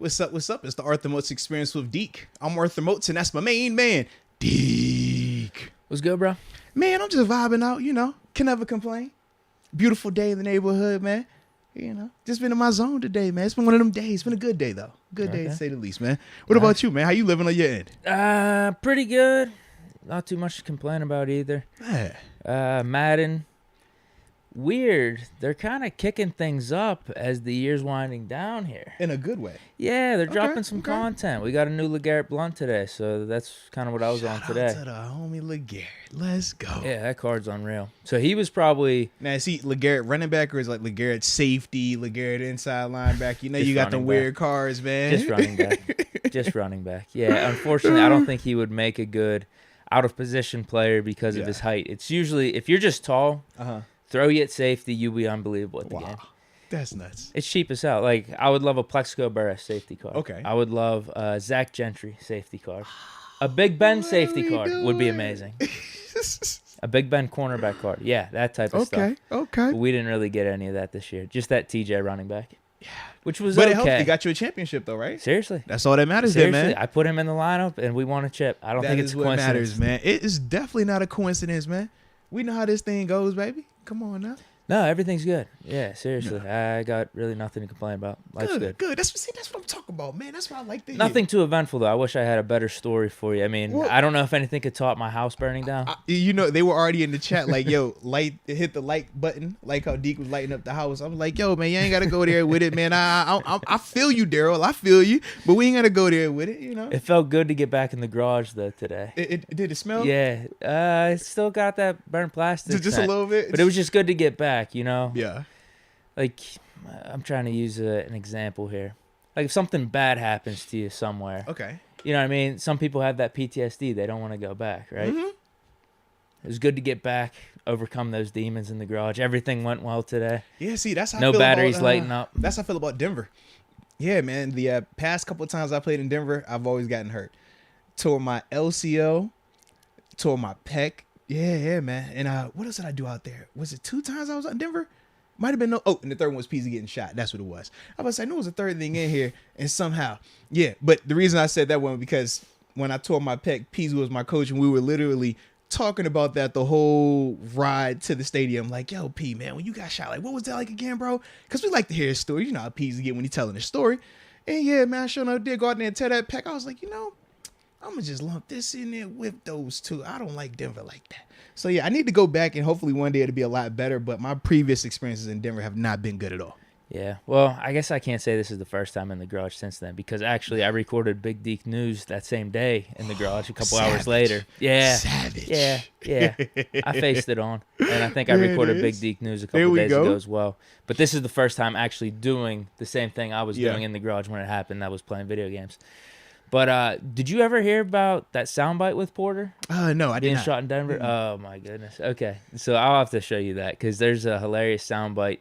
What's up? What's up? It's the Arthur Moats Experience with Deke. I'm Arthur Moats, and that's my main man, Deke. What's good, bro? Man, I'm just vibing out, Can never complain. Beautiful day in the neighborhood, man. Just been in my zone today, man. It's been one of them days. It's been a good day, though. Good day, to say the least, man. What about you, man? How you living on your end? Pretty good. Not too much to complain about either. Madden. Weird. They're kind of kicking things up as the year's winding down here. In a good way. Yeah, they're dropping some content. We got a new LeGarrette Blunt today, so that's kind of what I was on today. Shout out to the homie LeGarrette. Let's go. Yeah, that card's unreal. So he was probably... Now, see, LeGarrette running back or is like LeGarrette safety, LeGarrette inside linebacker? You got them weird cards, man. Just running back. Just running back. Yeah, unfortunately, I don't think he would make a good out-of-position player because of his height. It's usually, if you're just tall... Throw you at safety, you'll be unbelievable at the game. That's nuts. It's cheap as hell. Like, I would love a Plexico Burress safety card. Okay. I would love a Zach Gentry safety card. A Big Ben safety card would be amazing. A Big Ben cornerback card. Yeah, that type of stuff. Okay. But we didn't really get any of that this year. Just that TJ running back. Yeah. Which was But it helped. He got you a championship, though, right? Seriously. That's all that matters there, man. I put him in the lineup, and we won a chip. I don't think it's a coincidence. That is what matters, man. It is definitely not a coincidence, man. We know how this thing goes, baby. Come on now. No, everything's good. Yeah, seriously. No. I got really nothing to complain about. Life's good. Good. That's what I'm talking about, man. That's what I like to hear. Nothing too eventful, though. I wish I had a better story for you. I mean, I don't know if anything could top my house burning down. They were already in the chat like, yo, hit the like button, like how Deke was lighting up the house. I was like, yo, man, you ain't got to go there with it, man. I feel you, Daryl. I feel you. But we ain't got to go there with it, It felt good to get back in the garage, though, today. It did it smell? Yeah. It still got that burnt plastic. Just a little bit? But it was just good to get back, Yeah. Like, I'm trying to use an example here. Like, if something bad happens to you somewhere. Okay. You know what I mean? Some people have that PTSD. They don't want to go back, right? Mm-hmm. It was good to get back, overcome those demons in the garage. Everything went well today. Yeah, see, that's how I feel about... No batteries lighting up. That's how I feel about Denver. Yeah, man. The past couple of times I played in Denver, I've always gotten hurt. Tore my LCL, tore my pec. Yeah, man. And what else did I do out there? Was it 2 times I was out in Denver? Might have been and the third one was Peasy getting shot. That's what it was. I was like, no, it was a third thing in here, and somehow, yeah. But the reason I said that one was because when I tore my pec, Peasy was my coach, and we were literally talking about that the whole ride to the stadium. Like, yo, P, man, when you got shot, like, what was that like again, bro? Because we like to hear his story. You know how Peasy get when he's telling his story. And yeah, man, I sure enough did go out there and tear that pec. I was like, I'm going to just lump this in there with those two. I don't like Denver like that. So, yeah, I need to go back, and hopefully one day it'll be a lot better. But my previous experiences in Denver have not been good at all. Yeah. Well, I guess I can't say this is the first time in the garage since then because actually I recorded Big Deke News that same day in the garage a couple hours later. Yeah. Savage. Yeah. I faced it on. And I think I recorded Big Deke News a couple days ago as well. But this is the first time actually doing the same thing I was doing in the garage when it happened. That was playing video games. But did you ever hear about that soundbite with Porter? No, I didn't. Being shot in Denver? Mm-hmm. Oh, my goodness. Okay. So I'll have to show you that because there's a hilarious soundbite.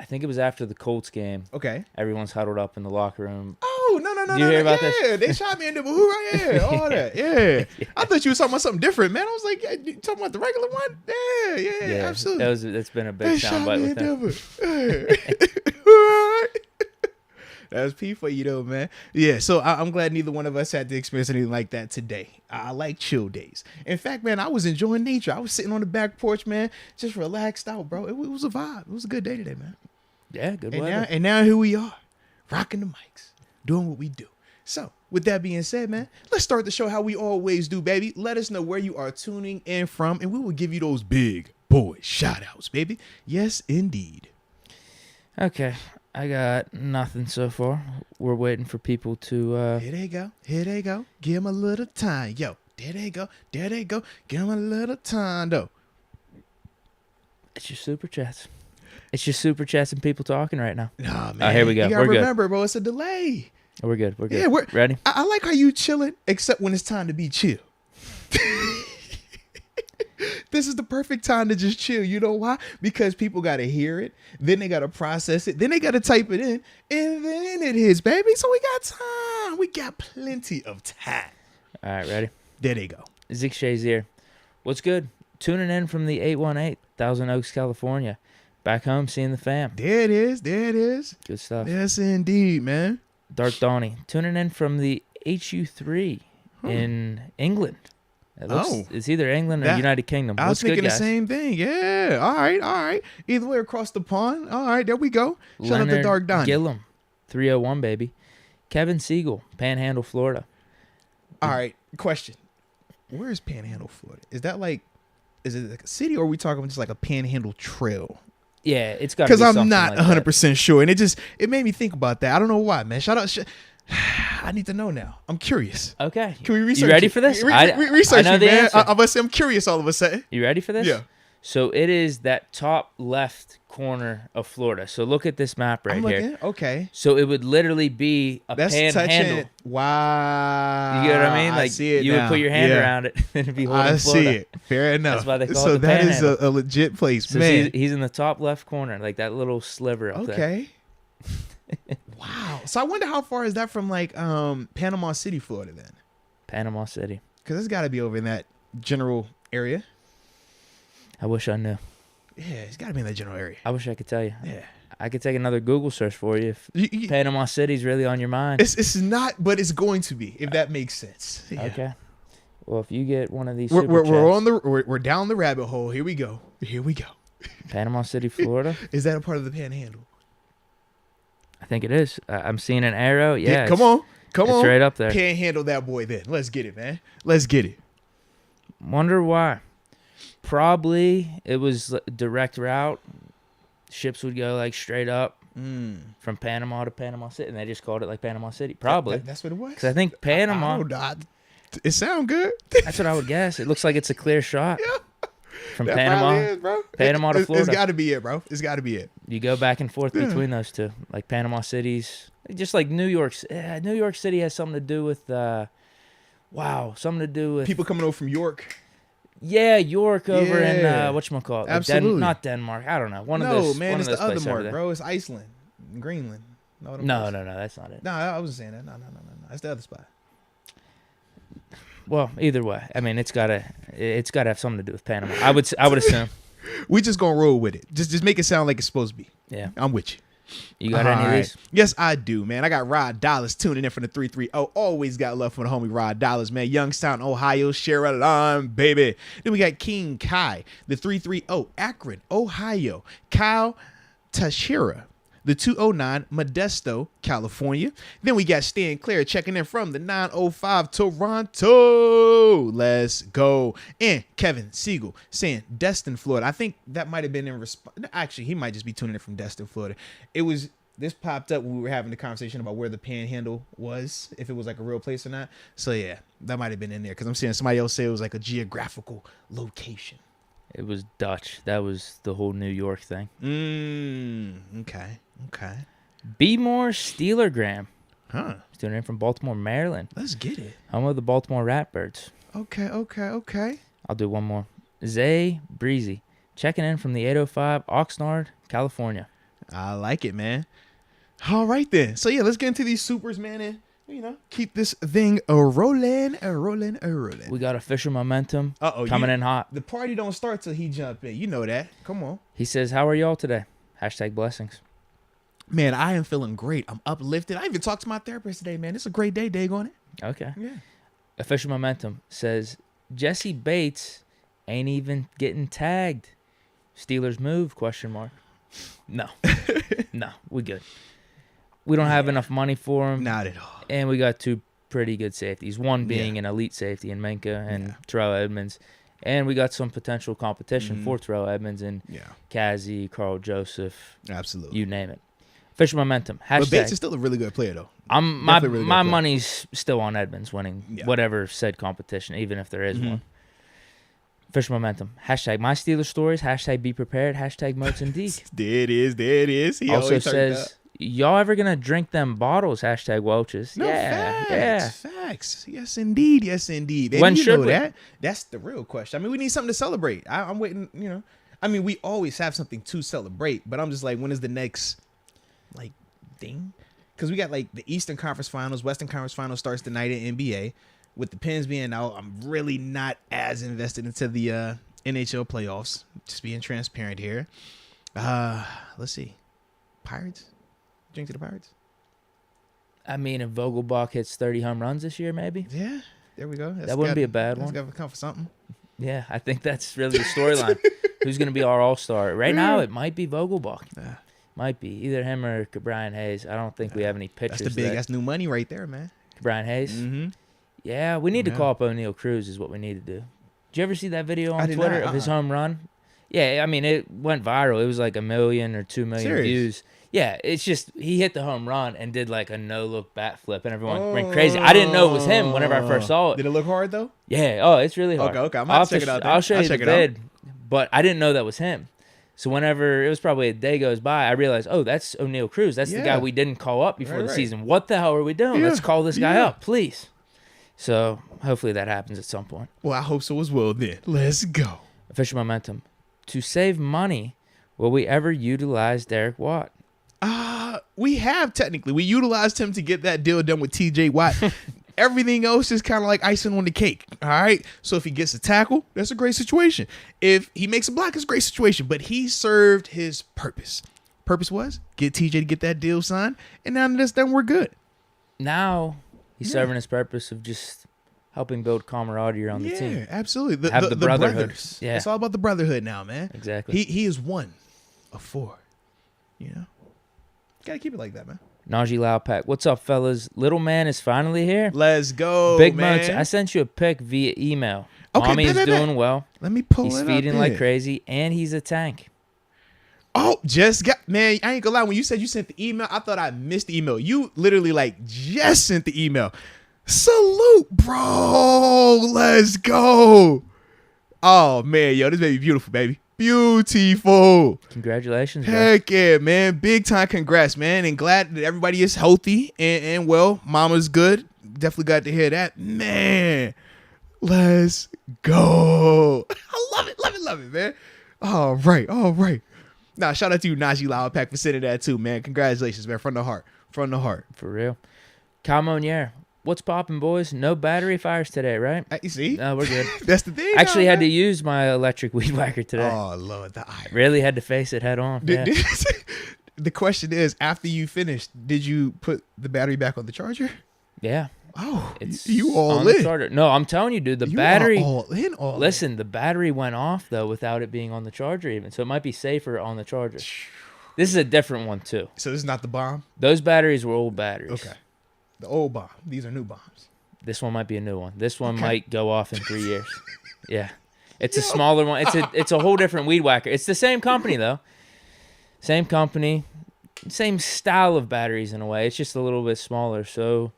I think it was after the Colts game. Okay. Everyone's huddled up in the locker room. Oh, no. Did you hear about this? Yeah, they shot me in the who right here. All that. Yeah. I thought you were talking about something different, man. I was like, you talking about the regular one? Yeah, absolutely. That's been a big soundbite with them. That was P for you, though, man. Yeah, so I'm glad neither one of us had to experience anything like that today. I like chill days. In fact, man, I was enjoying nature. I was sitting on the back porch, man, just relaxed out, bro. It was a vibe. It was a good day today, man. Yeah, good weather. And now here we are, rocking the mics, doing what we do. So, with that being said, man, let's start the show how we always do, baby. Let us know where you are tuning in from, and we will give you those big boy shout-outs, baby. Yes, indeed. Okay. I got nothing so far. We're waiting for people to... Here they go. Give them a little time. Yo, there they go. Give them a little time, though. It's your super chats. It's just super chats and people talking right now. Nah, man. Here we go. You gotta remember, bro, it's a delay. We're good. Yeah, ready? I like how you chilling, except when it's time to be chill. This is the perfect time to just chill. You know why? Because people got to hear it. Then they got to process it. Then they got to type it in. And then it hits, baby. So we got time. We got plenty of time. All right, ready? There they go. Zeke Shazier. What's good? Tuning in from the 818, Thousand Oaks, California. Back home, seeing the fam. There it is. Good stuff. Yes, indeed, man. Dark Donnie, tuning in from the HU3 in England. It's either England or United Kingdom. I was thinking the same thing. Yeah. All right. Either way across the pond. All right, there we go. Shout out to Dark Donnie. Gillum, 301, baby. Kevin Siegel, Panhandle, Florida. All right, question. Where is Panhandle, Florida? Is it like a city, or are we talking just like a Panhandle trail? Yeah, it's got to be something like that. Because I'm not 100% sure, and it made me think about that. I don't know why, man. Shout out. I need to know now. I'm curious. Okay. Can we research? You ready for this? Research I know me, the man. answer. I'm curious all of a sudden. You ready for this? Yeah. So it is that top left corner of Florida. So look at this map right here. Okay. So it would literally be a panhandle. Wow. You get what I mean? Like I see it you now. would put your hand around it and it'd be holding Florida. I see it. Fair enough. That's why they call so it the that panhandle. is a legit place, so man. He's in the top left corner, like that little sliver up there. Okay. Wow. So I wonder how far is that from like Panama City, Florida then? Panama City. Because it's got to be over in that general area. I wish I knew. Yeah, it's got to be in that general area. I wish I could tell you. Yeah. I could take another Google search for you if Panama City's really on your mind. It's not, but it's going to be, if that makes sense. Yeah. Okay. Well, if you get one of these we're down the rabbit hole. Here we go. Panama City, Florida. Is that a part of the Panhandle? I think it is. I'm seeing an arrow. Yeah. Come on. It's right up there. Panhandle that boy then. Let's get it, man. Let's get it. Wonder why. Probably it was a direct route. Ships would go like straight up from Panama to Panama City, and they just called it like Panama City. Probably. That's what it was. Because I think Panama. It sounds good. That's what I would guess. It looks like it's a clear shot. Yeah. From Panama to Florida. It's got to be it, bro. It's got to be it. You go back and forth between those two, like Panama City's, just like New York. New York City has something to do with, something to do with people coming over from York. Yeah, York over in whatchamacallit. Absolutely. Not Denmark. I don't know. It's the other mark, bro. It's Iceland, Greenland. No, that's not it. No, I wasn't saying that. No. That's the other spot. Well, either way, I mean, it's gotta have something to do with Panama. I would assume. We just gonna roll with it. Just make it sound like it's supposed to be. Yeah, I'm with you. You got any of these? Yes, I do, man. I got Rod Dollars tuning in from the 330. Always got love for the homie Rod Dollars, man. Youngstown, Ohio, share a line, baby. Then we got King Kai, the 330, Akron, Ohio. Kyle Tashira, the 209, Modesto, California. Then we got Stan Claire checking in from the 905, Toronto. Let's go. And Kevin Siegel saying Destin, Florida. I think that might have been in response. Actually, he might just be tuning in from Destin, Florida. This popped up when we were having the conversation about where the Panhandle was, if it was like a real place or not. So yeah, that might have been in there because I'm seeing somebody else say it was like a geographical location. It was Dutch. That was the whole New York thing. Okay. Be More Steelergram. Huh. He's tuning in from Baltimore, Maryland. Let's get it. Home of the Baltimore Ratbirds. Okay. I'll do one more. Zay Breezy. Checking in from the 805, Oxnard, California. I like it, man. All right, then. So, yeah, let's get into these supers, man, and, keep this thing rolling. We got official momentum coming in hot. The party don't start till he jump in. You know that. Come on. He says, how are y'all today? #blessings. Man, I am feeling great. I'm uplifted. I even talked to my therapist today, man. It's a great day on it. Okay. Yeah. Official momentum says, Jesse Bates ain't even getting tagged. Steelers move, ? No. No, we good. We don't have enough money for him. Not at all. And we got two pretty good safeties. One being an elite safety in Minka and Terrell Edmonds. And we got some potential competition for Terrell Edmonds and Kazzy, Carl Joseph. Absolutely. You name it. Official momentum. #. But Bates is still a really good player, though. My money's still on Edmonds winning whatever said competition, even if there is one. Official momentum. #my Steelers stories. # be prepared. # Moats and Deke. There it is. He also says, y'all ever gonna drink them bottles? # Welches. No, Yeah. Facts. Yes, indeed. Baby, When should we? That? That's the real question. I mean, we need something to celebrate. I'm waiting, I mean, we always have something to celebrate, but I'm just like, when is the next, thing? Because we got, the Eastern Conference Finals, Western Conference Finals starts tonight in NBA. With the Pens being out, I'm really not as invested into the NHL playoffs. Just being transparent here. Let's see. Pirates? Drink to the Pirates? I mean, if Vogelbach hits 30 home runs this year, maybe. Yeah, there we go. That wouldn't be a bad one. That's got to count for something. Yeah, I think that's really the storyline. Who's going to be our all-star? Right now, it might be Vogelbach. Might be. Either him or Brian Hayes. I don't think we have any pitchers. That's new money right there, man. Brian Hayes? Mm-hmm. Yeah, we need to call up O'Neal Cruz is what we need to do. Did you ever see that video on Twitter of his home run? Yeah, I mean, it went viral. It was like 1 million or 2 million views. Yeah, it's just he hit the home run and did like a no-look bat flip, and everyone went crazy. I didn't know it was him whenever I first saw it. Did it look hard, though? Yeah. Oh, it's really hard. Okay. I'm going to check it out. I'll show you the vid, but I didn't know that was him. So whenever it was probably a day goes by, I realized, oh, that's O'Neal Cruz. That's the guy we didn't call up before the season. What the hell are we doing? Let's call this guy up, please. So hopefully that happens at some point. Well, I hope so as well then. Let's go. Official momentum. To save money, will we ever utilize Derek Watt? We have technically. We utilized him to get that deal done with TJ Watt. Everything else is kind of like icing on the cake. All right. So if he gets a tackle, that's a great situation. If he makes a block, it's a great situation. But he served his purpose. Purpose was get TJ to get that deal signed. And now that that's done, we're good. Now he's serving his purpose of just helping build camaraderie on the team. Yeah, absolutely. Have the brotherhood. Brothers. Yeah. It's all about the brotherhood now, man. Exactly. He is one of four. You know? Gotta keep it like that, man. Najee Laupak. What's up, fellas? Little man is finally here. Let's go, Big man. Moats, I sent you a pic via email. Okay, Mommy is doing well. Let me pull He's it up. He's feeding like crazy, and he's a tank. Oh, man, I ain't gonna lie. When you said you sent the email, I thought I missed the email. You literally just sent the email. Salute, bro. Let's go. Oh, man, yo, this baby beautiful, baby. Beautiful. Congratulations, bro. Heck yeah, man. Big time congrats, man. And glad that everybody is healthy and well. Mama's good. Definitely got to hear that. Man, let's go. I love it, man. All right. Now, shout out to you, Najee Laupak, for sending that too, man. Congratulations, man. From the heart. For real. Cal Monier. What's poppin', boys? No battery fires today, right? You see? No, we're good. That's the thing. Actually had to use my electric weed whacker today. Oh, Lord. The iron. Really had to face it head on. The question is, after you finished, did you put the battery back on the charger? Yeah. Oh, it's you all on in. The charger. No, I'm telling you, dude, the battery. Listen, the battery went off, though, without it being on the charger even. So it might be safer on the charger. This is a different one, too. So this is not the bomb? Those batteries were old batteries. Okay. The old bomb. These are new bombs. This one might be a new one. This one might go off in 3 years. Yeah. It's a smaller one. It's a whole different weed whacker. It's the same company, though. Same company. Same style of batteries in a way. It's just a little bit smaller. So,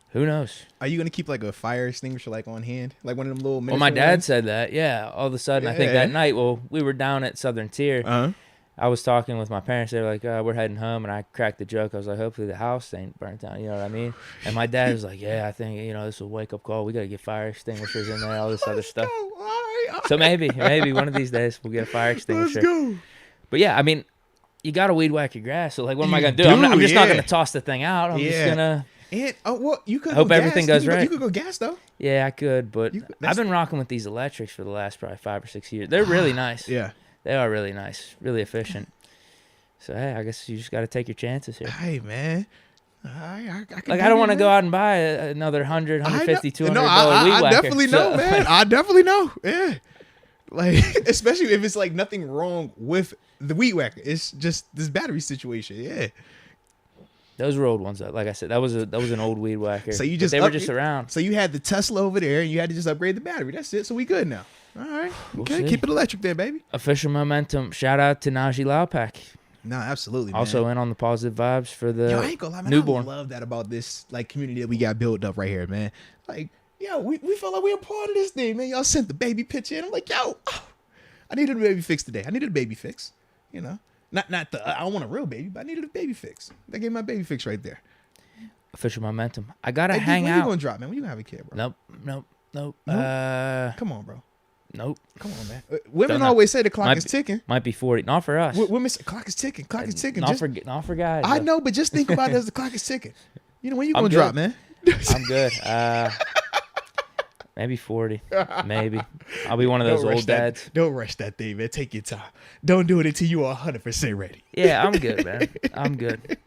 who knows? Are you going to keep like a fire extinguisher like on hand? Like one of them little... Well, my dad said that. Yeah. All of a sudden, I think that night, we were down at Southern Tier. Uh-huh. I was talking with my parents. They were like, we're heading home. And I cracked the joke. I was like, hopefully the house ain't burnt down. You know what I mean? And my dad was like, yeah, I think, this will wake up call. We got to get fire extinguishers in there, all this other stuff. All right. So maybe one of these days we'll get a fire extinguisher. Let's go. But yeah, I mean, you got to weed whack your grass. So like, what am I going to do? I'm just not going to toss the thing out. I'm just going to. And you could hope everything goes right. You could go gas though. Yeah, I could, but I've been rocking with these electrics for the last probably 5 or 6 years. They're really nice. Yeah. They are really nice, really efficient. So, hey, I guess you just got to take your chances here. Hey, man. I don't want to go out and buy another $100, $150, $200 weed whacker. I definitely know, man. I definitely know. Yeah. Like, especially if it's like nothing wrong with the weed whacker. It's just this battery situation. Yeah. Those were old ones, though. Like I said, that was an old weed whacker. So they were just around. So you had the Tesla over there, and you had to just upgrade the battery. That's it. So we good now. All right. Okay. Keep it electric there, baby. Official momentum. Shout out to Najee Laupak. No, absolutely, man. Also in on the positive vibes for the I ain't gonna lie, man. newborn. I love that about this like community that we got built up right here, man. Like, we felt like we were part of this thing, man. Y'all sent the baby picture in. I'm like, I needed a baby fix today. I needed a baby fix. Not I don't want a real baby, but I needed a baby fix. They gave my baby fix right there. Official momentum. I gotta hang out. When you gonna drop, man? When you gonna have a kid, bro? Nope. Come on, bro. Nope. Come on, man. Women always say the clock is ticking. Might be 40. Not for us. Women say clock is ticking. Clock is ticking. Not for guys. I know, but just think about it as the clock is ticking. When you gonna drop, man? I'm good. Maybe 40. Maybe. I'll be one of those old dads. Don't rush that thing, man. Take your time. Don't do it until you are 100% ready. Yeah, I'm good, man. I'm good.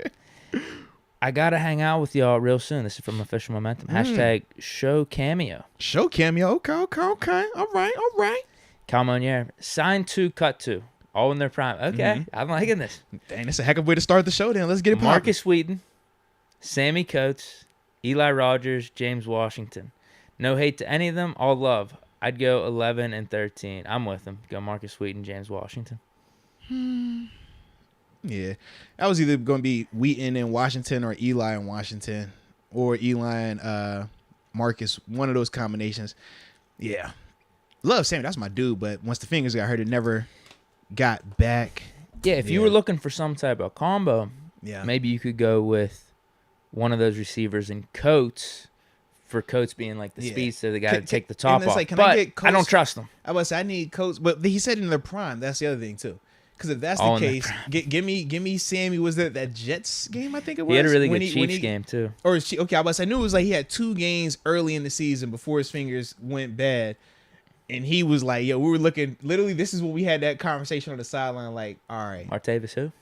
I got to hang out with y'all real soon. This is from Official Momentum. Hashtag show cameo. Show cameo. Okay. All right. Calmonier. Sign 2, cut 2. All in their prime. Okay. I'm liking this. Dang, that's a heck of a way to start the show then. Let's get it popping. Marcus Wheaton, Sammy Coates, Eli Rogers, James Washington. No hate to any of them. All love. I'd go 11 and 13. I'm with them. Go Marcus Wheaton, James Washington. Yeah. That was either going to be Wheaton and Washington or Eli and Washington or Eli and Marcus. One of those combinations. Yeah. Love Sammy. That's my dude. But once the fingers got hurt, it never got back. Yeah, if you were looking for some type of combo, maybe you could go with one of those receivers in Coates for Coates being like the speedster, the guy to take the top off. Like, but I don't trust him. I was I need Coates, but he said in their prime. That's the other thing too. Because if that's the case, give me Sammy. Was that Jets game? I think it was. He had a really good Chiefs game too. Or okay, I knew it was like he had 2 games early in the season before his fingers went bad, and he was like, "Yo, we were looking. Literally, this is what we had that conversation on the sideline. Like, all right, Martavis who?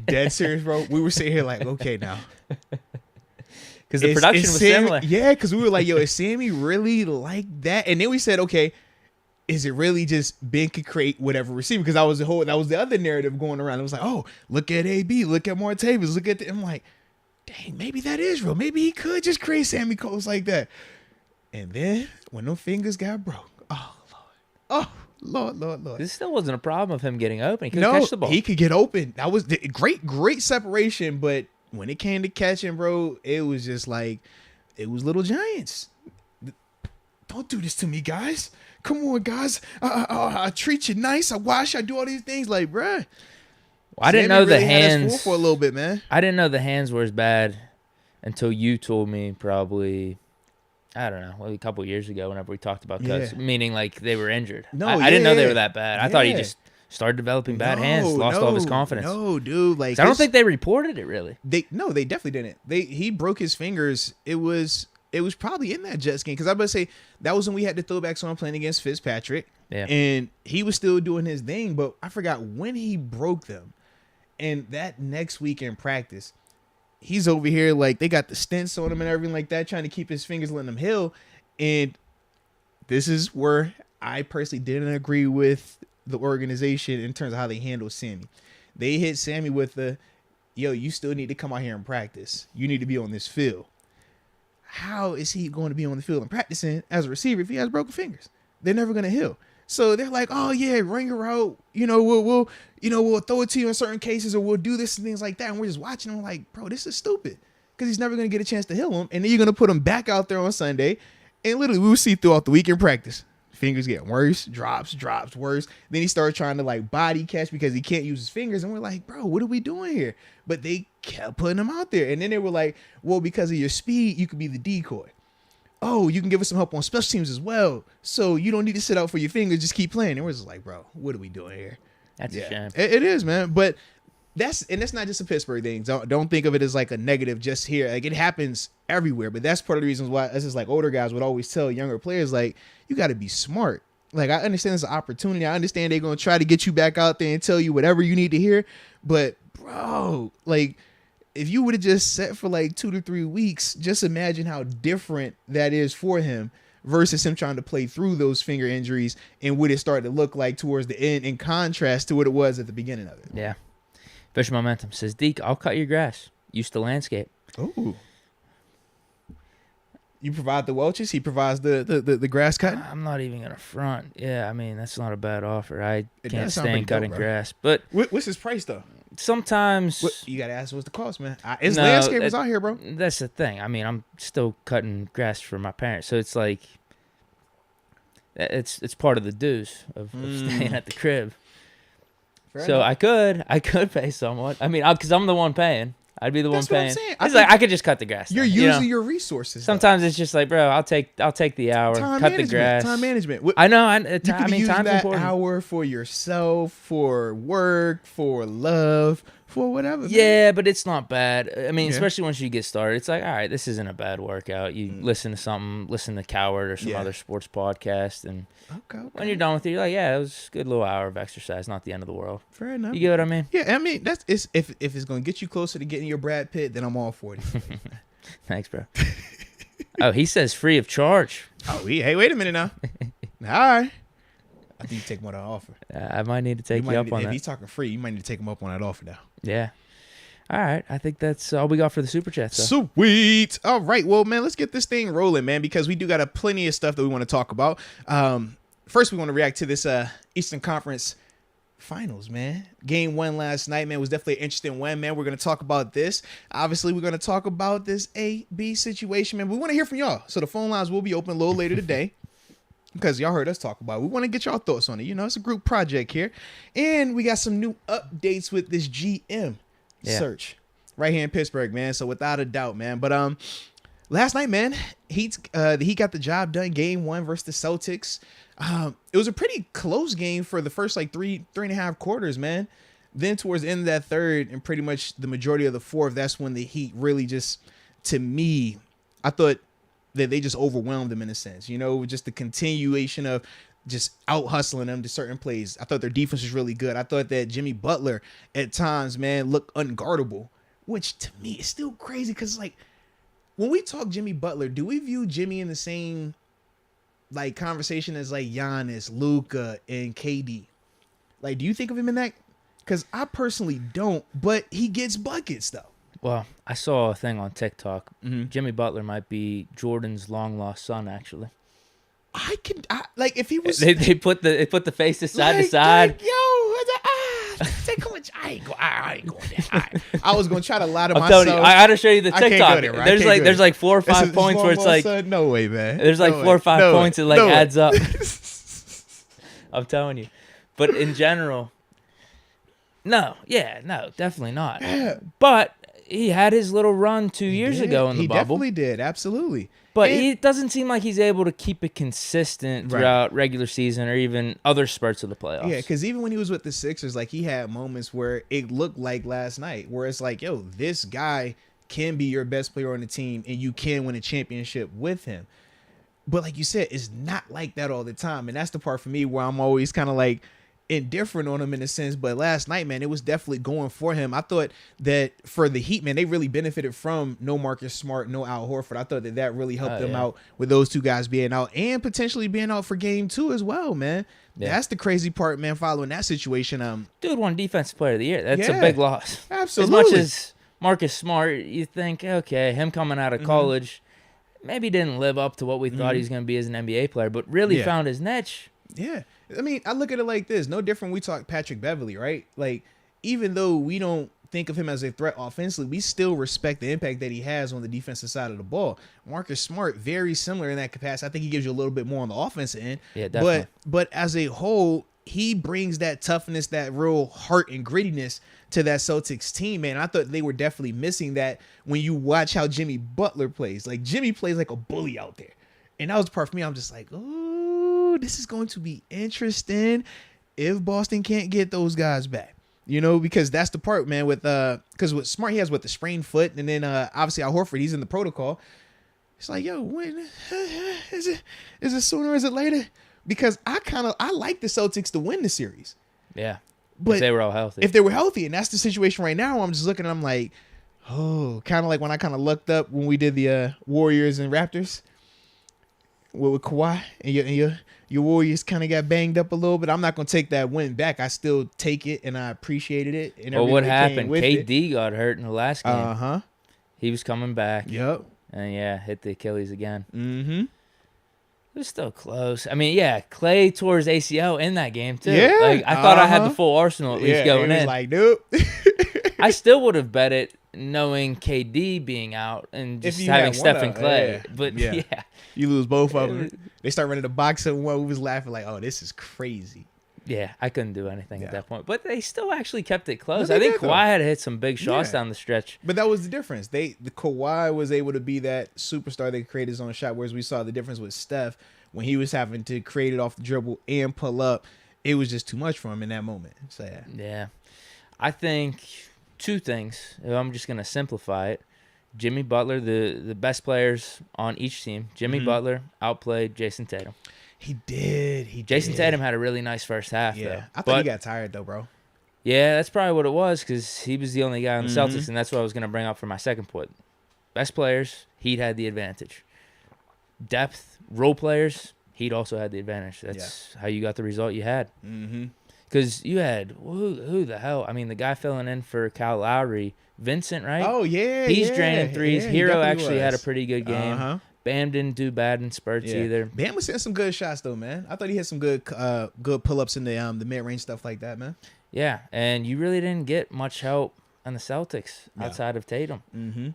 Dead serious, bro. We were sitting here like, okay, now." Because the production was similar. Yeah, because we were like, yo, is Sammy really like that? And then we said, okay, is it really just Ben could create whatever receiver? Because that was the other narrative going around. It was like, oh, look at AB, look at Martavis, look at I'm like, dang, maybe that is real. Maybe he could just create Sammy Coates like that. And then when them fingers got broke, oh, Lord. Oh, Lord. This still wasn't a problem of him getting open. He could catch the ball. He could get open. That was great separation, but when it came to catching, bro, it was just like, it was little giants. Don't do this to me, guys. Come on, guys. I treat you nice. I wash. I do all these things. Like, bruh. I didn't know the hands. Had us fooled for a little bit, man. I didn't know the hands were as bad until you told me probably, I don't know, a couple of years ago whenever we talked about cuts, meaning like they were injured. No, I didn't know they were that bad. I thought he just started developing bad hands, lost all of his confidence. No, dude. Like, I don't think they reported it really. They definitely didn't. He broke his fingers. It was probably in that Jets game because I was about to say that was when we had the throwbacks on playing against Fitzpatrick. Yeah. And he was still doing his thing, but I forgot when he broke them. And that next week in practice, he's over here like they got the stents on him and everything like that, trying to keep his fingers letting him heal. And this is where I personally didn't agree with the organization in terms of how they handle Sammy. They hit Sammy with the, yo, you still need to come out here and practice. You need to be on this field. How is he going to be on the field and practicing as a receiver if he has broken fingers? They're never going to heal. So they're like, oh yeah, ring her out. We'll throw it to you in certain cases, or we'll do this and things like that. And we're just watching him like, bro, this is stupid. Because he's never going to get a chance to heal him. And then you're going to put him back out there on Sunday. And literally we'll see throughout the week in practice. Fingers get worse, drops, worse. Then he started trying to like body catch because he can't use his fingers. And we're like, bro, what are we doing here? But they kept putting him out there. And then they were like, well, because of your speed, you could be the decoy. Oh, you can give us some help on special teams as well. So you don't need to sit out for your fingers. Just keep playing. And we're just like, bro, what are we doing here? That's a shame. It is, man. But that's not just a Pittsburgh thing. Don't think of it as like a negative just here. Like, it happens everywhere. But that's part of the reasons why this is like older guys would always tell younger players, like, you got to be smart. Like, I understand it's an opportunity. I understand they're going to try to get you back out there and tell you whatever you need to hear. But, bro, like, if you would have just sat for like 2 to 3 weeks, just imagine how different that is for him versus him trying to play through those finger injuries and what it started to look like towards the end in contrast to what it was at the beginning of it. Yeah. Fish Momentum says, Deke, I'll cut your grass. Used to landscape. Ooh. You provide the Welches, he provides the grass cutting? I'm not even going to front. Yeah, I mean, that's not a bad offer. I can't stand cutting grass. But what's his price, though? Sometimes you got to ask what's the cost, man. It's landscapers out here, bro. That's the thing. I mean, I'm still cutting grass for my parents. So it's like, it's part of the dues of staying at the crib. So I could pay someone. I mean, because I'm the one paying. I'd be the one paying. That's what I'm saying. It's like I could just cut the grass. You're using your resources. Sometimes it's just like, bro, I'll take the hour, cut the grass. Time management. I know. You could be using that hour for yourself, for work, for love, for whatever. Yeah, but it's not bad. I mean, especially once you get started, it's like, all right, this isn't a bad workout. You listen to Coward or some other sports podcast, and when you're done with it, you're like, yeah, it was a good little hour of exercise, not the end of the world. Fair enough. You get what I mean? Yeah, I mean if it's gonna get you closer to getting your Brad Pitt, then I'm all for it. Thanks, bro. Oh, he says free of charge. Oh, hey, wait a minute now. All right. I think you take him on that offer. I might need to take you up on that. If he's talking free, you might need to take him up on that offer now. Yeah. All right. I think that's all we got for the Super Chats. Sweet. All right. Well, man, let's get this thing rolling, man, because we do got plenty of stuff that we want to talk about. First, we want to react to this Eastern Conference Finals, man. Game 1 last night, man, was definitely an interesting win, man. We're going to talk about this. Obviously, we're going to talk about this A-B situation, man. We want to hear from y'all. So the phone lines will be open a little later today. Because y'all heard us talk about it. We want to get y'all thoughts on it. You know, it's a group project here. And we got some new updates with this GM search right here in Pittsburgh, man. So without a doubt, man. But last night, man, he got the job done. Game 1 versus the Celtics. It was a pretty close game for the first like three and a half quarters, man. Then towards the end of that third and pretty much the majority of the fourth, that's when the Heat really just, to me, I thought that they just overwhelmed them in a sense, you know, just the continuation of just out hustling them to certain plays. I thought their defense was really good. I thought that Jimmy Butler at times, man, looked unguardable, which to me is still crazy. Cause like when we talk Jimmy Butler, do we view Jimmy in the same like conversation as like Giannis, Luka, and KD? Like, do you think of him in that? Cause I personally don't, but he gets buckets though. Well, I saw a thing on TikTok. Jimmy Butler might be Jordan's long lost son, actually. Like if he was. They put the faces side to side. Like, I ain't going there. I was gonna try to lie to myself. You, I gotta show you the TikTok. I can't go there, right? There's like 4 or 5 points where it's like son? No way, man. There's like 4 or 5 points that like adds up. I'm telling you, but in general, no, definitely not. Yeah. But he had his little run 2 years ago in the bubble. He definitely did, absolutely. But it doesn't seem like he's able to keep it consistent throughout regular season or even other spurts of the playoffs. Yeah, because even when he was with the Sixers, like he had moments where it looked like last night, where it's like, yo, this guy can be your best player on the team and you can win a championship with him. But like you said, it's not like that all the time. And that's the part for me where I'm always kind of like indifferent on him in a sense. But last night, man, it was definitely going for him. I thought that for the Heat, man, they really benefited from no Marcus Smart, no Al Horford. I thought that really helped them out with those two guys being out and potentially being out for game 2 as well, man. Yeah. That's the crazy part, man, following that situation. Dude won Defensive Player of the Year. That's a big loss. Absolutely. As much as Marcus Smart, you think, okay, him coming out of college maybe didn't live up to what we thought he was going to be as an NBA player, but really found his niche. Yeah. I mean, I look at it like this. No different we talk Patrick Beverley, right? Like, even though we don't think of him as a threat offensively, we still respect the impact that he has on the defensive side of the ball. Marcus Smart, very similar in that capacity. I think he gives you a little bit more on the offensive end. Yeah, definitely. But as a whole, he brings that toughness, that real heart and grittiness to that Celtics team, man. I thought they were definitely missing that when you watch how Jimmy Butler plays. Like, Jimmy plays like a bully out there. And that was the part for me. I'm just like, oh, this is going to be interesting if Boston can't get those guys back. You know, because that's the part, man, with because with Smart, he has the sprained foot, and then obviously Al Horford, he's in the protocol. It's like, yo, when is it sooner or is it later? Because I like the Celtics to win the series. Yeah. But if they were all healthy. If they were healthy, and that's the situation right now, I'm just looking, I'm like, oh, kind of like when I kind of looked up when we did the Warriors and Raptors with Kawhi, and your Warriors kind of got banged up a little bit. I'm not going to take that win back. I still take it, and I appreciated it. And well, what happened? KD got hurt in the last game. Uh-huh. He was coming back. Yep. And, hit the Achilles again. Mm-hmm. It was still close. I mean, Clay tore his ACL in that game, too. Yeah. Like, I thought I had the full arsenal at least going in. Like, nope. I still would have bet it knowing KD being out and just having Steph and Clay. But, you lose both of them. They start running the box and one was laughing like, oh, this is crazy. Yeah, I couldn't do anything at that point. But they still actually kept it close. I think Kawhi had to hit some big shots down the stretch. But that was the difference. The Kawhi was able to be that superstar that could create his own shot, whereas we saw the difference with Steph when he was having to create it off the dribble and pull up. It was just too much for him in that moment. So, yeah. I think two things. I'm just going to simplify it. Jimmy Butler, the best players on each team, Jimmy Butler outplayed Jason Tatum. He did. Jason Tatum had a really nice first half, though. I thought he got tired, though, bro. Yeah, that's probably what it was because he was the only guy on the Celtics, and that's what I was going to bring up for my second point. Best players, Heat had the advantage. Depth, role players, Heat also had the advantage. That's how you got the result you had. Because you had, who the hell? I mean, the guy filling in for Kyle Lowry, Vincent, right? Oh, yeah. He's draining threes. Yeah, Hero actually had a pretty good game. Bam didn't do bad in spurts either. Bam was hitting some good shots, though, man. I thought he had some good pull-ups in the mid-range stuff like that, man. Yeah, and you really didn't get much help on the Celtics outside of Tatum.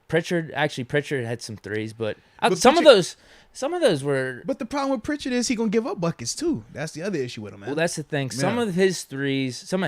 Pritchard had some threes, but some of those were. But the problem with Pritchard is he gonna give up buckets too. That's the other issue with him, man. Well, that's the thing. Some of his threes, and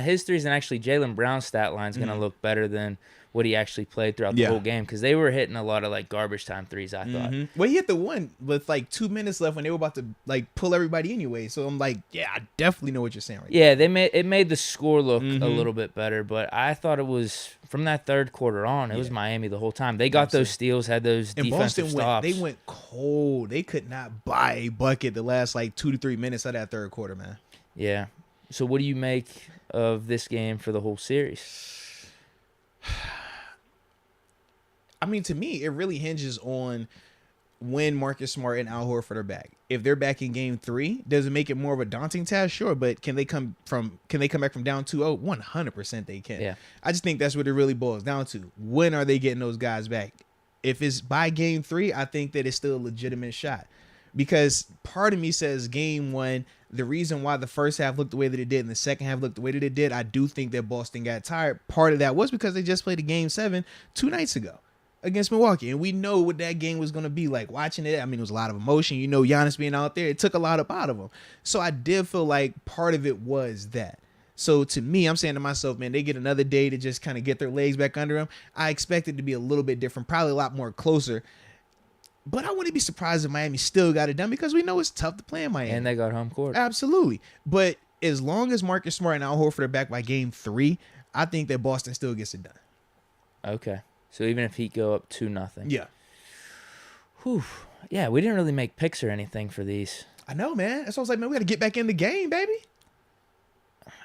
actually Jaylen Brown's stat line is gonna look better than what he actually played throughout the whole game because they were hitting a lot of like garbage time threes. I thought. Well, he hit the one with like 2 minutes left when they were about to like pull everybody anyway. So I'm like, yeah, I definitely know what you're saying. It made the score look a little bit better, but I thought it was from that third quarter on. It was Miami the whole time. They got those steals, had those defensive stops. They went cold. They could not buy a bucket the last like 2 to 3 minutes of that third quarter, man. Yeah. So what do you make of this game for the whole series? I mean, to me, it really hinges on when Marcus Smart and Al Horford are back. If they're back in game 3, does it make it more of a daunting task? Sure, but can they come back from down 2-0? 100% they can. Yeah. I just think that's what it really boils down to. When are they getting those guys back? If it's by game 3, I think that it's still a legitimate shot. Because part of me says game 1, the reason why the first half looked the way that it did and the second half looked the way that it did, I do think that Boston got tired. Part of that was because they just played a game 7 2 nights ago against Milwaukee. And we know what that game was going to be like. Watching it, I mean, it was a lot of emotion. You know, Giannis being out there, it took a lot up out of him. So I did feel like part of it was that. So to me, I'm saying to myself, man, they get another day to just kind of get their legs back under them. I expect it to be a little bit different, probably a lot more closer. But I wouldn't be surprised if Miami still got it done because we know it's tough to play in Miami. And they got home court. Absolutely. But as long as Marcus Smart and Al Horford are back by game 3, I think that Boston still gets it done. Okay. So even if Heat go up 2-0. Yeah. Whew. Yeah, we didn't really make picks or anything for these. I know, man. That's why I was like, man, we got to get back in the game, baby.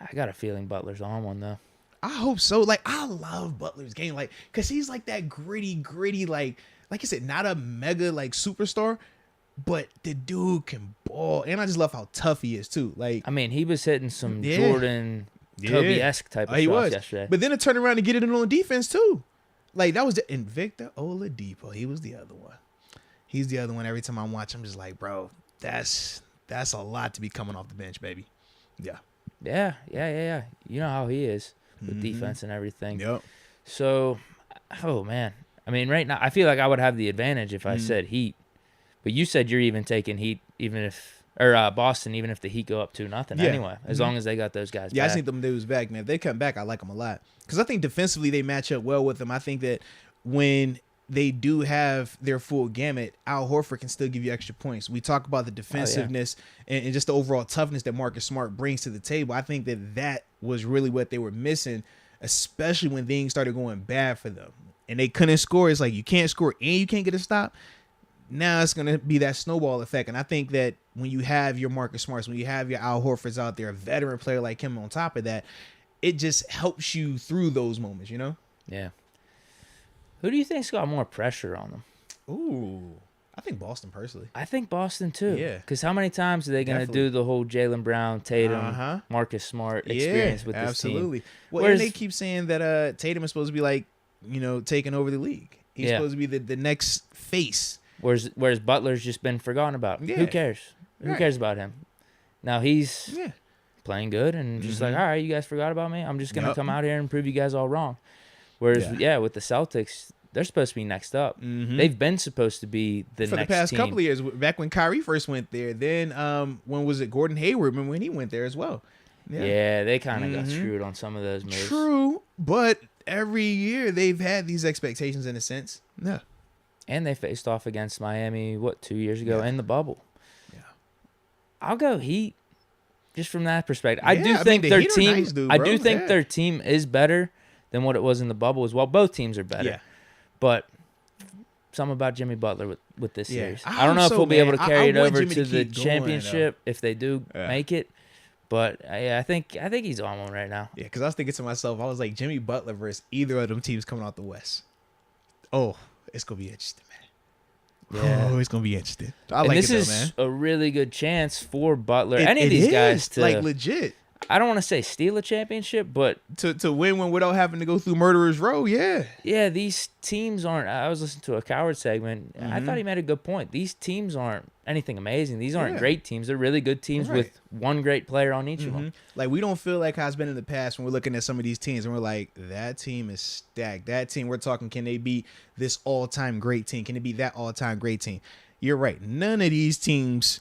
I got a feeling Butler's on one, though. I hope so. Like, I love Butler's game. Like, because he's like that gritty, like I said, not a mega, like, superstar, but the dude can ball. And I just love how tough he is, too. Like, I mean, he was hitting some Jordan, Kobe-esque type of shots yesterday. But then it turned around and get it in on defense, too. Like, that was the Victor Oladipo. He was the other one. He's the other one. Every time I watch, I'm just like, bro, that's a lot to be coming off the bench, baby. Yeah. Yeah. You know how he is with defense and everything. Yep. So, oh, man. I mean, right now, I feel like I would have the advantage if I said Heat. But you said you're even taking Heat, Boston, even if the Heat go up 2-0 anyway, as long as they got those guys back. Yeah, I think them dudes back, man. If they come back, I like them a lot. Because I think defensively they match up well with them. I think that when they do have their full gamut, Al Horford can still give you extra points. We talk about the defensiveness and just the overall toughness that Marcus Smart brings to the table. I think that was really what they were missing, especially when things started going bad for them. And they couldn't score. It's like you can't score and you can't get a stop. Now it's going to be that snowball effect. And I think that when you have your Marcus Smarts, when you have your Al Horfords out there, a veteran player like him on top of that, it just helps you through those moments, you know? Yeah. Who do you think's got more pressure on them? Ooh, I think Boston personally. I think Boston too. Yeah. Because how many times are they going to do the whole Jaylen Brown, Tatum, Marcus Smart experience with this team? Absolutely. Well, and they keep saying that Tatum is supposed to be like, taking over the league. He's supposed to be the next face. Whereas Butler's just been forgotten about. Yeah. Who cares? Who cares about him? Now he's playing good and just like, all right, you guys forgot about me? I'm just going to come out here and prove you guys all wrong. Whereas, with the Celtics, they're supposed to be next up. They've been supposed to be the next team. For the past couple of years, back when Kyrie first went there. Then when was it? Gordon Hayward, remember when he went there as well. Yeah, they kind of got screwed on some of those moves. True, but every year they've had these expectations in a sense. Yeah. And they faced off against Miami, 2 years ago in the bubble. Yeah. I'll go Heat just from that perspective. I do think their team their team is better than what it was in the bubble as well. Both teams are better. Yeah. But something about Jimmy Butler with this series. I don't know hope if we'll be able to carry it over Jimmy to to the keep going, championship if they do make it. But I think he's on one right now. Yeah, because I was thinking to myself, I was like, Jimmy Butler versus either of them teams coming out the West. Oh, it's going to be interesting, man. Yeah. Oh, it's going to be interesting. This is a really good chance for Butler. Any of these guys to, like, legit. I don't want to say steal a championship, but to win one without having to go through Murderer's Row, yeah. Yeah, these teams aren't. I was listening to a Coward segment. I thought he made a good point. These teams aren't anything amazing. These aren't great teams. They're really good teams with one great player on each of them. Like, we don't feel like how it's been in the past when we're looking at some of these teams and we're like, that team is stacked. That team, we're talking, can they beat this all-time great team? Can they beat that all-time great team? You're right. None of these teams,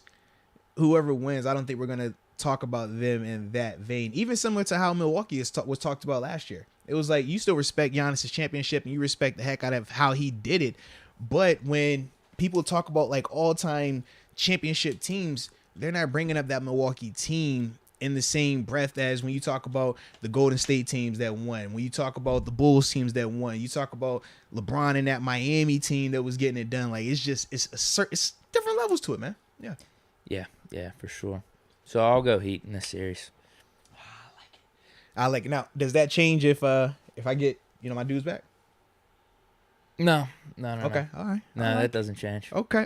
whoever wins, I don't think we're going to talk about them in that vein. Even similar to how Milwaukee was talked about last year. It was like, you still respect Giannis' championship and you respect the heck out of how he did it. But when people talk about like all-time championship teams, they're not bringing up that Milwaukee team in the same breath as when you talk about the Golden State teams that won, when you talk about the Bulls teams that won, you talk about LeBron and that Miami team that was getting it done. Like, it's different levels to it, man. Yeah, for sure. So I'll go Heat in this series. I like it. Now, does that change if I get, my dudes back? No. Okay, all right. No, that doesn't change. Okay.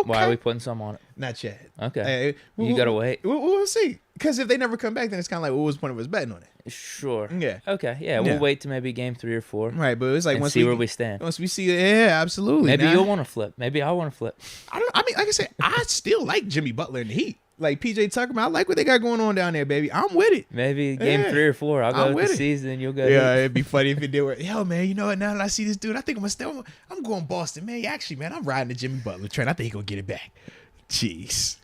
Why are we putting some on it? Not yet. Okay. You got to wait. We'll see. Because if they never come back, then it's kind of like, what was the point of us betting on it? Sure. Yeah. Okay. Yeah, we'll wait to maybe game 3 or 4. Right, but it's like once see where we stand. Once we see, yeah, absolutely. Maybe you'll want to flip. Maybe I want to flip. I mean, like I said, I still like Jimmy Butler in the Heat. Like PJ Tucker, man, I like what they got going on down there, baby. I'm with it. Maybe game 3 or 4. I'll go with the season and you'll go. Yeah, it'd be funny if it did. Yo, man, you know what? Now that I see this dude, I think I'm going Boston, man. Actually, man, I'm riding the Jimmy Butler train. I think he's going to get it back. Jeez.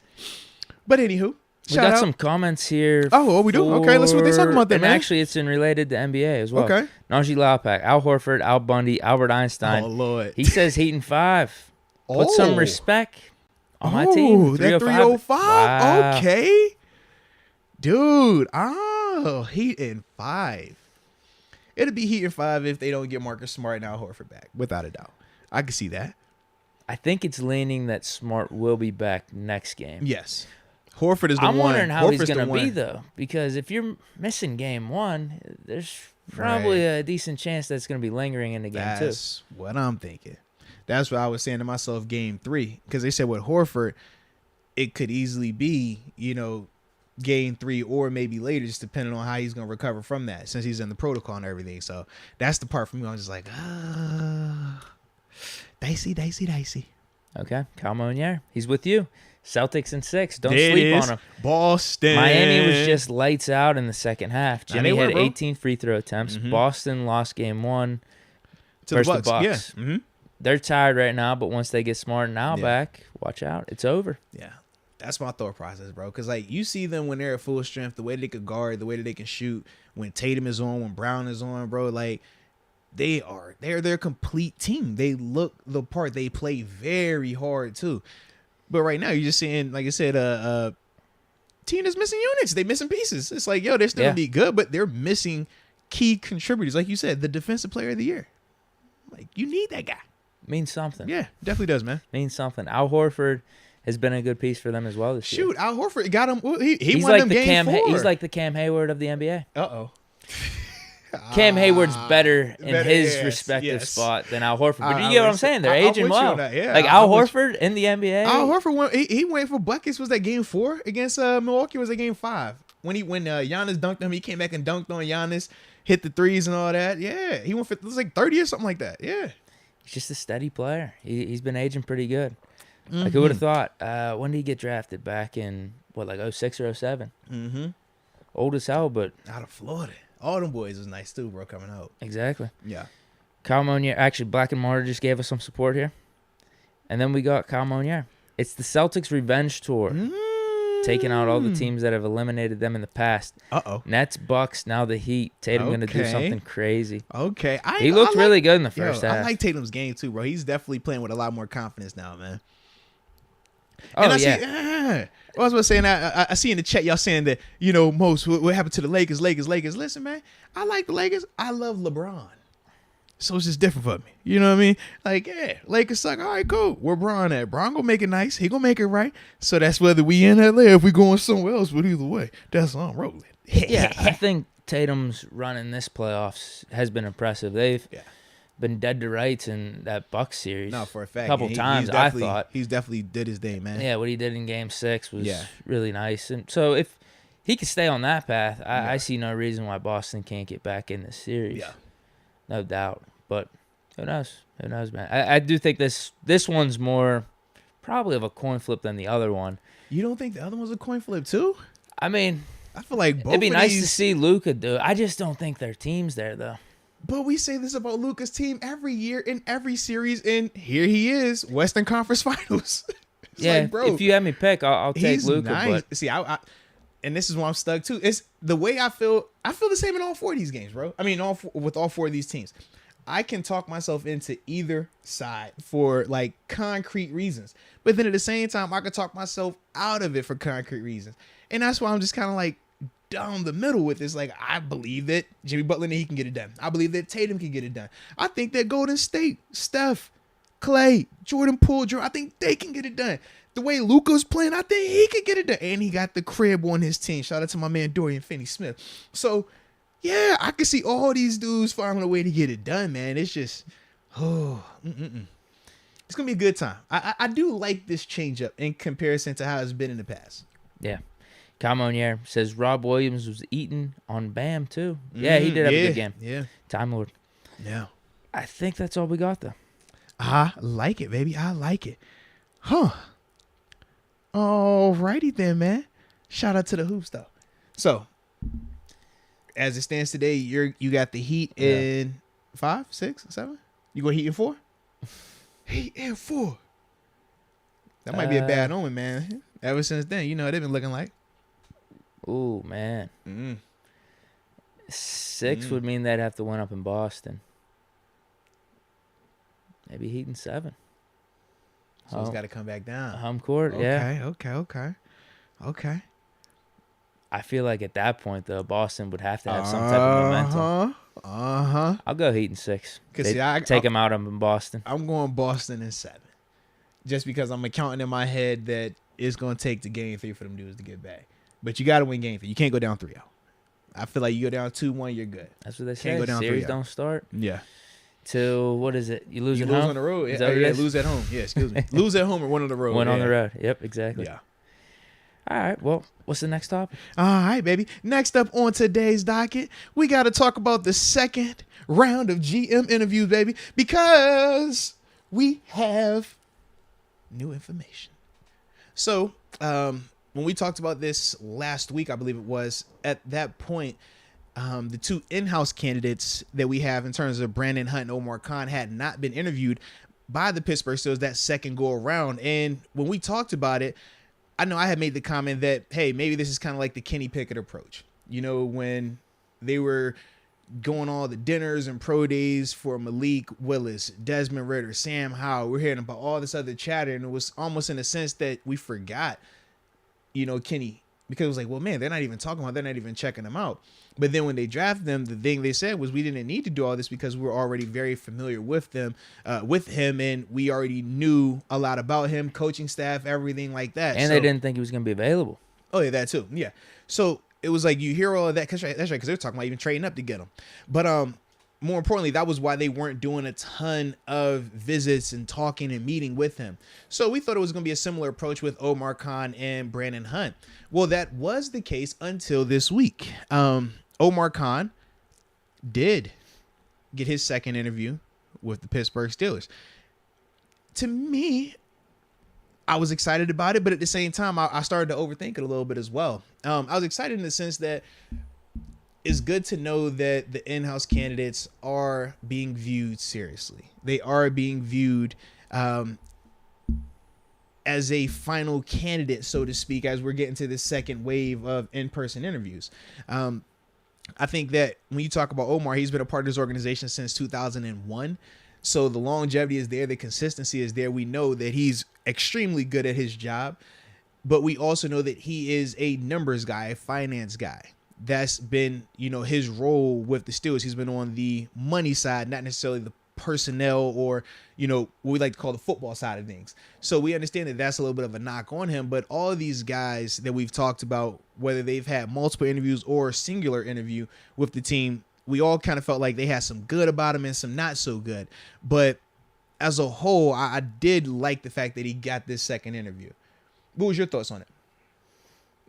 But anywho. We got some comments here. Oh, we do? Okay, let's see what they're talking about then, and man. Actually, it's in related to NBA as well. Okay. Najee Laupak, Al Horford, Al Bundy, Albert Einstein. Oh, Lord. He says Heat in 5. Put some respect on my team. That 305? Wow. Okay. Dude. Oh, Heat in 5. It'll be Heat in 5 if they don't get Marcus Smart and Al Horford back, without a doubt. I can see that. I think it's leaning that Smart will be back next game. Yes. Horford is the one. I'm wondering how he's going to be, though, because if you're missing game 1, there's probably a decent chance that's going to be lingering in the game 2. That's what I'm thinking. That's what I was saying to myself game 3, because they said with Horford, it could easily be, game 3 or maybe later, just depending on how he's going to recover from that, since he's in the protocol and everything. So that's the part for me. I'm just like, dicey. Okay, Kyle Monier, he's with you. Celtics in 6. Don't sleep on him. Boston. Miami was just lights out in the second half. Jimmy had 18 free throw attempts. Mm-hmm. Boston lost game 1 to versus the Bucks. Yeah. Mm-hmm. They're tired right now, but once they get Smart and Al back, watch out. It's over. Yeah. That's my thought process, bro. Because, you see them when they're at full strength, the way they could guard, the way that they can shoot, when Tatum is on, when Brown is on, bro, they're their complete team. They look the part. They play very hard, too. But right now, you're just seeing, like I said, team is missing units. They missing pieces. It's like, they're still going to be good, but they're missing key contributors. Like you said, the defensive player of the year. Like, you need that guy. Means something. Yeah, definitely does, man. Means something. Al Horford has been a good piece for them as well this year. Shoot, Al Horford got him. He's won like them game 4. He's like the Cam Hayward of the NBA. Uh-oh. Cam Hayward's better in his respective spot than Al Horford. But you get what I'm saying? They're aging well. Yeah, like Al Horford in the NBA. Al Horford went. He went for buckets. Was that game 4 against Milwaukee? Was that game 5? When Giannis dunked him, he came back and dunked on Giannis, hit the threes and all that. Yeah, he went for it was like 30 or something like that. Yeah, he's just a steady player. He's been aging pretty good. Mm-hmm. Like who would have thought? When did he get drafted? Back in 06 or 07? Mm-hmm. Old as hell, but out of Florida. All them boys was nice too, bro, coming out. Exactly. Yeah. Kyle Monier. Actually, Black and Martyr just gave us some support here. And then we got Kyle Monier. It's the Celtics Revenge Tour. Taking out all the teams that have eliminated them in the past. Uh-oh. Nets, Bucks, now the Heat. Tatum going to do something crazy. Okay. He looked really good in the first half. I like Tatum's game too, bro. He's definitely playing with a lot more confidence now, man. Oh, and I yeah. I was saying, I see in the chat y'all saying that, Moats, what happened to the Lakers? Listen, man, I like the Lakers. I love LeBron. So it's just different for me. You know what I mean? Like, yeah, Lakers suck. All right, cool. Where Bron at? Bron gonna make it nice. He gonna make it right. So that's whether we in LA or if we going somewhere else. But either way, that's how I'm rolling. Yeah, I think Tatum's run in this playoffs has been impressive. They've been dead to rights in that Bucks series. No, for a fact. A couple times, I thought. He's definitely did his day, man. Yeah, what he did in Game 6 was really nice. And so if he can stay on that path, I see no reason why Boston can't get back in this series. Yeah. No doubt. But who knows? Who knows, man? I do think this one's more probably of a coin flip than the other one. You don't think the other one's a coin flip too? I mean, I feel like both it'd be of nice these... to see Luka do it. I just don't think their team's there, though. But we say this about Luka's team every year in every series, and here he is, Western Conference Finals. Like, bro, if you have me pick, I'll take Luka. Nice. But... See, I and this is why I'm stuck too. It's the way I feel the same in all four of these games, bro. I mean, with all four of these teams. I can talk myself into either side for like concrete reasons. But then at the same time, I could talk myself out of it for concrete reasons. And that's why I'm just kind of like down the middle with this. Like, I believe that Jimmy Butler, he can get it done. I believe that Tatum can get it done. I think that Golden State, Steph, Clay, Jordan Poole, I think they can get it done. The way Luka's playing, I think he can get it done. And he got the crib on his team. Shout out to my man Dorian Finney-Smith. So, yeah, I can see all these dudes finding a way to get it done, man. It's just, it's going to be a good time. I do like this change up in comparison to how it's been in the past. Yeah. Camonier says Rob Williams was eaten on Bam, too. Yeah, he did have a good game. Yeah. Time Lord. Yeah. I think that's all we got, though. I like it, baby. I like it. Huh. All righty then, man. Shout out to the hoops, though. So, as it stands today, you got the Heat in 5, 6, 7? You go Heat in 4? Heat in 4. That might be a bad omen, man. Ever since then, they've been looking like. Ooh, man. 6 would mean they'd have to win up in Boston. Maybe Heat in 7. So it's got to come back down. Home court, Okay. I feel like at that point, though, Boston would have to have some type of momentum. I'll go Heat in 6. Take them out in Boston. I'm going Boston in 7. Just because I'm accounting in my head that it's going to take to game 3 for them dudes to get back. But you got to win game 3. You can't go down 3-0. I feel like you go down 2-1, you're good. That's what they say. Go down series 3-0. Don't start. Yeah. Till, what is it? You lose at home? You lose on the road. Yeah, lose at home. Yeah, excuse me. Lose at home or win on the road. Win on the road. Yep, exactly. Yeah. All right, well, what's the next topic? All right, baby. Next up on today's docket, we got to talk about the second round of GM interviews, baby, because we have new information. So, when we talked about this last week, I believe it was, at that point, the two in-house candidates that we have in terms of Brandon Hunt and Omar Khan had not been interviewed by the Pittsburgh Steelers that second go around. And when we talked about it, I know I had made the comment that, hey, maybe this is kind of like the Kenny Pickett approach. When they were going all the dinners and pro days for Malik Willis, Desmond Ridder, Sam Howell, we're hearing about all this other chatter, and it was almost in a sense that we forgot, Kenny, because it was like, well, man, they're not even talking about, they're not even checking them out. But then when they drafted them, the thing they said was we didn't need to do all this because we were already very familiar with them, with him, and we already knew a lot about him, coaching staff, everything like that. And they didn't think he was going to be available. Oh, yeah, that too. Yeah. So it was like you hear all of that. That's right, because they're talking about even trading up to get him. But more importantly, that was why they weren't doing a ton of visits and talking and meeting with him. So we thought it was going to be a similar approach with Omar Khan and Brandon Hunt. Well, that was the case until this week. Omar Khan did get his second interview with the Pittsburgh Steelers. To me, I was excited about it, but at the same time, I started to overthink it a little bit as well. I was excited in the sense that it's good to know that the in-house candidates are being viewed seriously. They are being viewed as a final candidate, so to speak, as we're getting to the second wave of in-person interviews. I think that when you talk about Omar, he's been a part of this organization since 2001. So the longevity is there. The consistency is there. We know that he's extremely good at his job, but we also know that he is a numbers guy, a finance guy. That's been, his role with the Steelers. He's been on the money side, not necessarily the personnel or, what we like to call the football side of things. So we understand that that's a little bit of a knock on him, but all of these guys that we've talked about, whether they've had multiple interviews or a singular interview with the team, we all kind of felt like they had some good about him and some not so good. But as a whole, I did like the fact that he got this second interview. What was your thoughts on it?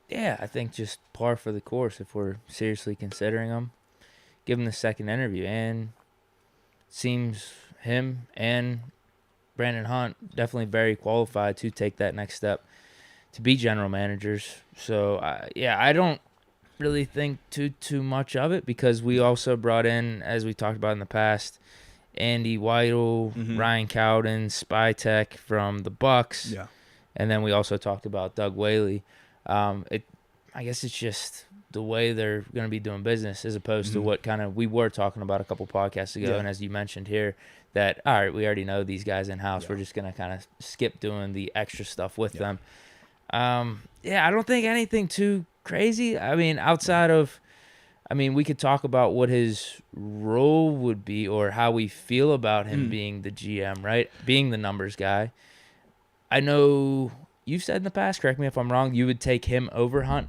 Yeah, I think just par for the course if we're seriously considering him. Give him the second interview, and seems him and Brandon Hunt definitely very qualified to take that next step to be general managers. So, I don't really think too much of it because we also brought in, as we talked about in the past, Andy Weidel, Ryan Cowden, Spytek from the Bucks. Yeah. And then we also talked about Doug Whaley. I guess it's just the way they're going to be doing business as opposed to what kind of we were talking about a couple podcasts ago. Yeah. And as you mentioned here, that, all right, we already know these guys in-house. Yeah. We're just going to kind of skip doing the extra stuff with them. I don't think anything too crazy. I mean, we could talk about what his role would be or how we feel about him being the GM, right? Being the numbers guy. I know you've said in the past, correct me if I'm wrong, you would take him over Hunt.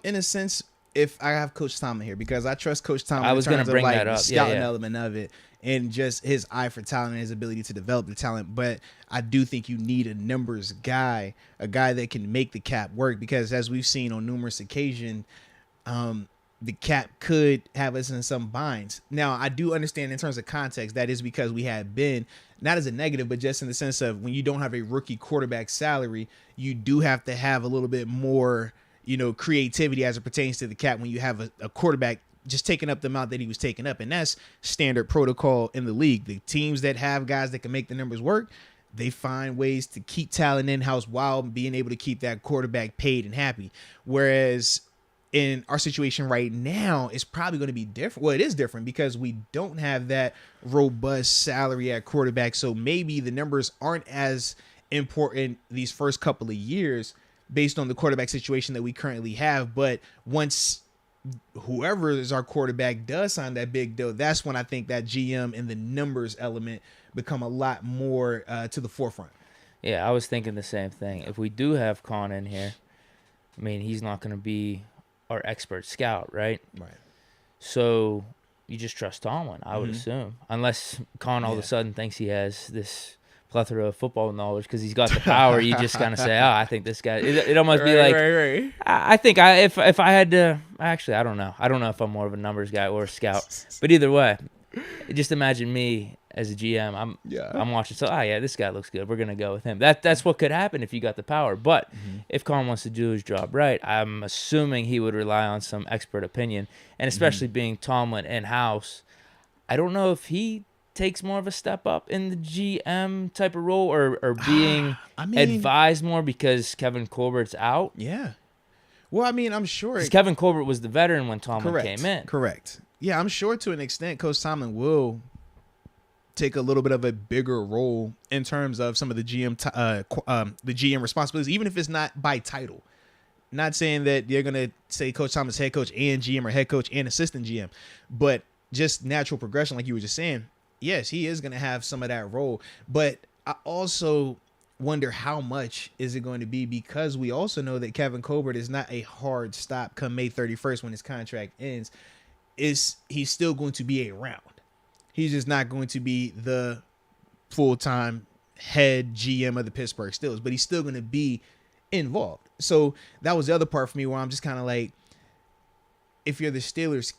In a sense, if I have Coach Tomlin here, because I trust Coach Tomlin. I was going to bring that up. The scouting element of it and just his eye for talent and his ability to develop the talent. But I do think you need a numbers guy, a guy that can make the cap work, because as we've seen on numerous occasions, the cap could have us in some binds. Now, I do understand in terms of context, that is because we had been, not as a negative, but just in the sense of when you don't have a rookie quarterback salary, you do have to have a little bit more, creativity as it pertains to the cap when you have a quarterback just taking up the amount that he was taking up. And that's standard protocol in the league. The teams that have guys that can make the numbers work, they find ways to keep talent in-house while being able to keep that quarterback paid and happy. Whereas in our situation right now, it's probably going to be different. Well, it is different because we don't have that robust salary at quarterback. So maybe the numbers aren't as important these first couple of years based on the quarterback situation that we currently have. But once whoever is our quarterback does sign that big deal, that's when I think that GM and the numbers element become a lot more to the forefront. Yeah, I was thinking the same thing. If we do have Khan in here, I mean, he's not going to be our expert scout, right? Right. So you just trust Tomlin, I would assume, unless Khan all of a sudden thinks he has this plethora of football knowledge because he's got the power. You just kind of say, "Oh, I think this guy." It almost be like, right. I think if I had to, actually, I don't know. I don't know if I'm more of a numbers guy or a scout, but either way, just imagine me as a GM. I'm watching. So, this guy looks good. We're gonna go with him. That's what could happen if you got the power. But if Khan wants to do his job right, I'm assuming he would rely on some expert opinion, and especially being Tomlin in house, I don't know if he takes more of a step up in the GM type of role or being advised more because Kevin Colbert's out. Yeah. Well, I mean, I'm sure because Kevin Colbert was the veteran when Tomlin came in. Correct. Yeah, I'm sure to an extent Coach Tomlin will take a little bit of a bigger role in terms of some of the GM responsibilities, even if it's not by title. Not saying that they're going to say Coach Tomlin's head coach and GM or head coach and assistant GM, but just natural progression, like you were just saying. Yes, he is going to have some of that role, but I also wonder how much is it going to be, because we also know that Kevin Colbert is not a hard stop come May 31st when his contract ends. He's still going to be around. He's just not going to be the full-time head GM of the Pittsburgh Steelers, but he's still going to be involved. So that was the other part for me where I'm just kind of like, if you're the Steelers,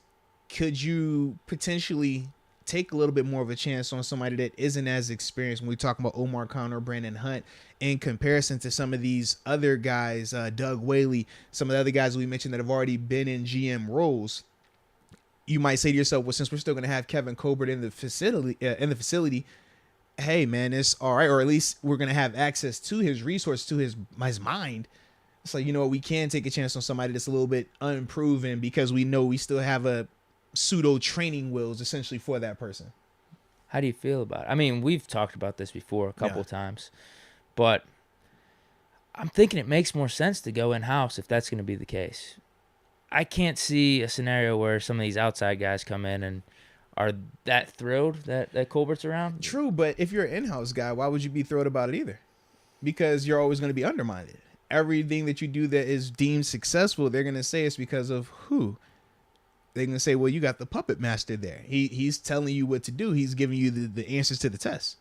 could you potentially take a little bit more of a chance on somebody that isn't as experienced when we talk about Omar Khan or Brandon Hunt in comparison to some of these other guys, Doug Whaley, some of the other guys we mentioned that have already been in GM roles? You might say to yourself, well, since we're still going to have Kevin Colbert in the facility, hey, man, it's all right. Or at least we're going to have access to his resource, to his mind. It's like, you know what, we can take a chance on somebody that's a little bit unproven because we know we still have a pseudo training wheels essentially for that person. How do you feel about it? I mean, we've talked about this before a couple times, but I'm thinking it makes more sense to go in-house if that's going to be the case. I can't see a scenario where some of these outside guys come in and are that thrilled that Colbert's around. True, but if you're an in-house guy, why would you be thrilled about it either? Because you're always going to be undermined. Everything that you do that is deemed successful, they're going to say it's because of who? They're going to say, well, you got the puppet master there. He's telling you what to do. He's giving you the answers to the test.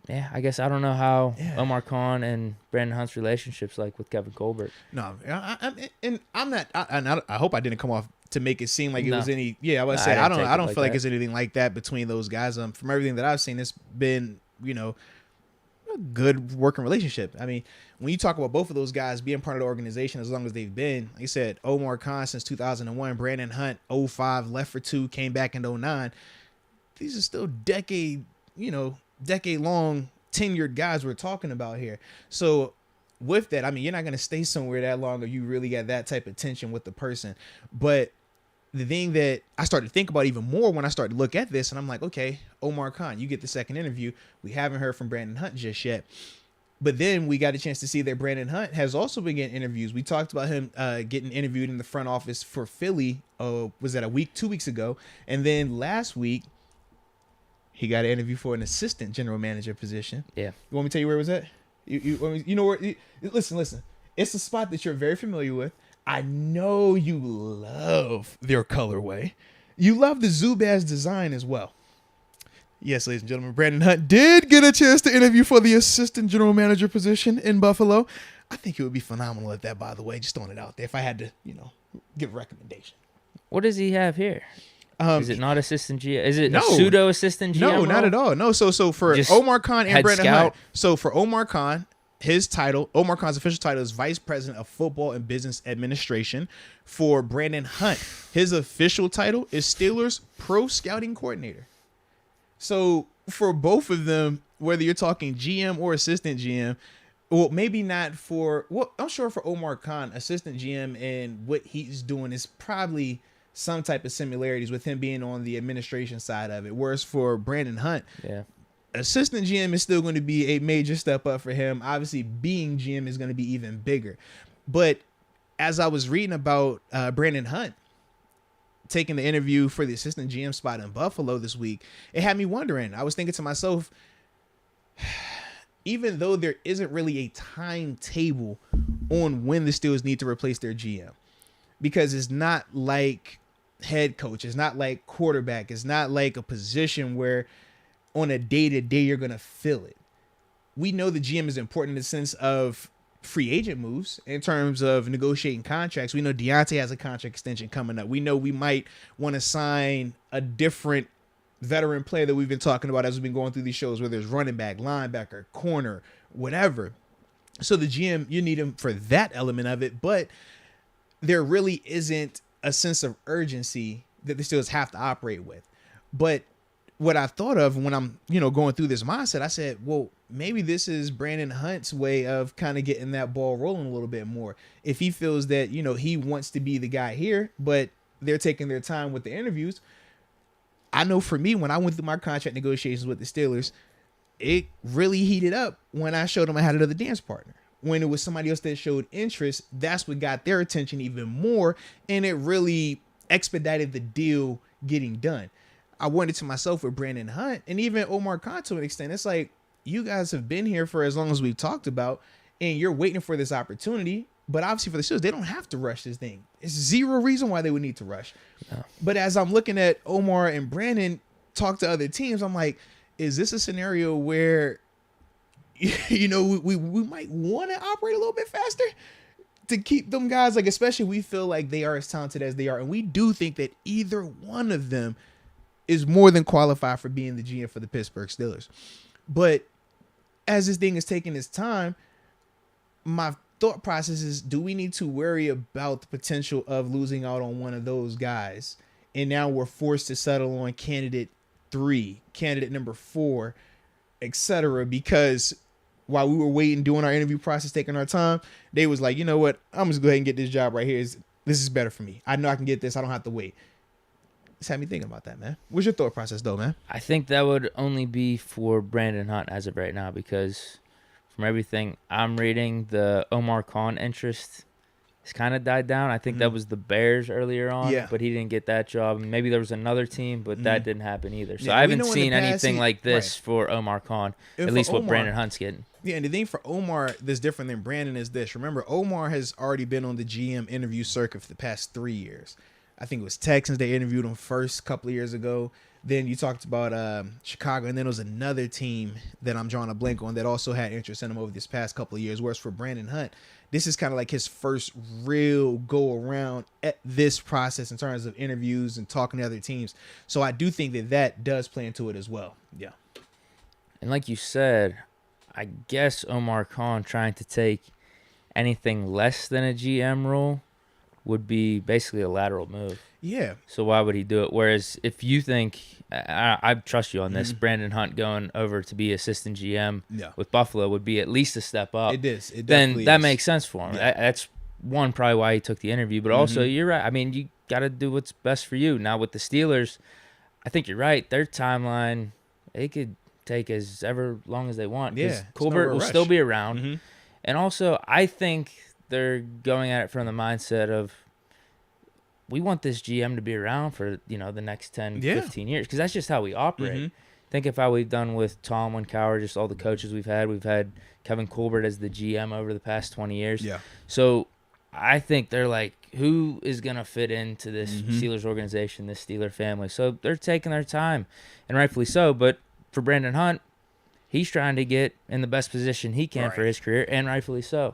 Yeah, I guess I don't know how Omar Khan and Brandon Hunt's relationship's like with Kevin Colbert. No, I hope I didn't come off to make it seem like it was any. Yeah, I would say I don't feel like it's anything like that between those guys. From everything that I've seen, it's been a good working relationship. I mean, when you talk about both of those guys being part of the organization as long as they've been, like you said, Omar Khan since 2001, Brandon Hunt 05, left for 2, came back in 09. These are still decade long tenured guys we're talking about here. So with that, I mean, you're not going to stay somewhere that long or you really got that type of tension with the person. But the thing that I started to think about even more when I started to look at this, and I'm like, okay, Omar Khan, you get the second interview. We haven't heard from Brandon Hunt just yet. But then we got a chance to see that Brandon Hunt has also been getting interviews. We talked about him getting interviewed in the front office for Philly. Was that 2 weeks ago? And then last week, he got an interview for an assistant general manager position. Yeah. You want me to tell you where it was at? You know where? Listen. It's a spot that you're very familiar with. I know you love their colorway. You love the Zubaz design as well. Yes, ladies and gentlemen, Brandon Hunt did get a chance to interview for the assistant general manager position in Buffalo. I think it would be phenomenal at that, by the way, just throwing it out there if I had to, give a recommendation. What does he have here? Is it not assistant GM? Is it no, a pseudo assistant GM? No, not at all. No, so for just Omar Khan and Brandon Hunt. So for Omar Khan, Omar Khan's official title is Vice President of Football and Business Administration. For Brandon Hunt, his official title is Steelers Pro Scouting Coordinator. So for both of them, whether you're talking GM or assistant GM, well, maybe not I'm sure for Omar Khan, assistant GM and what he's doing is probably some type of similarities with him being on the administration side of it. Whereas for Brandon Hunt, assistant GM is still going to be a major step up for him. Obviously, being GM is going to be even bigger. But as I was reading about Brandon Hunt taking the interview for the assistant GM spot in Buffalo this week, it had me wondering. I was thinking to myself, even though there isn't really a timetable on when the Steelers need to replace their GM, because it's not like head coach, it's not like quarterback, it's not like a position where on a day-to-day you're going to fill it. We know the GM is important in the sense of free agent moves in terms of negotiating contracts. We know Deontay has a contract extension coming up. We know we might want to sign a different veteran player that we've been talking about as we've been going through these shows, whether it's running back, linebacker, corner, whatever. So the GM, you need him for that element of it, but there really isn't a sense of urgency that the Steelers have to operate with. But what I thought of when I'm, going through this mindset, I said, well, maybe this is Brandon Hunt's way of kind of getting that ball rolling a little bit more. If he feels that, he wants to be the guy here, but they're taking their time with the interviews. I know for me, when I went through my contract negotiations with the Steelers, it really heated up when I showed them I had another dance partner. When it was somebody else that showed interest, that's what got their attention even more. And it really expedited the deal getting done. I wondered to myself with Brandon Hunt and even Omar Khan to an extent, it's like, you guys have been here for as long as we've talked about, and you're waiting for this opportunity. But obviously for the Steelers, they don't have to rush this thing. It's zero reason why they would need to rush. No. But as I'm looking at Omar and Brandon talk to other teams, I'm like, is this a scenario where we might want to operate a little bit faster to keep them guys, like, especially we feel like they are as talented as they are. And we do think that either one of them is more than qualified for being the GM for the Pittsburgh Steelers. But as this thing is taking its time, my thought process is, do we need to worry about the potential of losing out on one of those guys? And now we're forced to settle on candidate 3, candidate number 4, etc. Because while we were waiting, doing our interview process, taking our time, they was like, you know what? I'm just go ahead and get this job right here. This is better for me. I know I can get this. I don't have to wait. It's had me thinking about that, man. What's your thought process, though, man? I think that would only be for Brandon Hunt as of right now, because from everything I'm reading, the Omar Khan interest has kind of died down. I think that was the Bears earlier on, but he didn't get that job. Maybe there was another team, but that didn't happen either. So I haven't seen anything like this for Omar Khan, at least what Brandon Hunt's getting. Yeah, and the thing for Omar that's different than Brandon is this. Remember, Omar has already been on the GM interview circuit for the past 3 years. I think it was Texans. They interviewed him first a couple of years ago. Then you talked about Chicago, and then there was another team that I'm drawing a blank on that also had interest in him over this past couple of years. Whereas for Brandon Hunt, this is kind of like his first real go around at this process in terms of interviews and talking to other teams. So I do think that does play into it as well. Yeah. And like you said, I guess Omar Khan trying to take anything less than a GM role would be basically a lateral move. Yeah. So why would he do it? Whereas if you think, I trust you on this, Brandon Hunt going over to be assistant GM with Buffalo would be at least a step up. It is. It then that makes sense for him. Yeah. That's one probably why he took the interview. But also, you're right. I mean, you got to do what's best for you. Now with the Steelers, I think you're right. Their timeline, they could take as ever long as they want. Yeah. Colbert will still be around. And also, I think they're going at it from the mindset of, we want this GM to be around for, the next 10, 15 years, because that's just how we operate. Think of how we've done with Tomlin, Cowher, just all the coaches we've had. We've had Kevin Colbert as the GM over the past 20 years. Yeah. So I think they're like, who is going to fit into this Steelers organization, this Steeler family? So they're taking their time, and rightfully so. But for Brandon Hunt, he's trying to get in the best position he can for his career, and rightfully so.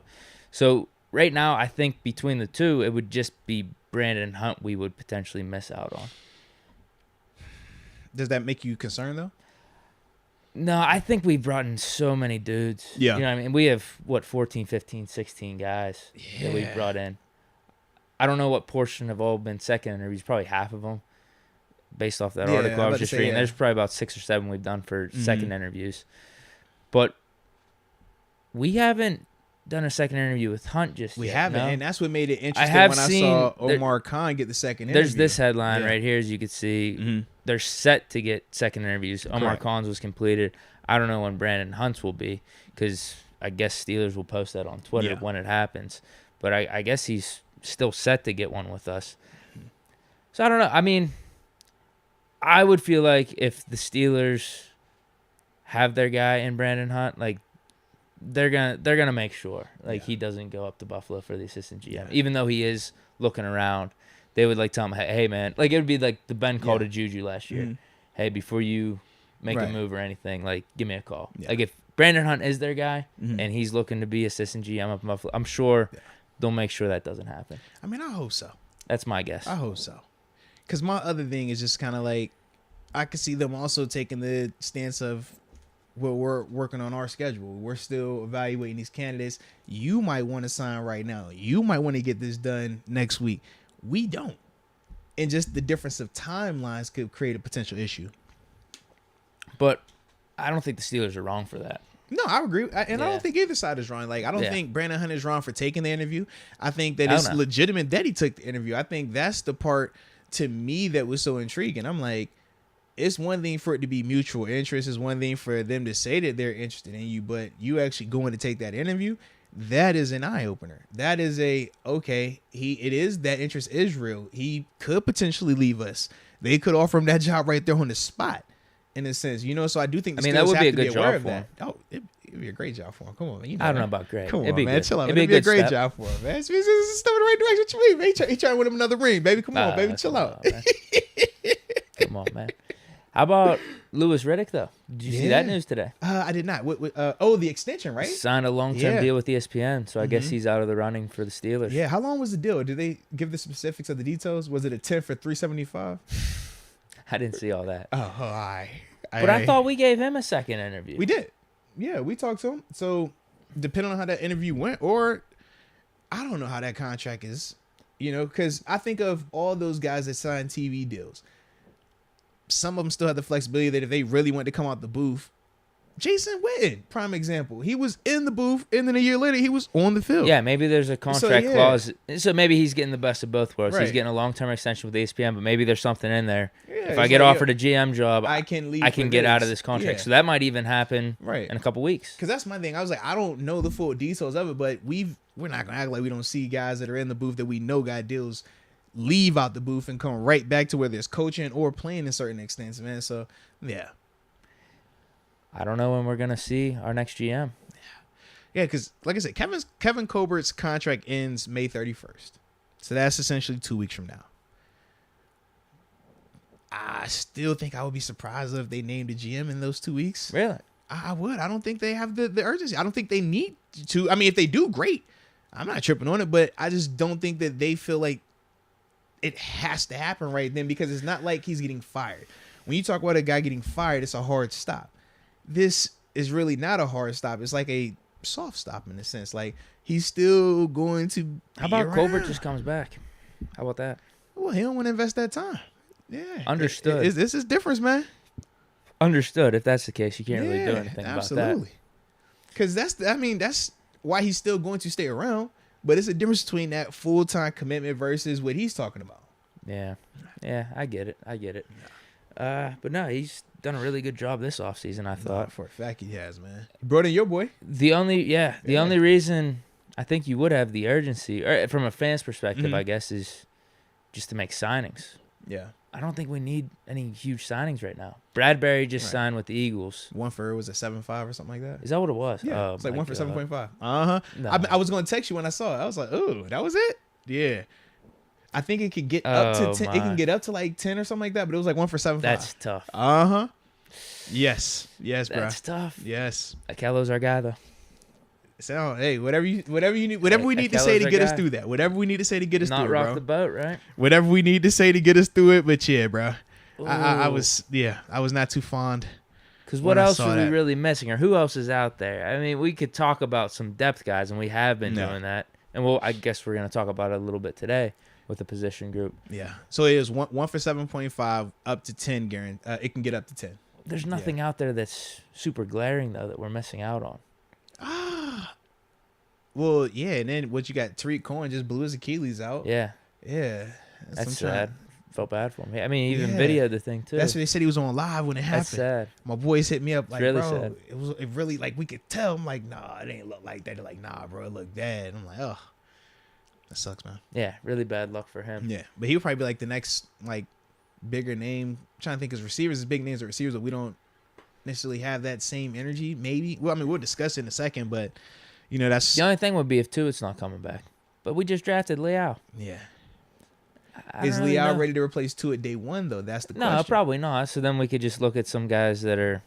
So right now, I think between the two, it would just be Brandon Hunt we would potentially miss out on. Does that make you concerned, though? No, I think we've brought in so many dudes. Yeah. You know what I mean? We have, 14, 15, 16 guys that we've brought in. I don't know what portion have all been second interviews, probably half of them, based off that article I was just reading. There's probably about 6 or 7 we've done for second interviews. But we haven't done a second interview with Hunt just we yet. haven't, no? and that's what made it interesting when I saw Omar Khan get the second interview. There's this headline right here, as you can see. They're set to get second interviews. Omar Khan's was completed. I don't know when Brandon Hunt's will be, because I guess Steelers will post that on Twitter when it happens. But I guess he's still set to get one with us. So I don't know. I mean, I would feel like if the Steelers have their guy in Brandon Hunt, like, they're gonna make sure he doesn't go up to Buffalo for the assistant GM, even though he is looking around. They would tell him, hey man, it would be like the Ben call to Juju last year. Hey, before you make a move or anything, give me a call. If Brandon Hunt is their guy and he's looking to be assistant GM up in Buffalo, I'm sure they'll make sure that doesn't happen. I mean, I hope so. That's my guess. I hope so. Because my other thing is just kind of I could see them also taking the stance of, well, we're working on our schedule. We're still evaluating these candidates. You might want to sign right now. You might want to get this done next week. We don't. And just the difference of timelines could create a potential issue. But I don't think the Steelers are wrong for that. No, I agree. I don't think either side is wrong. I don't think Brandon Hunt is wrong for taking the interview. I think that it's legitimate that he took the interview. I think that's the part, to me, that was so intriguing. I'm like, it's one thing for it to be mutual interest. It's one thing for them to say that they're interested in you, but you actually going to take that interview, that is an eye-opener. That is that interest is real. He could potentially leave us. They could offer him that job right there on the spot, in a sense. So I do think that would be a good job for him. Oh, it'd be a great job for him. Come on, man. I don't know about great. Come on, it'd be man. Good. Chill out. It'd be a great job for him, man. It's step in the right direction. What you mean, man? He trying to win him another ring, baby. Come on, baby. Chill out. Come on, man. How about Louis Riddick, though? Did you see that news today? I did not. The extension, right? Signed a long-term deal with ESPN, so I guess he's out of the running for the Steelers. Yeah, how long was the deal? Did they give the specifics of the details? Was it a 10 for $375? I didn't see all that. But I thought we gave him a second interview. We did. Yeah, we talked to him. So, depending on how that interview went, or I don't know how that contract is, because I think of all those guys that signed TV deals. Some of them still have the flexibility that if they really want to come out the booth Jason Witten, prime example. He was in the booth, and then a year later, he was on the field. Yeah, maybe there's a contract clause. So maybe he's getting the best of both worlds. Right. He's getting a long-term extension with ESPN, but maybe there's something in there. Yeah, if I get offered a GM job, I can get out of this contract. Yeah. So that might even happen in a couple weeks. Because that's my thing. I was like, I don't know the full details of it, but we're not going to act like we don't see guys that are in the booth that we know got deals leave out the booth and come right back to where there's coaching or playing in certain extents, man. So, yeah. I don't know when we're going to see our next GM. Yeah, because, like I said, Kevin Colbert's contract ends May 31st. So that's essentially 2 weeks from now. I still think I would be surprised if they named a GM in those 2 weeks. Really? I would. I don't think they have the urgency. I don't think they need to. I mean, if they do, great. I'm not tripping on it, but I just don't think that they feel like it has to happen right then, because it's not like he's getting fired. When you talk about a guy getting fired, it's a hard stop. This is really not a hard stop. It's like a soft stop in a sense. Like, he's still going to. How about Colbert just comes back? How about that? Well, he don't want to invest that time. Yeah. Understood. This is difference, man. Understood. If that's the case, you can't really do anything about that. Absolutely. Because that's why he's still going to stay around. But it's a difference between that full-time commitment versus what he's talking about. Yeah. Yeah, I get it. But no, he's done a really good job this offseason, I thought. For a fact he has, man. He brought in your boy. The only reason I think you would have the urgency, or from a fan's perspective, I guess, is just to make signings. Yeah. I don't think we need any huge signings right now. Bradbury just signed with the Eagles. One for, was it 7.5 or something like that? Is that what it was? Yeah, it's like one for 7.5. Uh-huh. No. I was going to text you when I saw it. I was like, oh, that was it? Yeah. I think it could get up to 10. It can get up to like 10 or something like that, but it was like one for 7.5. That's tough. Uh-huh. Yes, bro. That's tough. Yes. Akello's our guy, though. So, hey, whatever you need, whatever we need to say to get us through that. Whatever we need to say to get us through it, bro. Not rock the boat, right? Whatever we need to say to get us through it, but yeah, bro. I was not too fond. Because what else are we really missing, or who else is out there? I mean, we could talk about some depth guys, and we have been doing that. And I guess we're going to talk about it a little bit today with the position group. Yeah. So it is one for 7.5 up to 10, guaranteed. It can get up to 10. There's nothing out there that's super glaring, though, that we're missing out on. Well, yeah, and then what you got, Tariq Cohen just blew his Achilles out. Yeah. Yeah. That's sad. Felt bad for him. I mean, even videoed the thing, too. That's what they said. He was on live when it happened. That's sad. My boys hit me up like, really bro, sad. It really, like, we could tell. I'm like, nah, it ain't look like that. They're like, nah, bro, it looked bad. I'm like, oh, that sucks, man. Yeah, really bad luck for him. Yeah, but he'll probably be like the next, like, bigger name. I'm trying to think, because receivers is big names of receivers, but we don't necessarily have that same energy, maybe. Well, I mean, we'll discuss it in a second, but, you know, that's... The only thing would be if Tuitt's not coming back. But we just drafted Leal. Yeah. Is Leal ready to replace Tuitt day one, though? That's the question. No, probably not. So then we could just look at some guys that are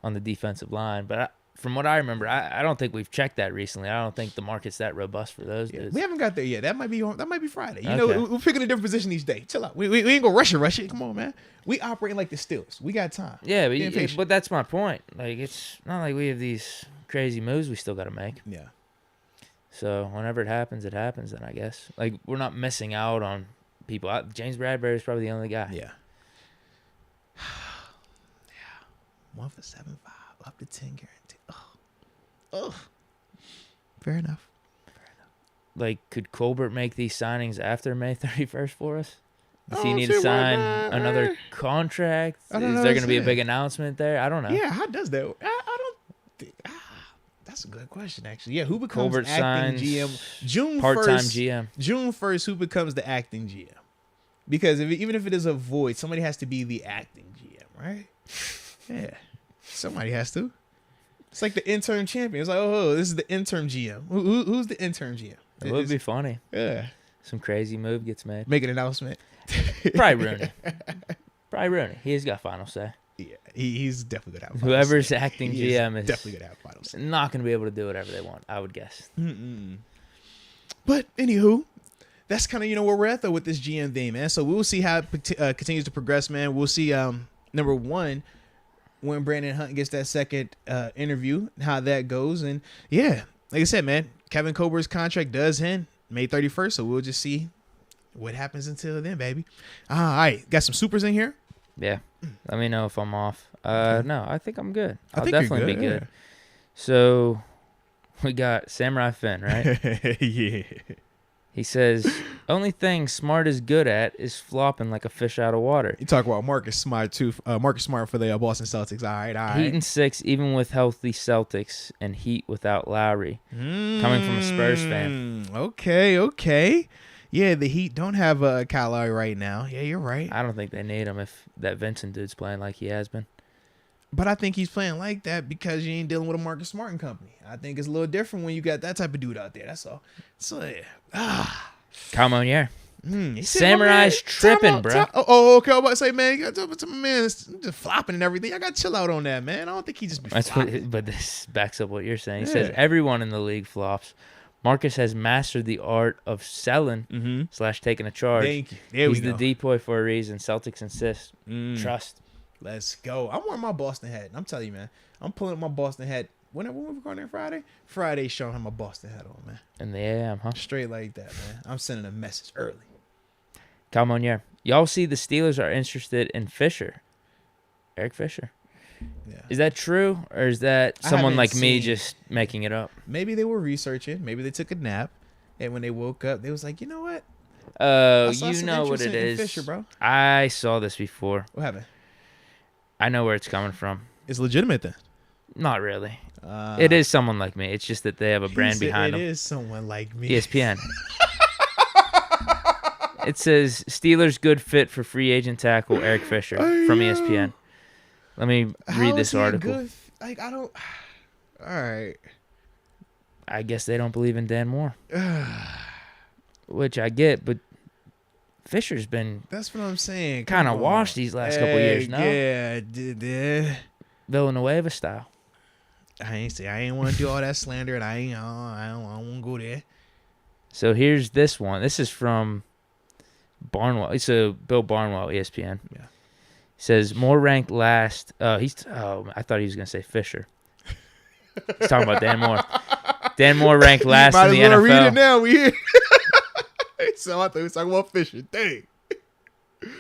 on the defensive line. But from what I remember, I don't think we've checked that recently. I don't think the market's that robust for those dudes. We haven't got there yet. That might be Friday. You know, we're picking a different position each day. Chill out. We ain't gonna rush it. Come on, man. We operating like the Steelers. We got time. Yeah, but that's my point. Like, it's not like we have these crazy moves we still got to make. Yeah. So whenever it happens, then I guess. Like, we're not missing out on people. James Bradbury is probably the only guy. Yeah. Yeah. 1 for 7.5 up to 10 guaranteed. Oh. Fair enough. Like, could Colbert make these signings after May 31st for us? Does he need to sign another contract? Is there going to be a big announcement there? I don't know. Yeah, how does that? I don't think. That's a good question, actually. Yeah, who becomes Colbert acting GM? June part-time 1st, GM. June 1st, who becomes the acting GM? Because even if it is a void, somebody has to be the acting GM, right? Yeah, somebody has to. It's like the interim champion. It's like, oh, this is the interim GM. Who's the interim GM? It would be funny. Yeah. Some crazy move gets made. Make an announcement. Probably Rooney. He's got final say. Yeah, he's definitely going to have final Whoever's say. acting GM is definitely going to have final say. Not going to be able to do whatever they want, I would guess. But, anywho, that's kind of, where we're at, though, with this GM thing, man. So we'll see how it continues to progress, man. We'll see, number one, when Brandon Hunt gets that second interview, how that goes. And, yeah, like I said, man, Kevin Colbert's contract does end May 31st, so we'll just see what happens until then, baby. All right, got some supers in here. Yeah. Let me know if I'm off. No, I think I'm good. I'll think definitely you're be good. So we got Samurai Finn, right? Yeah. He says, only thing Smart is good at is flopping like a fish out of water. You talk about Marcus Smart too. Marcus Smart for the Boston Celtics. All right. Heat and 6, even with healthy Celtics, and Heat without Lowry. Coming from a Spurs fan. Okay. Yeah, the Heat don't have Kyle Lowry right now. Yeah, you're right. I don't think they need him if that Vincent dude's playing like he has been. But I think he's playing like that because you ain't dealing with a Marcus Smart and company. I think it's a little different when you got that type of dude out there. That's all. So, yeah. Come on, yeah. Samurai's tripping, bro. Okay. I was about to say, man, you got to man, it's just flopping and everything. I got to chill out on that, man. I don't think he just be flopping. But this backs up what you're saying. He says everyone in the league flops. Marcus has mastered the art of selling / taking a charge. Thank you. There He's the depoy for a reason. Celtics insist. Trust. Let's go. I'm wearing my Boston hat. I'm telling you, man. I'm pulling up my Boston hat. When we're going there Friday? Friday showing him my Boston hat on, man. In the AM, huh? Straight like that, man. I'm sending a message early. Come on, yeah. Y'all see the Steelers are interested in Fisher. Eric Fisher. Yeah. Is that true, or is that someone like me just making it up? Maybe they were researching. Maybe they took a nap, and when they woke up, they was like, you know what? You know what it is. Fisher, bro. I saw this before. What happened? I know where it's coming from. It's legitimate then. Not really. It is someone like me. It's just that they have a brand behind them. It is someone like me. ESPN. It says Steelers good fit for free agent tackle Eric Fisher from ESPN. Let me read this article. I don't. All right. I guess they don't believe in Dan Moore, which I get, but Fisher's been. That's what I'm saying. Kind of washed these last couple years now. Yeah, Villanueva style. I ain't want to do all that slander, and I don't want to go there. So here's this one. This is from Barnwell. It's Bill Barnwell, ESPN. Yeah. He says Moore ranked last. I thought he was gonna say Fisher. He's talking about Dan Moore. Dan Moore ranked last in the NFL. Might as well read it now. We here. So I thought he was talking about Fisher. Dang.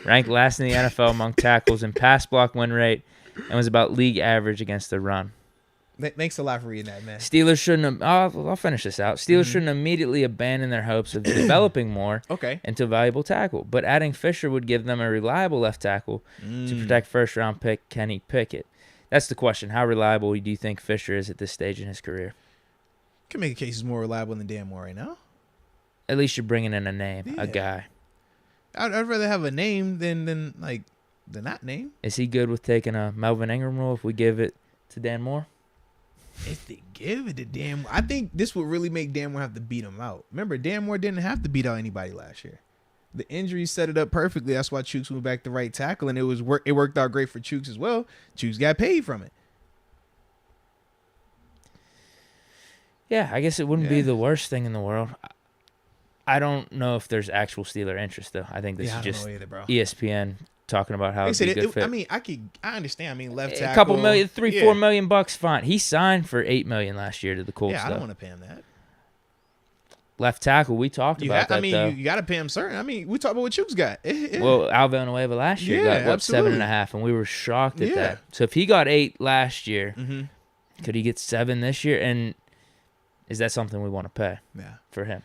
Ranked last in the NFL among tackles in pass block win rate, and was about league average against the run. Thanks a lot for reading that, man. Steelers shouldn't have. I'll finish this out. Steelers shouldn't immediately abandon their hopes of developing Moore into a valuable tackle, but adding Fisher would give them a reliable left tackle to protect first-round pick Kenny Pickett. That's the question. How reliable do you think Fisher is at this stage in his career? Can make a case he's more reliable than Dan Moore right now. At least you're bringing in a name, a guy. I'd rather have a name than not name. Is he good with taking a Melvin Ingram role if we give it to Dan Moore? If they give it to Dan Moore, I think this would really make Dan Moore have to beat him out. Remember, Dan Moore didn't have to beat out anybody last year. The injury set it up perfectly. That's why Chooks moved back to right tackle, and it worked out great for Chooks as well. Chooks got paid from it. Yeah, I guess it wouldn't be the worst thing in the world. I don't know if there's actual Steeler interest, though. I think this is just either, ESPN talking about how it's a good fit. I mean, I understand. I mean, left tackle. A couple million, $4 million bucks, fine. He signed for $8 million last year to the Colts. Yeah, I don't want to pay him that. Left tackle, we talked about that. I mean, you got to pay him certain. I mean, we talked about what Chooks got. Well, Al Villanueva last year got what, 7.5, and we were shocked at that. So if he got 8 last year, could he get 7 this year? And is that something we want to pay? For him?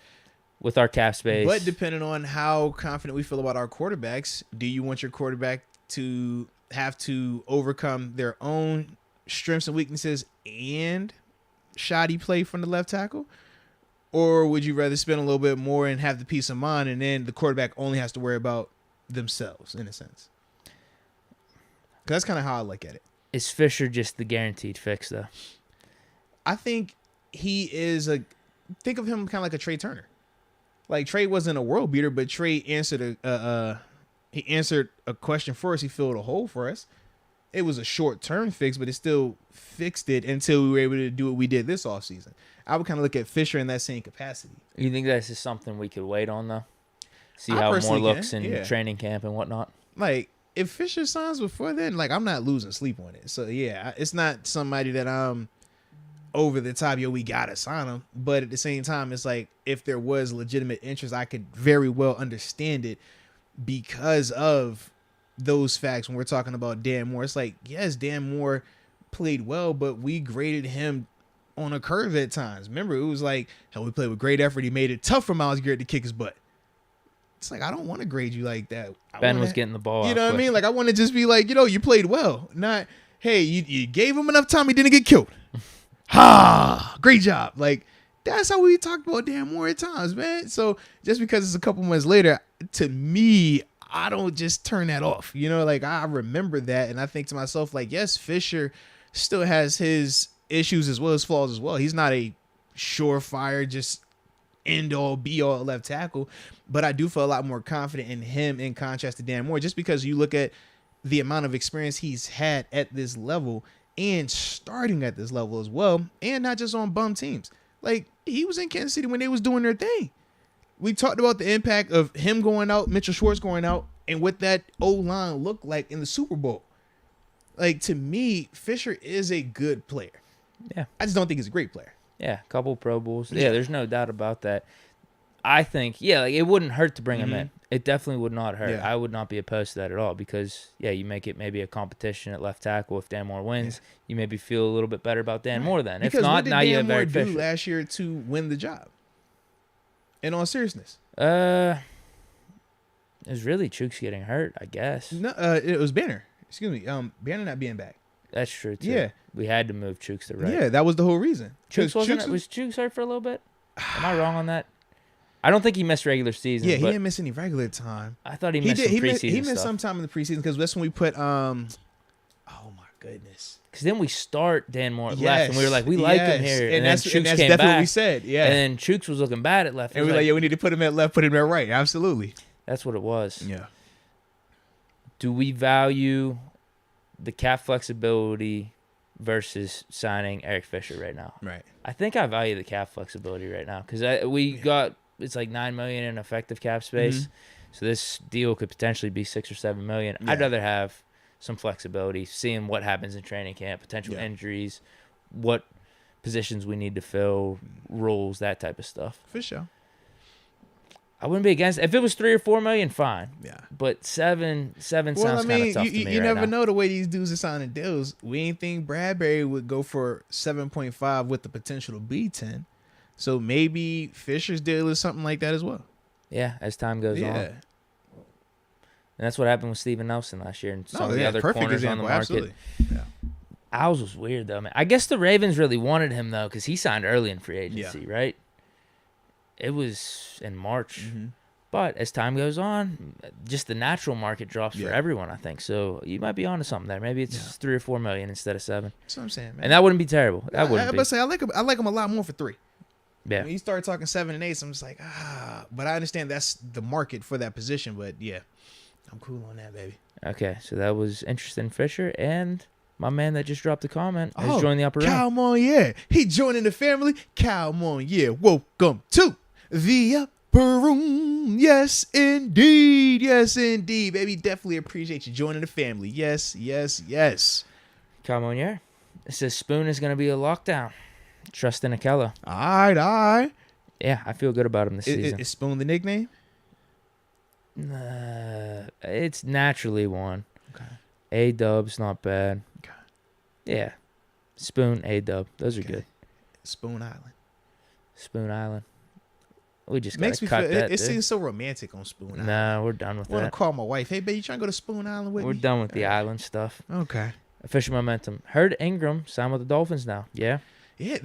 With our cap space. But depending on how confident we feel about our quarterbacks, do you want your quarterback to have to overcome their own strengths and weaknesses and shoddy play from the left tackle? Or would you rather spend a little bit more and have the peace of mind, and then the quarterback only has to worry about themselves, in a sense? Because that's kind of how I look at it. Is Fisher just the guaranteed fix, though? I think he is think of him kind of like a Trey Turner. Like, Trey wasn't a world beater, but Trey answered a question for us. He filled a hole for us. It was a short-term fix, but it still fixed it until we were able to do what we did this offseason. I would kind of look at Fisher in that same capacity. You think this is something we could wait on, though? See how Moore looks in training camp and whatnot? Like, if Fisher signs before then, like, I'm not losing sleep on it. So, yeah, it's not somebody that I'm over the top, we gotta sign him. But at the same time, it's like, if there was legitimate interest, I could very well understand it because of those facts when we're talking about Dan Moore. It's like, yes, Dan Moore played well, but we graded him on a curve at times. Remember, it was like, hell, we played with great effort. He made it tough for Myles Garrett to kick his butt. It's like, I don't want to grade you like that. Ben was getting the ball. You know what I mean? Like, I want to just be like, you played well. Not, hey, you gave him enough time, he didn't get killed. Great job. Like, that's how we talked about Dan Moore at times, man. So just because it's a couple months later, to me, I don't just turn that off. Like, I remember that, and I think to myself, like, yes, Fisher still has his issues as well as flaws as well. He's not a surefire, just end-all, be-all left tackle, but I do feel a lot more confident in him in contrast to Dan Moore, just because you look at the amount of experience he's had at this level and starting at this level as well, and not just on bum teams. Like, he was in Kansas City when they was doing their thing. We talked about the impact of him going out, Mitchell Schwartz going out, and what that O-line looked like in the Super Bowl. Like, to me, Fisher is a good player. Yeah. I just don't think he's a great player. Yeah, a couple Pro Bowls. Yeah, there's no doubt about that. I think, like, it wouldn't hurt to bring him in. It definitely would not hurt. Yeah. I would not be opposed to that at all because, you make it maybe a competition at left tackle. If Dan Moore wins, you maybe feel a little bit better about Dan Moore then. Because if not, now you have Eric Fisher. What did Dan Moore do last year to win the job? In all seriousness. It was really Chooks getting hurt, I guess. No, it was Banner. Excuse me. Banner not being back. That's true, too. Yeah. We had to move Chooks to right. Yeah, that was the whole reason. Was Chooks hurt for a little bit? Am I wrong on that? I don't think he missed regular season. Yeah, he didn't miss any regular time. I thought he missed some preseason He missed stuff. some time in the preseason because that's when we put oh my goodness. Because then we start Dan Moore at left, and we were like, we like him here. And then Chooks came definitely back. What we said. Yeah. And then Chooks was looking bad at left. And we were like, we need to put him at left, put him at right. Absolutely. That's what it was. Yeah. Do we value the cap flexibility versus signing Eric Fisher right now? Right. I think I value the cap flexibility right now because we got it's like $9 million in effective cap space, so this deal could potentially be $6 or $7 million. Yeah. I'd rather have some flexibility, seeing what happens in training camp, potential injuries, what positions we need to fill, roles, that type of stuff. For sure. I wouldn't be against it. If it was $3 or $4 million, fine. Yeah. But seven sounds kind of tough to me. You right never now. know the way these dudes are signing deals. We ain't think Bradbury would go for 7.5 with the potential to be 10. So maybe Fisher's deal is something like that as well. Yeah, as time goes on. And that's what happened with Steven Nelson last year and some of the other corners on the market. Absolutely. Yeah. Owls was weird, though, man. I guess the Ravens really wanted him, though, because he signed early in free agency, right? It was in March. But as time goes on, just the natural market drops for everyone, I think. So you might be onto something there. Maybe it's $3 or $4 million instead of 7. That's what I'm saying, man. And that wouldn't be terrible. That wouldn't be. But say I like him a lot more for 3. Yeah. When you start talking 7 and 8, I'm just like, but I understand that's the market for that position. But yeah, I'm cool on that, baby. Okay, so that was interesting, Fisher, and my man that just dropped a comment has joined the upper room. Cal Monnier, he joining the family. Cal Monnier, welcome to the upper room. Yes, indeed, baby. Definitely appreciate you joining the family. Yes. Cal Monnier, it says Spoon is going to be a lockdown. Trust in Akella. All right. Yeah, I feel good about him this season. Is Spoon the nickname? It's naturally one. Okay. A-Dub's not bad. Okay. Yeah. Spoon, A-Dub. Those are good. Spoon Island. Spoon Island. We just got Makes to me cut feel, that. It seems so romantic on Spoon Island. Nah, we're done with that. I want to call my wife. Hey, babe, you trying to go to Spoon Island with me? We're done with the island stuff. Okay. Official momentum. Heard Ingram signed with the Dolphins now. Yeah. Yeah, it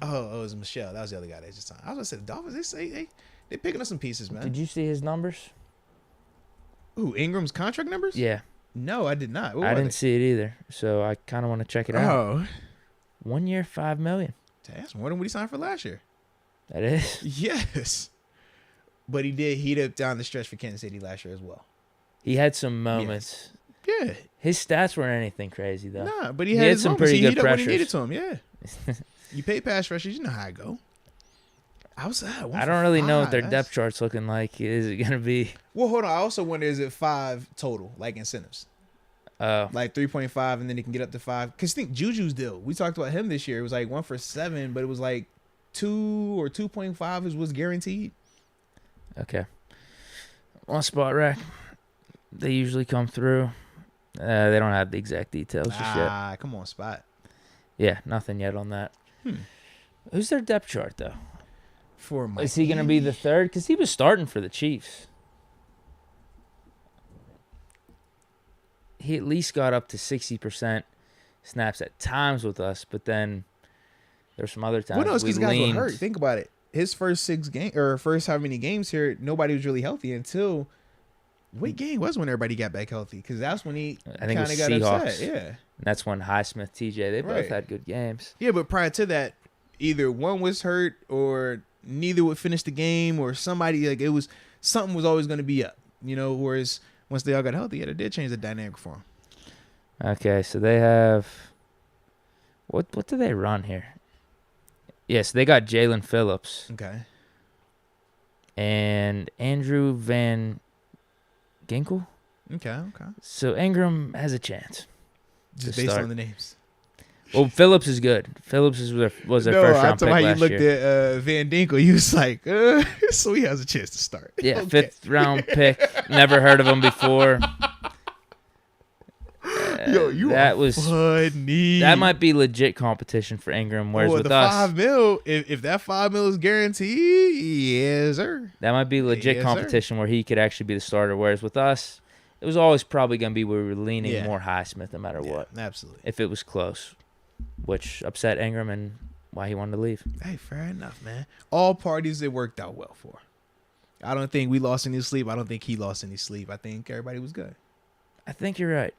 was Michelle. That was the other guy they just signed. I was gonna say the Dolphins. They say they're picking up some pieces, man. Did you see his numbers? Ooh, Ingram's contract numbers? Yeah. No, I did not. I didn't see it either, so I kind of want to check it out. Oh. 1 year, $5 million. That's more than what he signed for last year. That is. Yes. But he did heat up down the stretch for Kansas City last year as well. He had some moments. Yes. Yeah. His stats weren't anything crazy, though. Nah, but he had some pretty good pressures. When he needed to him, yeah. You pay pass rushers, you know how I go. Outside, I don't really know what their depth chart's looking like. Is it going to be... Well, hold on. I also wonder, is it 5 total, like incentives? Like 3.5, and then he can get up to 5. Because think Juju's deal. We talked about him this year. It was like 1 for 7, but it was like 2 or 2.5 was guaranteed. Okay. One spot rack. They usually come through. They don't have the exact details just yet. Come on, Spot. Yeah, nothing yet on that. Who's their depth chart, though? Is he going to be the third? Because he was starting for the Chiefs. He at least got up to 60% snaps at times with us, but then there's some other times well, no, it's we because guys leaned. were hurt. Think about it. His first 6 games, or first how many games here, nobody was really healthy until what game was when everybody got back healthy? Because that's when he kind of got Seahawks. upset. Yeah, And that's when Highsmith, TJ, they both had good games. Yeah, but prior to that, either one was hurt or neither would finish the game, or somebody something was always going to be up. Whereas once they all got healthy, it did change the dynamic for them. Okay, so they have what do they run here? Yes, they got Jalen Phillips. Okay. And Andrew Van Ginkel. Okay. So Ingram has a chance. Just based on the names. Well, Phillips is good. Phillips was their first round pick last year. How you looked at Van Ginkel, he was like, so he has a chance to start. Yeah, okay. 5th round pick. Never heard of him before. That was funny. That might be legit competition for Ingram. Whereas with us, $5 million, if that $5 million is guaranteed, yes, sir. That might be legit competition where he could actually be the starter. Whereas with us, it was always probably going to be where we were leaning more Highsmith no matter what. Absolutely. If it was close, which upset Ingram and why he wanted to leave. Hey, fair enough, man. All parties it worked out well for. I don't think we lost any sleep. I don't think he lost any sleep. I think everybody was good. I think you're right.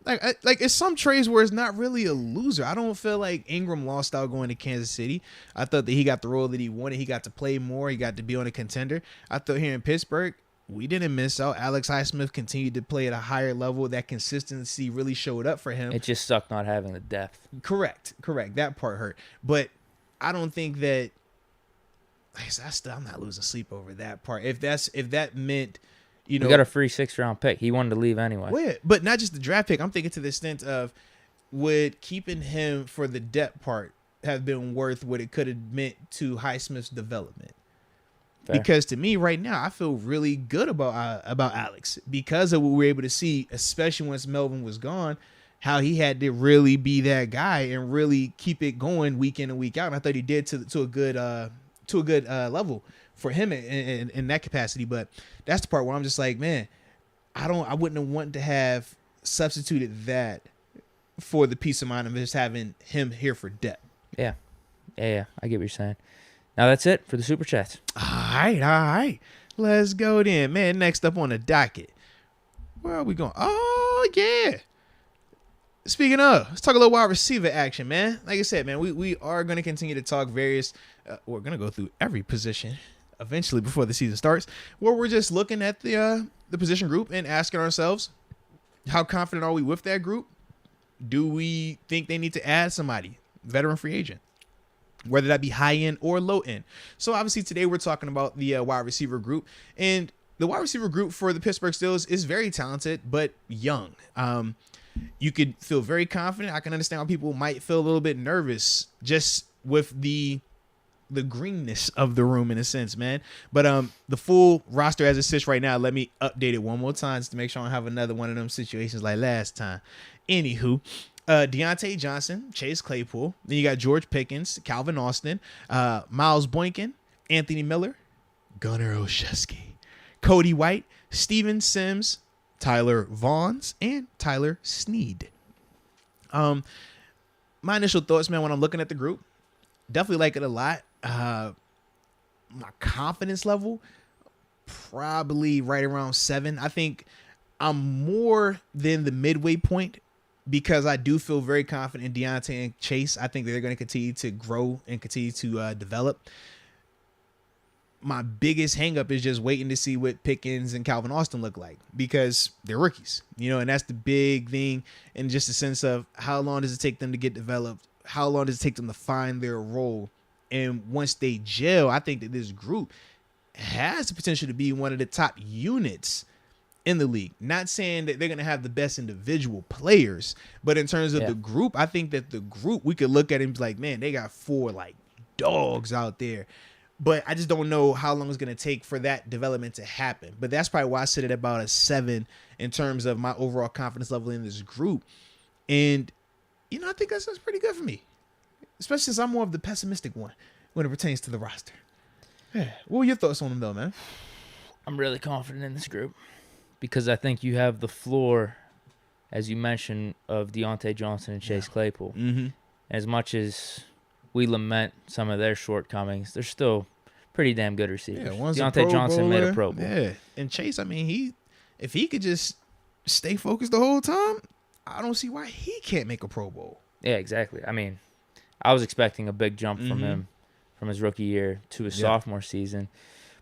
Like it's some trades where it's not really a loser. I don't feel like Ingram lost out going to Kansas City. I thought that he got the role that he wanted. He got to play more. He got to be on a contender. I thought here in Pittsburgh, we didn't miss out. Alex Highsmith continued to play at a higher level. That consistency really showed up for him. It just sucked not having the depth. Correct. That part hurt. But I don't think that I'm not losing sleep over that part. If that meant we got a free 6th round pick. He wanted to leave anyway. Well, but not just the draft pick. I'm thinking to the extent of would keeping him for the depth part have been worth what it could have meant to Highsmith's development. Fair. Because to me right now, I feel really good about Alex because of what we were able to see, especially once Melvin was gone, how he had to really be that guy and really keep it going week in and week out. And I thought he did to a good level for him in that capacity. But that's the part where I'm just like, man, I wouldn't have wanted to have substituted that for the peace of mind of just having him here for depth. Yeah. I get what you're saying. Now that's it for the Super Chats. All right. Let's go then. Man, next up on the docket. Where are we going? Oh, yeah. Speaking of, let's talk a little wide receiver action, man. Like I said, man, we are going to continue to talk various we're going to go through every position eventually before the season starts, where we're just looking at the position group and asking ourselves, how confident are we with that group? Do we think they need to add somebody, veteran free agent, whether that be high end or low end? So obviously today we're talking about the wide receiver group, and the wide receiver group for the Pittsburgh Steelers is very talented, but young. You could feel very confident. I can understand why people might feel a little bit nervous just with the greenness of the room in a sense, man. But the full roster as it sits right now, let me update it one more time just to make sure I don't have another one of them situations like last time. Anywho, Deontay Johnson, Chase Claypool. Then you got George Pickens, Calvin Austin, Miles Boykin, Anthony Miller, Gunnar Olszewski, Cody White, Steven Sims, Tyler Vaughns, and Tyler Snead. My initial thoughts, man, when I'm looking at the group, definitely like it a lot. My confidence level, probably right around 7. I think I'm more than the midway point because I do feel very confident in Deontay and Chase. I think they're going to continue to grow and continue to develop. My biggest hangup is just waiting to see what Pickens and Calvin Austin look like because they're rookies, and that's the big thing. And just a sense of how long does it take them to get developed? How long does it take them to find their role? And once they gel, I think that this group has the potential to be one of the top units in the league. Not saying that they're going to have the best individual players, but in terms of the group, I think that the group, we could look at it and be like, man, they got 4 like dogs out there. But I just don't know how long it's going to take for that development to happen. But that's probably why I sit at about a 7 in terms of my overall confidence level in this group. And, I think that's pretty good for me. Especially since I'm more of the pessimistic one when it pertains to the roster. Yeah. What were your thoughts on them, though, man? I'm really confident in this group because I think you have the floor, as you mentioned, of Deontay Johnson and Chase Claypool. Mm-hmm. As much as we lament some of their shortcomings, they're still pretty damn good receivers. Yeah, Deontay Johnson made a Pro Bowl. Yeah, and Chase, I mean, if he could just stay focused the whole time, I don't see why he can't make a Pro Bowl. Yeah, exactly. I mean, I was expecting a big jump from him from his rookie year to his sophomore season.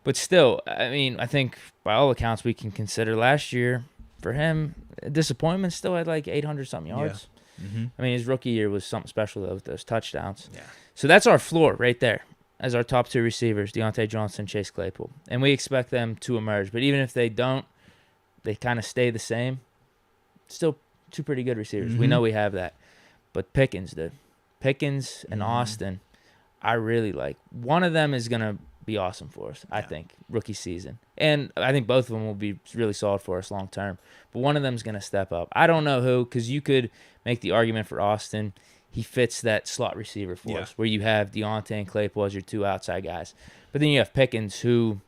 But still, I mean, I think by all accounts we can consider last year for him a disappointment. Still had like 800-something yards. Yeah. Mm-hmm. I mean, his rookie year was something special, though, with those touchdowns. Yeah. So that's our floor right there as our top 2 receivers, Deontay Johnson, Chase Claypool. And we expect them to emerge. But even if they don't, they kind of stay the same. Still 2 pretty good receivers. We know we have that. But Pickens, dude. Pickens and Austin, I really like. One of them is going to be awesome for us, I think, rookie season. And I think both of them will be really solid for us long term. But one of them is going to step up. I don't know who, because you could make the argument for Austin. He fits that slot receiver for us, where you have Deontay and Claypool as your 2 outside guys. But then you have Pickens, who,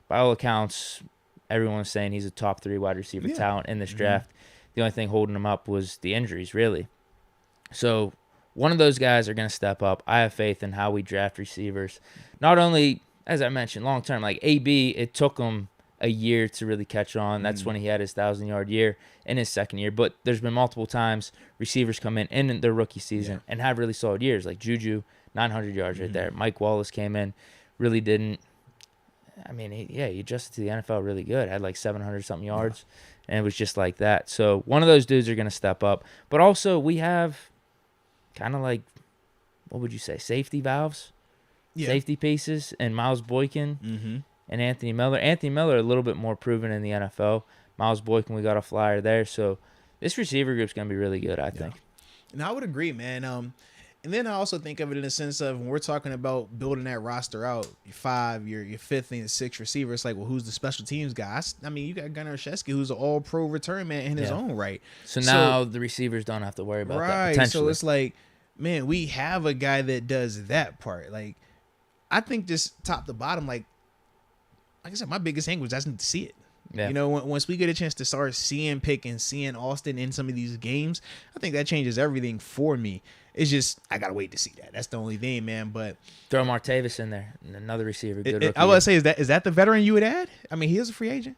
by all accounts, everyone's saying he's a top 3 wide receiver talent in this draft. The only thing holding him up was the injuries, really. So one of those guys are going to step up. I have faith in how we draft receivers. Not only, as I mentioned, long term, like AB, it took him a year to really catch on. That's when he had his 1,000-yard year in his second year. But there's been multiple times receivers come in their rookie season and have really solid years. Like Juju, 900 yards right there. Mike Wallace came in, really didn't. I mean, he adjusted to the NFL really good. Had like 700-something yards, and it was just like that. So one of those dudes are going to step up. But also we have kind of like, what would you say, safety valves? Safety pieces, and Miles Boykin and Anthony Miller. Anthony Miller a little bit more proven in the NFL. Miles Boykin, we got a flyer there. So this receiver group's going to be really good, I think. And I would agree, man. And then I also think of it in the sense of when we're talking about building that roster out, your 5, your 5th and your 6th receiver, it's like, well, who's the special teams guy? I mean, you got Gunnar Olszewski, who's an all-pro return man in his own right. So now the receivers don't have to worry about that, potentially. So it's like, man, we have a guy that does that part. Like, I think just top to bottom, like I said, my biggest thing was I just need to see it. Yeah. Once we get a chance to start seeing Pickens, seeing Austin in some of these games, I think that changes everything for me. It's just I gotta wait to see that. That's the only thing, man. But throw Martavis in there, another receiver. Good rookie. I would say, is that the veteran you would add? I mean, he is a free agent.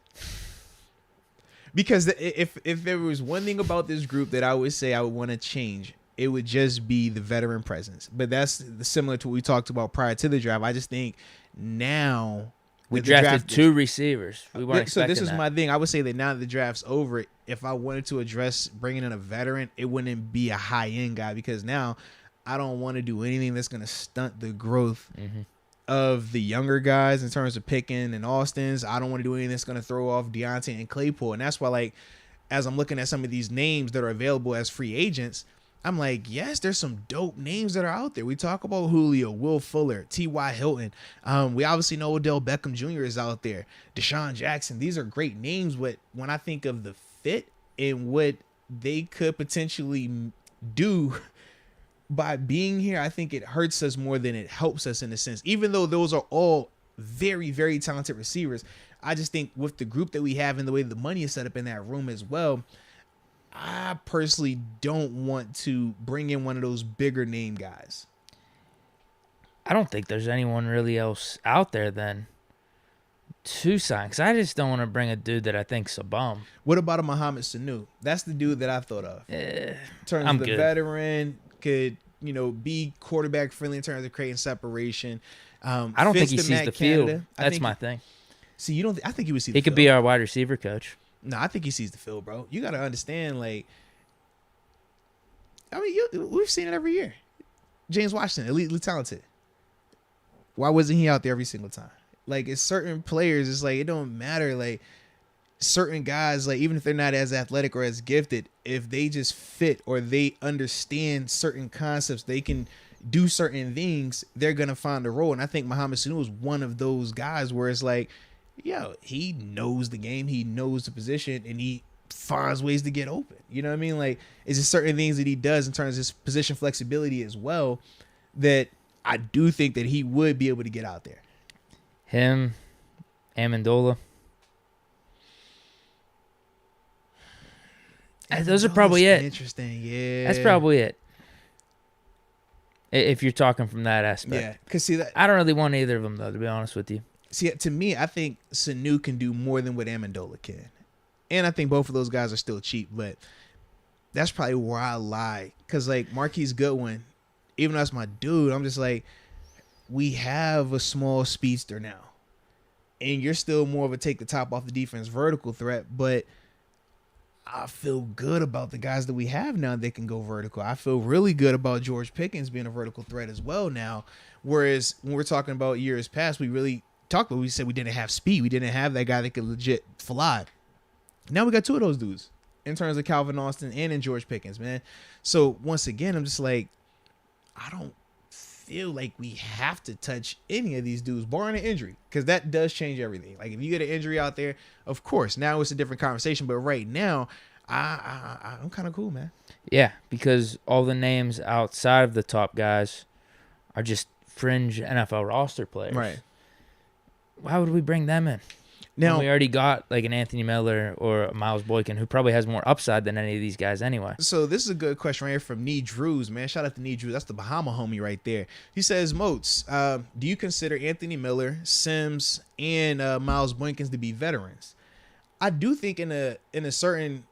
Because if there was one thing about this group that I would say I would want to change, it would just be the veteran presence. But that's similar to what we talked about prior to the draft. I just think now we drafted 2 receivers. We weren't expecting that. So this is my thing. I would say that now that the draft's over, if I wanted to address bringing in a veteran, it wouldn't be a high-end guy, because now I don't want to do anything that's going to stunt the growth of the younger guys in terms of Pickens and Austin's. I don't want to do anything that's going to throw off Deontay and Claypool. And that's why, like, as I'm looking at some of these names that are available as free agents, I'm like, yes, there's some dope names that are out there. We talk about Julio, Will Fuller, T.Y. Hilton. We obviously know Odell Beckham Jr. is out there. Deshaun Jackson. These are great names, but when I think of the fit and what they could potentially do by being here, I think it hurts us more than it helps us in a sense. Even though those are all very, very talented receivers, I just think with the group that we have and the way the money is set up in that room as well, I personally don't want to bring in one of those bigger name guys. I don't think there's anyone really else out there then to sign, because I just don't want to bring a dude that I think's a bum. What about a Mohamed Sanu? That's the dude that I thought of. In terms of the veteran, could be quarterback friendly in terms of creating separation. I don't think he sees the field. That's my thing. See, you don't. I think he would see. He could be our wide receiver coach. No, I think he sees the field, bro. You got to understand, like, I mean, we've seen it every year. James Washington, elitely talented. Why wasn't he out there every single time? Like, it's certain players, it's like, it don't matter. Like, certain guys, like, even if they're not as athletic or as gifted, if they just fit or they understand certain concepts, they can do certain things, they're going to find a role. And I think Mohamed Sanu is one of those guys where it's like, yo, he knows the game, he knows the position, and he finds ways to get open. You know what I mean? Like, it's just certain things that he does in terms of his position flexibility as well that I do think that he would be able to get out there. Him, Amendola. Those are probably it. Interesting, yeah. That's probably it. If you're talking from that aspect. Yeah, because see that I don't really want either of them though, to be honest with you. See, to me, I think Sanu can do more than what Amendola can, and I think both of those guys are still cheap. But that's probably where I lie, because like Marquise Goodwin, even though that's my dude, I'm just like, we have a small speedster now, and you're still more of a take the top off the defense vertical threat, but I feel good about the guys that we have now that can go vertical. I feel really good about George Pickens being a vertical threat as well now. Whereas when we're talking about years past, we really talked about, we said we didn't have speed. We didn't have that guy that could legit fly. Now we got two of those dudes in terms of Calvin Austin and in George Pickens, man. So once again, I'm just like, I don't feel like we have to touch any of these dudes, barring an injury, because that does change everything. Like if you get an injury out there, of course, now it's a different conversation. But right now, I'm kind of cool, man. Yeah, because all the names outside of the top guys are just fringe NFL roster players. Right. Why would we bring them in? Now, we already got like an Anthony Miller or a Miles Boykin, who probably has more upside than any of these guys anyway. So this is a good question right here from Nee Drews, man. Shout out to Nee Drews. That's the Bahama homie right there. He says, Moats, do you consider Anthony Miller, Sims, and Miles Boykin to be veterans? I do think in a certain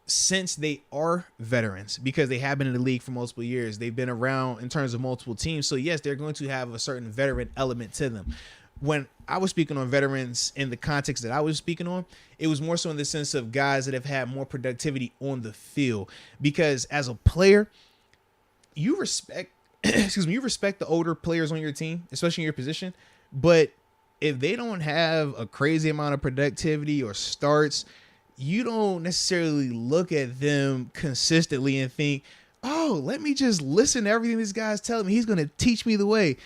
sense they are veterans because they have been in the league for multiple years. They've been around in terms of multiple teams. So, yes, they're going to have a certain veteran element to them. When I was speaking on veterans in the context that I was speaking on, it was more so in the sense of guys that have had more productivity on the field. Because as a player, you respect, you respect the older players on your team, especially in your position. But if they don't have a crazy amount of productivity or starts, you don't necessarily look at them consistently and think, oh, let me just listen to everything this guy's telling me. He's going to teach me the way.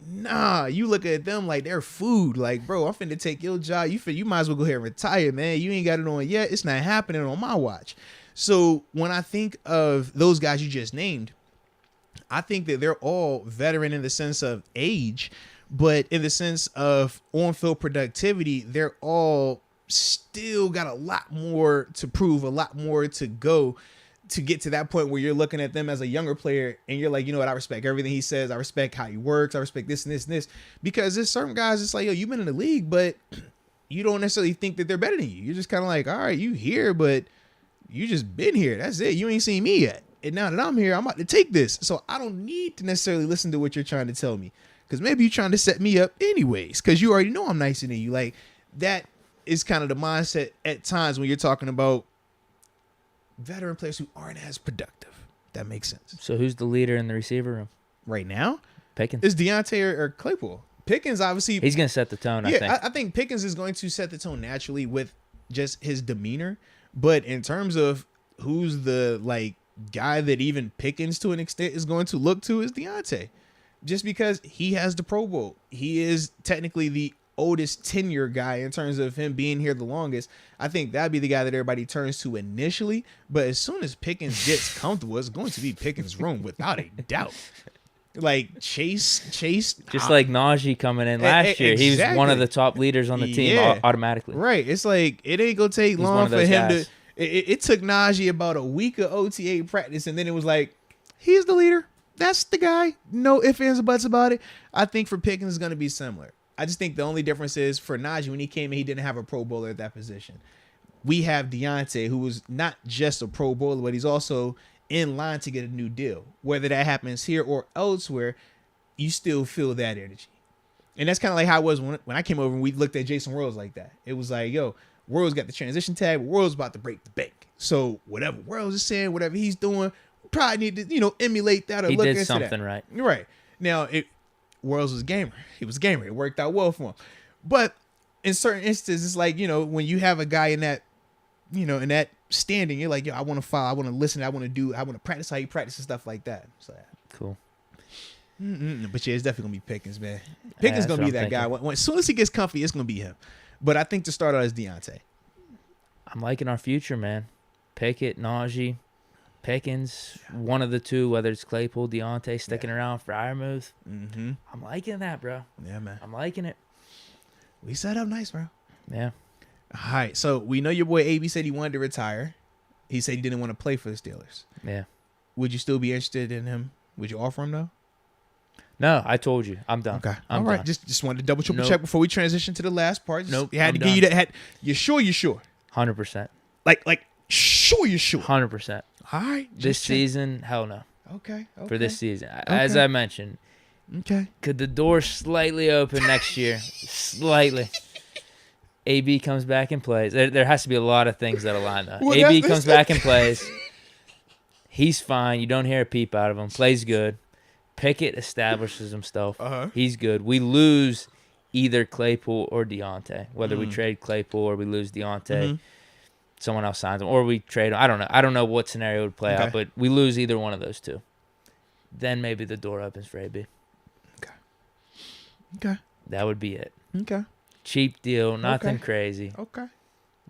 Nah, you look at them like they're food. Like, bro, I'm finna take your job. You might as well go ahead and retire, man. You ain't got it on yet. It's not happening on my watch. So when I think of those guys you just named, I think that they're all veteran in the sense of age, but in the sense of on-field productivity, they're all still got a lot more to prove, a lot more to go to get to that point where you're looking at them as a younger player and you're like, you know what, I respect everything he says. I respect how he works. I respect this and this and this. Because there's certain guys, it's like, yo, you've been in the league, but you don't necessarily think that they're better than you. You're just kind of like, all right, you here, but you just been here. That's it. You ain't seen me yet. And now that I'm here, I'm about to take this. So I don't need to necessarily listen to what you're trying to tell me. Because maybe you're trying to set me up anyways. Because you already know I'm nicer than you. Like, that is kind of the mindset at times when you're talking about veteran players who aren't as productive. That makes sense. So who's the leader in the receiver room right now? Pickens. Is Deontay or Claypool? Pickens, obviously. He's going to set the tone, I think. I think Pickens is going to set the tone naturally with just his demeanor. But in terms of who's the like guy that even Pickens to an extent is going to look to is Deontay. Just because he has the Pro Bowl. He is technically the oldest tenure guy in terms of him being here the longest. I think that'd be the guy that everybody turns to initially. But as soon as Pickens gets comfortable, it's going to be Pickens' room without a doubt. Like Chase. Just like Najee coming in last year. He was one of the top leaders on the team automatically. Right. It's like it ain't going to take long for him to. It took Najee about a week of OTA practice, and then it was like, he's the leader. That's the guy. No ifs, ands, or buts about it. I think for Pickens is going to be similar. I just think the only difference is for Najee, when he came in, he didn't have a Pro Bowler at that position. We have Deontay, who was not just a Pro Bowler, but he's also in line to get a new deal. Whether that happens here or elsewhere, you still feel that energy. And that's kind of like how it was when I came over and we looked at Jason Worlds like that. It was like, yo, Worlds got the transition tag. Worlds about to break the bank. So whatever Worlds is saying, whatever he's doing, we probably need to, emulate that or look into that. He did something right. Right. Now, Worlds was a gamer. He was a gamer. It worked out well for him. But in certain instances, it's like, when you have a guy in that, in that standing, you're like, yo, I want to follow, I want to listen, I want to practice how he practices, stuff like that. So, cool. But yeah, it's definitely gonna be Pickens, man. Pickens gonna be that guy. As soon as he gets comfy, it's gonna be him. But I think to start out is Deontay. I'm liking our future, man. Pickett, Najee, Pickens, one of the two, whether it's Claypool, Deontay sticking around, Freiermuth. Mm-hmm. I'm liking that, bro. Yeah, man. I'm liking it. We set up nice, bro. Yeah. All right, so we know your boy AB said he wanted to retire. He said he didn't want to play for the Steelers. Yeah. Would you still be interested in him? Would you offer him though? No, I told you. I'm done. Okay. I'm all right. done. Just wanted to double triple check before we transition to the last part. You had to give you that. You sure? You sure? 100%. Like sure? You sure? 100%. All right. This season, hell no. Okay. For this season, as I mentioned. Okay. Could the door slightly open next year? Slightly. AB comes back and plays. There has to be a lot of things that align up. AB comes back and plays. He's fine. You don't hear a peep out of him. Plays good. Pickett establishes himself. He's good. We lose either Claypool or Deontay. Whether we trade Claypool or we lose Deontay, someone else signs him, or we trade him. I don't know. I don't know what scenario would play out, but we lose either one of those two. Then maybe the door opens for AB. Okay. That would be it. Okay. Cheap deal. Nothing crazy. Okay.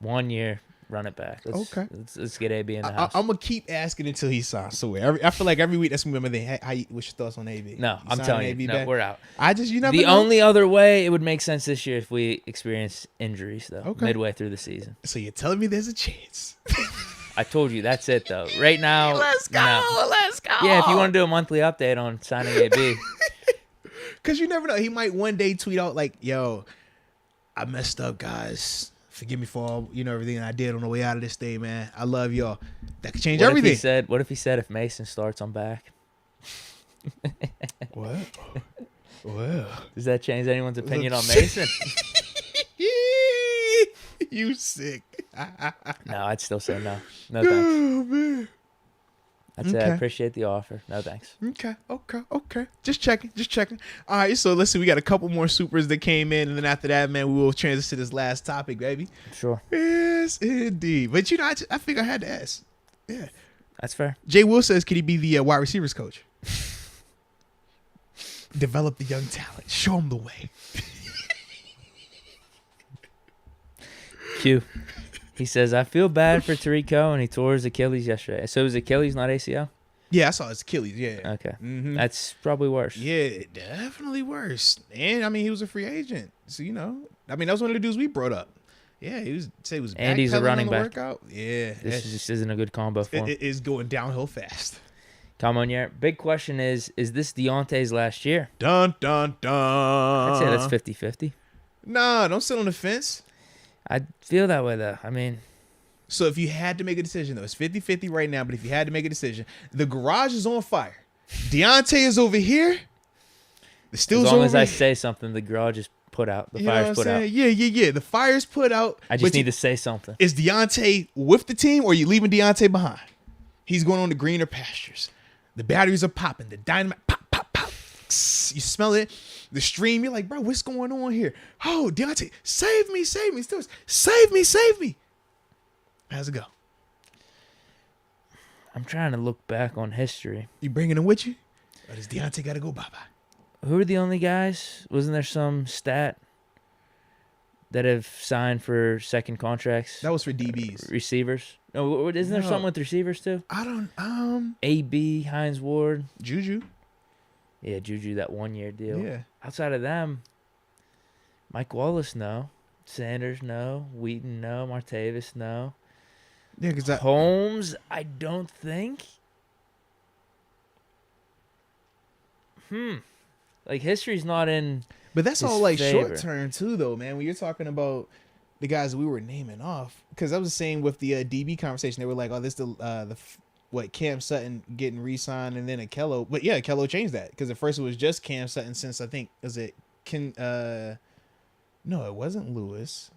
1 year. Run it back. Let's get AB in the house. I'm gonna keep asking until he signs. So I feel like every week that's gonna be what's your thoughts on AB? No, I'm telling you, we're out. You never the know. only other way it would make sense this year if we experience injuries though, midway through the season. So you're telling me there's a chance? I told you that's it though. Right now, let's go. Yeah, if you want to do a monthly update on signing AB, because you never know, he might one day tweet out like, "Yo, I messed up, guys. Forgive me for all, everything I did on the way out of this day, man. I love y'all." That could change everything. What if he said if Mason starts, I'm back? What? Well, does that change anyone's opinion on Mason? You sick? No, I'd still say no. No thanks. Oh man. I'd say I appreciate the offer. No thanks. Okay. Just checking. All right, so let's see. We got a couple more supers that came in, and then after that, man, we will transition to this last topic, baby. Sure. Yes, indeed. But I think I had to ask. Yeah. That's fair. Jay Will says, could he be the wide receivers coach? Develop the young talent. Show them the way. Q. He says, I feel bad for Tariq Cohen. He tore his Achilles yesterday. So it was Achilles, not ACL? Yeah, I saw his Achilles, yeah. Okay. That's probably worse. Yeah, definitely worse. And, he was a free agent. So, that was one of the dudes we brought up. Yeah, he was and he's a running back. Workout. Yeah. This just isn't a good combo for him. It is going downhill fast. Come on, yeah. Big question is this Deontay's last year? Dun, dun, dun. I'd say that's 50-50. Nah, don't sit on the fence. I feel that way, though. So if you had to make a decision, though, it's 50-50 right now, but if you had to make a decision, the garage is on fire. Deontay is over here. The Steelers over here. As long as I say something, the garage is put out. The fire's put out. Yeah. The fire's put out. I just need to say something. Is Deontay with the team, or are you leaving Deontay behind? He's going on to greener pastures. The batteries are popping. The dynamite, pop, pop, pop. You smell it. The stream, you're like, bro, what's going on here? Oh, Deontay, save me. Steelers, save me. How's it go? I'm trying to look back on history. You bringing him with you? Or does Deontay got to go bye-bye? Who are the only guys? Wasn't there some stat that have signed for second contracts? That was for DBs. Receivers. No, isn't there something with receivers too? I don't. AB, Hines Ward. Juju. Yeah, Juju, that 1 year deal. Yeah. Outside of them, Mike Wallace, no. Sanders, no. Wheaton, no. Martavis, no. Yeah, because Holmes, I don't think. Like, history's not in. But that's all like favor. Short term too, though, man. When you're talking about the guys we were naming off, because I was saying with the DB conversation, they were like, "Oh, this Cam Sutton getting re-signed and then Akello." But yeah, Akello changed that because at first it was just Cam Sutton. Since I think no, it wasn't Lewis.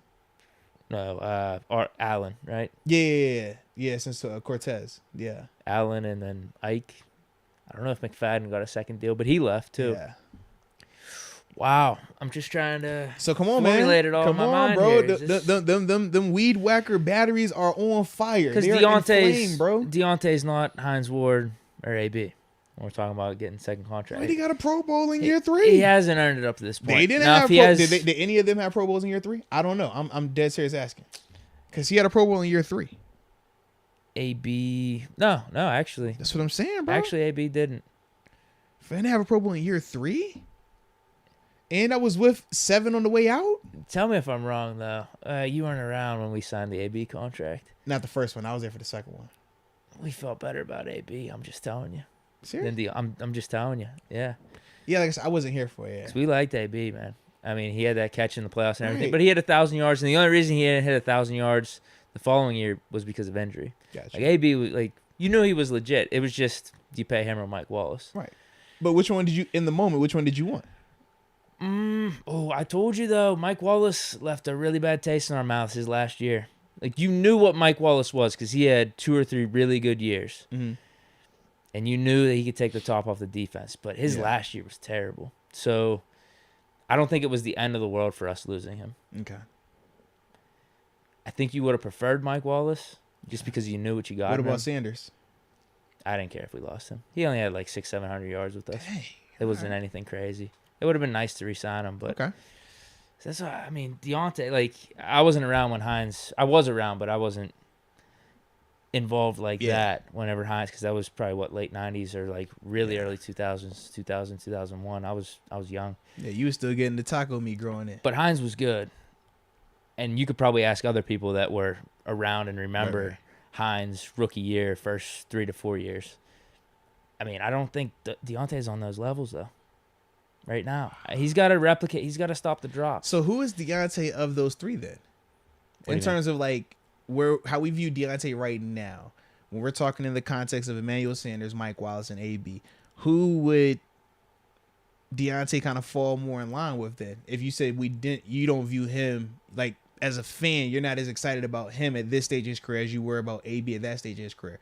No, or Allen, right? Yeah. Since Cortez, yeah. Allen and then Ike. I don't know if McFadden got a second deal, but he left too. Yeah. Wow, I'm just trying to. So come on, man. It all come in my on, mind bro. Here. Them weed whacker batteries are on fire. Because Deontay's not Hines Ward or AB, when we're talking about getting second contract. But he got a Pro Bowl in year 3. He hasn't earned it up to this point. They didn't have did any of them have Pro Bowls in year 3? I don't know. I'm dead serious asking. Because he had a Pro Bowl in year 3. AB. No, actually. That's what I'm saying, bro. Actually, AB didn't. They didn't have a Pro Bowl in year 3? And I was with 7 on the way out? Tell me if I'm wrong, though. You weren't around when we signed the AB contract. Not the first one. I was there for the second one. We felt better about AB. I'm just telling you. Seriously? I'm just telling you. Yeah. Yeah, like I said, I wasn't here for it. We liked AB, man. I mean, he had that catch in the playoffs and everything, but he had 1,000 yards, and the only reason he didn't hit 1,000 yards the following year was because of injury. Gotcha. Like AB, you knew he was legit. It was just, do you pay him or Mike Wallace? Right. But which one did you, in the moment, which one did you want? I told you, though, Mike Wallace left a really bad taste in our mouths his last year. Like, you knew what Mike Wallace was because he had 2 or 3 really good years. Mm-hmm. And you knew that he could take the top off the defense. But his last year was terrible. So, I don't think it was the end of the world for us losing him. Okay. I think you would have preferred Mike Wallace just because you knew what you got. What about Sanders? I didn't care if we lost him. He only had like 600-700 yards with us. Dang, it wasn't anything crazy. It would have been nice to re-sign him, but that's why, I mean, Deontay, like, I wasn't around when Hines. I was around, but I wasn't involved like that whenever Hines, because that was probably late 90s or like really early 2000s, 2000, 2001. I was young. Yeah, you were still getting the taco meat growing in. But Hines was good, and you could probably ask other people that were around and remember Hines' rookie year, first 3 to 4 years. I mean, I don't think Deontay's on those levels though. Right now, he's got to replicate. He's got to stop the drop. So who is Deontay of those 3 then? In terms of like how we view Deontay right now, when we're talking in the context of Emmanuel Sanders, Mike Wallace, and AB, who would Deontay kind of fall more in line with then? If you said you don't view him, like, as a fan, you're not as excited about him at this stage of his career as you were about AB at that stage of his career.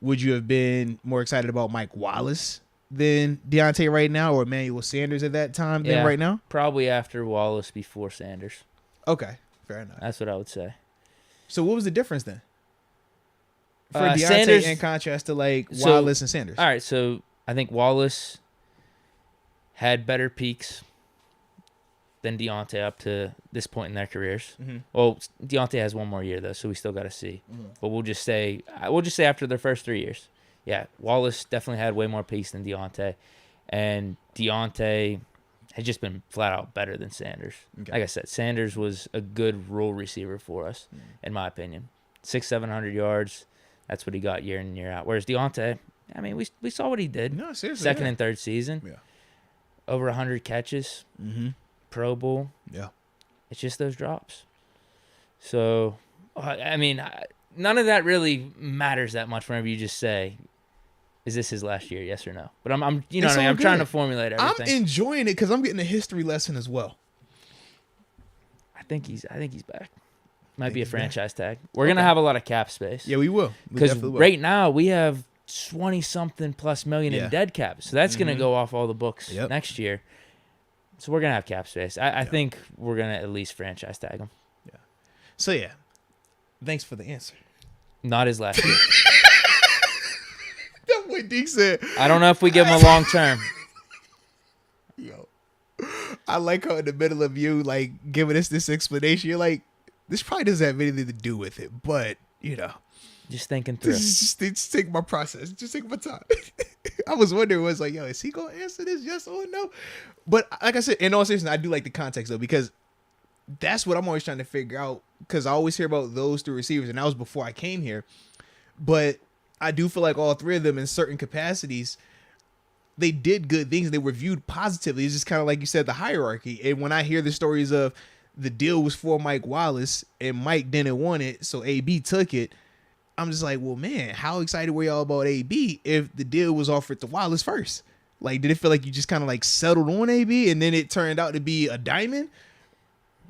Would you have been more excited about Mike Wallace than Deontay right now, or Emmanuel Sanders at that time than right now? Probably after Wallace, before Sanders. Okay, fair enough. That's what I would say. So what was the difference then for Deontay Sanders, in contrast to like Wallace and Sanders? All right, so I think Wallace had better peaks than Deontay up to this point in their careers. Mm-hmm. Well, Deontay has 1 more year though, so we still got to see. Mm-hmm. But we'll just say after their first 3 years. Yeah, Wallace definitely had way more peaks than Deontay, and Deontay has just been flat out better than Sanders. Okay. Like I said, Sanders was a good role receiver for us, in my opinion. 600-700 yards, that's what he got year in, year out. Whereas Deontay, I mean, we saw what he did. No, seriously. Second and third season. Yeah. Over 100 catches. Mm-hmm. Pro Bowl. Yeah. It's just those drops. So, I mean, none of that really matters that much whenever you just say, is this his last year? Yes or no? But I'm you know what I mean? I'm trying to formulate everything. I'm enjoying it because I'm getting a history lesson as well. I think he's back. Might be a franchise tag. We're gonna have a lot of cap space. Yeah, we will. Because right now we have 20-something plus million in dead cap, so that's gonna go off all the books next year. So we're gonna have cap space. I think we're gonna at least franchise tag him. Yeah. So thanks for the answer. Not his last year. That's what Deke said. I don't know if we give him a long term. Yo, I like how in the middle of you like giving us this explanation, you're like, this probably doesn't have anything to do with it, but just thinking through. Just take my process. Just take my time. I was wondering, was like, yo, is he gonna answer this yes or no? But like I said, in all seriousness, I do like the context though, because that's what I'm always trying to figure out. Because I always hear about those 3 receivers, and that was before I came here. But I do feel like all 3 of them, in certain capacities, they did good things. They were viewed positively. It's just kind of like you said, the hierarchy. And when I hear the stories of the deal was for Mike Wallace and Mike didn't want it, so AB took it, I'm just like, well, man, how excited were y'all about AB if the deal was offered to Wallace first? Like, did it feel like you just kind of like settled on AB and then it turned out to be a diamond?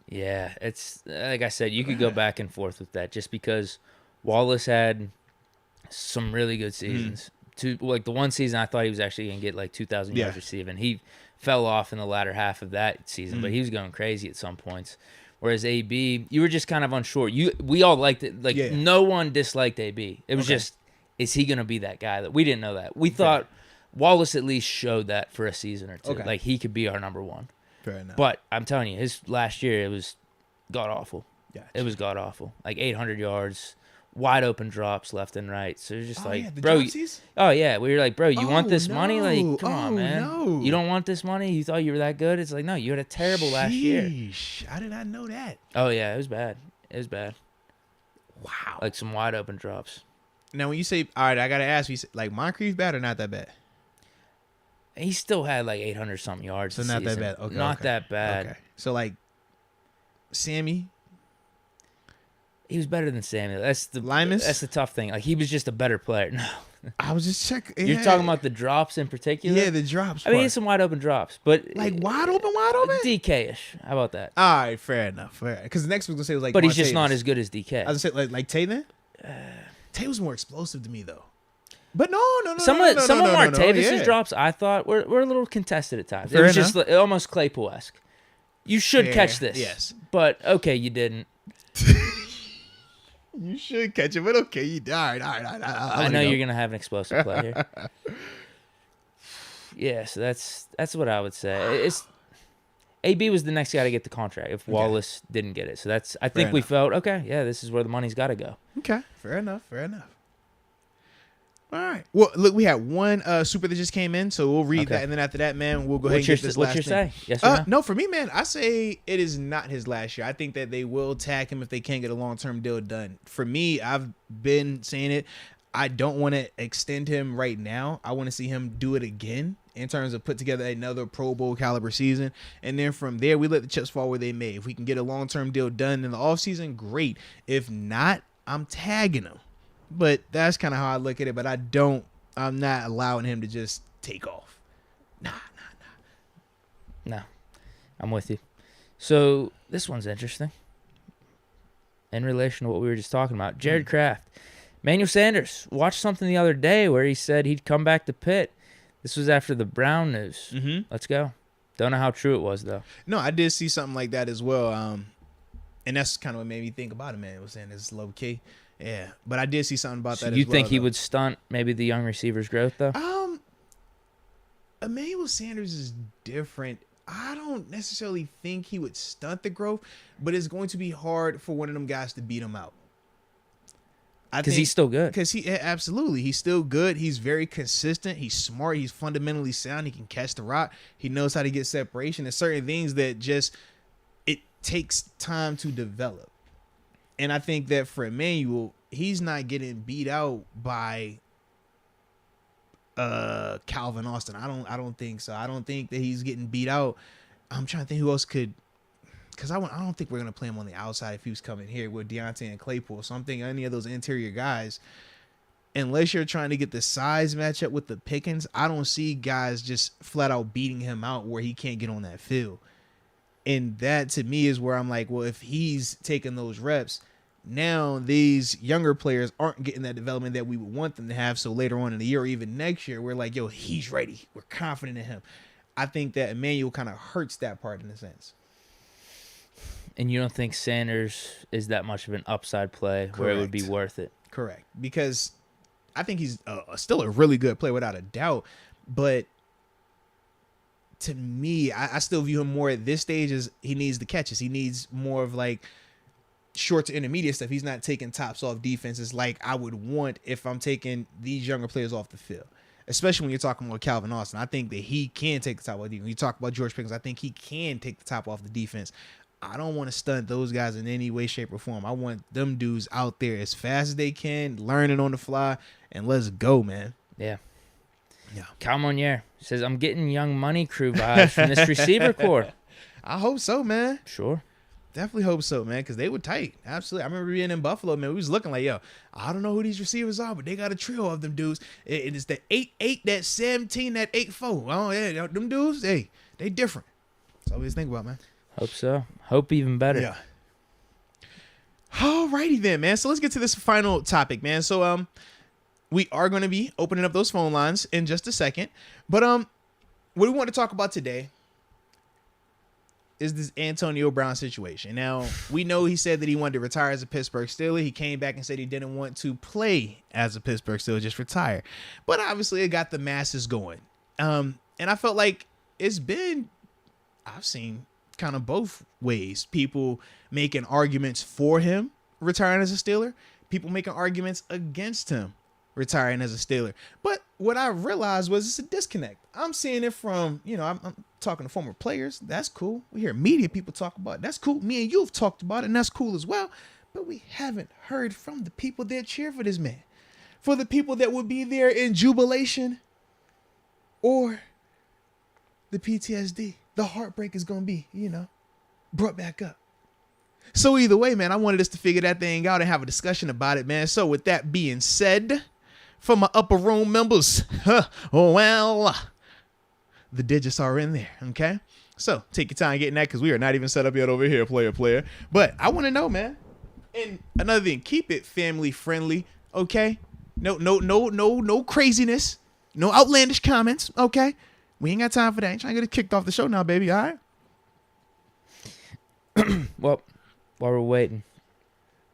Yeah, it's like I said, you could go back and forth with that just because Wallace had some really good seasons. Like the one season, I thought he was actually going to get like 2,000 yards receiving. He fell off in the latter half of that season, but he was going crazy at some points. Whereas AB, you were just kind of unsure. We all liked it. Like no one disliked AB. It was just, is he going to be that guy? That we didn't know that. We thought Wallace at least showed that for a season or two. Okay. Like, he could be our number one. Fair enough. But I'm telling you, his last year, it was god-awful. Gotcha. It was god-awful. Like, 800 yards, wide open drops left and right. So it's just the bro. dropsies? We were like, bro, you want this money? Like, come on, man. No. You don't want this money? You thought you were that good? It's like, no, you had a terrible last year. I did not know that. Oh, yeah, it was bad. It was bad. Wow. Like some wide open drops. Now, when you say, all right, I got to ask you, like, Moncrief's bad or not that bad? He still had like 800 something yards. So not that bad. Okay. Not that bad. Okay. So, like, Sammy? He was better than Samuel. That's the Limas? That's the tough thing. Like, he was just a better player. No. I was just checking. You're talking about the drops in particular? Yeah, the drops. I mean, he had some wide open drops, but like wide open? DK-ish. How about that? All right, fair enough. Because the next one was gonna say was like, but he's just not as good as DK. I was gonna say like Tay then. Tay was more explosive to me though. But no. Some of Martavis's drops I thought were a little contested at times. Fair it was enough. just almost Claypool-esque. You should catch this. Yes. But okay, you didn't. You should catch it, but okay, you died. All right. I know you're gonna have an explosive play here. Yeah, so that's what I would say. It's AB was the next guy to get the contract if Wallace didn't get it. So I think we felt okay. Yeah, this is where the money's got to go. Okay, fair enough. All right. Well, look, we had one super that just came in, so we'll read that, and then after that, man, we'll go ahead and get this last thing. What's your say? Yes or no? No, for me, man, I say it is not his last year. I think that they will tag him if they can't get a long-term deal done. For me, I've been saying it. I don't want to extend him right now. I want to see him do it again in terms of put together another Pro Bowl caliber season. And then from there, we let the chips fall where they may. If we can get a long-term deal done in the offseason, great. If not, I'm tagging him. But that's kind of how I look at it. But I'm not allowing him to just take off. Nah. No, I'm with you. So this one's interesting. In relation to what we were just talking about, Jared Kraft. Emmanuel Sanders watched something the other day where he said he'd come back to Pitt. This was after the Brown news. Mm-hmm. Let's go. Don't know how true it was, though. No, I did see something like that as well. And that's kind of what made me think about it, man. It was saying it's low key. Yeah, but I did see something about that as well. You think he would stunt maybe the young receiver's growth, though? Emmanuel Sanders is different. I don't necessarily think he would stunt the growth, but it's going to be hard for one of them guys to beat him out. Because he's still good. Because absolutely, he's still good. He's very consistent. He's smart. He's fundamentally sound. He can catch the rock. He knows how to get separation. There's certain things that just it takes time to develop. And I think that for Emmanuel, he's not getting beat out by Calvin Austin. I don't think so. I don't think that he's getting beat out. I'm trying to think who else could. Because I don't think we're going to play him on the outside if he was coming here with Deontay and Claypool. So I'm thinking any of those interior guys, unless you're trying to get the size matchup with the Pickens, I don't see guys just flat out beating him out where he can't get on that field. And that, to me, is where I'm like, well, if he's taking those reps, now these younger players aren't getting that development that we would want them to have. So later on in the year or even next year, we're like, yo, he's ready. We're confident in him. I think that Emmanuel kind of hurts that part in a sense. And you don't think Sanders is that much of an upside play where it would be worth it? Correct. Because I think he's still a really good player without a doubt. But to me, I still view him more at this stage as he needs the catches. He needs more of like short to intermediate stuff. He's not taking tops off defenses like I would want if I'm taking these younger players off the field. Especially when you're talking about Calvin Austin. I think that he can take the top off the defense. When you talk about George Pickens, I think he can take the top off the defense. I don't want to stunt those guys in any way, shape, or form. I want them dudes out there as fast as they can, learning on the fly, and let's go, man. Yeah. Cal Monier says, I'm getting Young Money Crew vibes from this receiver core. I hope so, man. Sure. Definitely hope so, man, because they were tight. Absolutely. I remember being in Buffalo, man. We was looking like, yo, I don't know who these receivers are, but they got a trio of them dudes. It is the 8'8", that 17, that 8'4". Oh, yeah, them dudes, hey, they different. That's all we just think about, man. Hope so. Hope even better. Yeah. Alrighty then, man. So let's get to this final topic, man. So we are going to be opening up those phone lines in just a second. But what we want to talk about today is this Antonio Brown situation. Now, we know he said that he wanted to retire as a Pittsburgh Steeler. He came back and said he didn't want to play as a Pittsburgh Steeler, just retire. But obviously, it got the masses going. And I felt like I've seen kind of both ways. People making arguments for him retiring as a Steeler. People making arguments against him retiring as a Steeler. But what I realized was it's a disconnect. I'm seeing it from, I'm talking to former players. That's cool. We hear media people talk about it. That's cool. Me and you have talked about it, and that's cool as well. But we haven't heard from the people that cheer for this man. For the people that would be there in jubilation or the PTSD. The heartbreak is going to be, brought back up. So either way, man, I wanted us to figure that thing out and have a discussion about it, man. So with that being said, for my upper room members, well, the digits are in there, okay? So take your time getting that because we are not even set up yet over here, player. But I want to know, man. And another thing, keep it family friendly, okay? No craziness, no outlandish comments, okay? We ain't got time for that. Ain't trying to get kicked off the show now, baby, all right? Well, while we're waiting.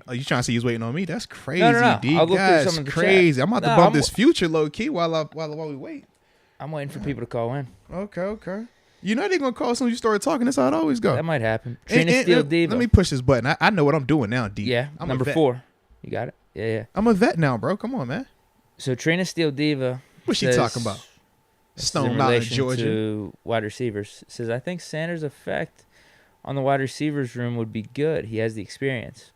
Oh, you trying to say he's waiting on me? That's crazy, No. D. I'll go through some of the crazy. Chat. I'm about to bump this future low key while we wait. I'm waiting for people to call in. Okay. You know they're gonna call as soon as you start talking. That's how it always goes. That might happen. Trina Steel Diva. Let me push this button. I know what I'm doing now, D. Yeah, I'm number 4. You got it? Yeah. I'm a vet now, bro. Come on, man. So Trina Steel Diva. What's she talking about? Stone Mountain, Georgia. To wide receivers. Says, I think Sanders' effect on the wide receivers room would be good. He has the experience.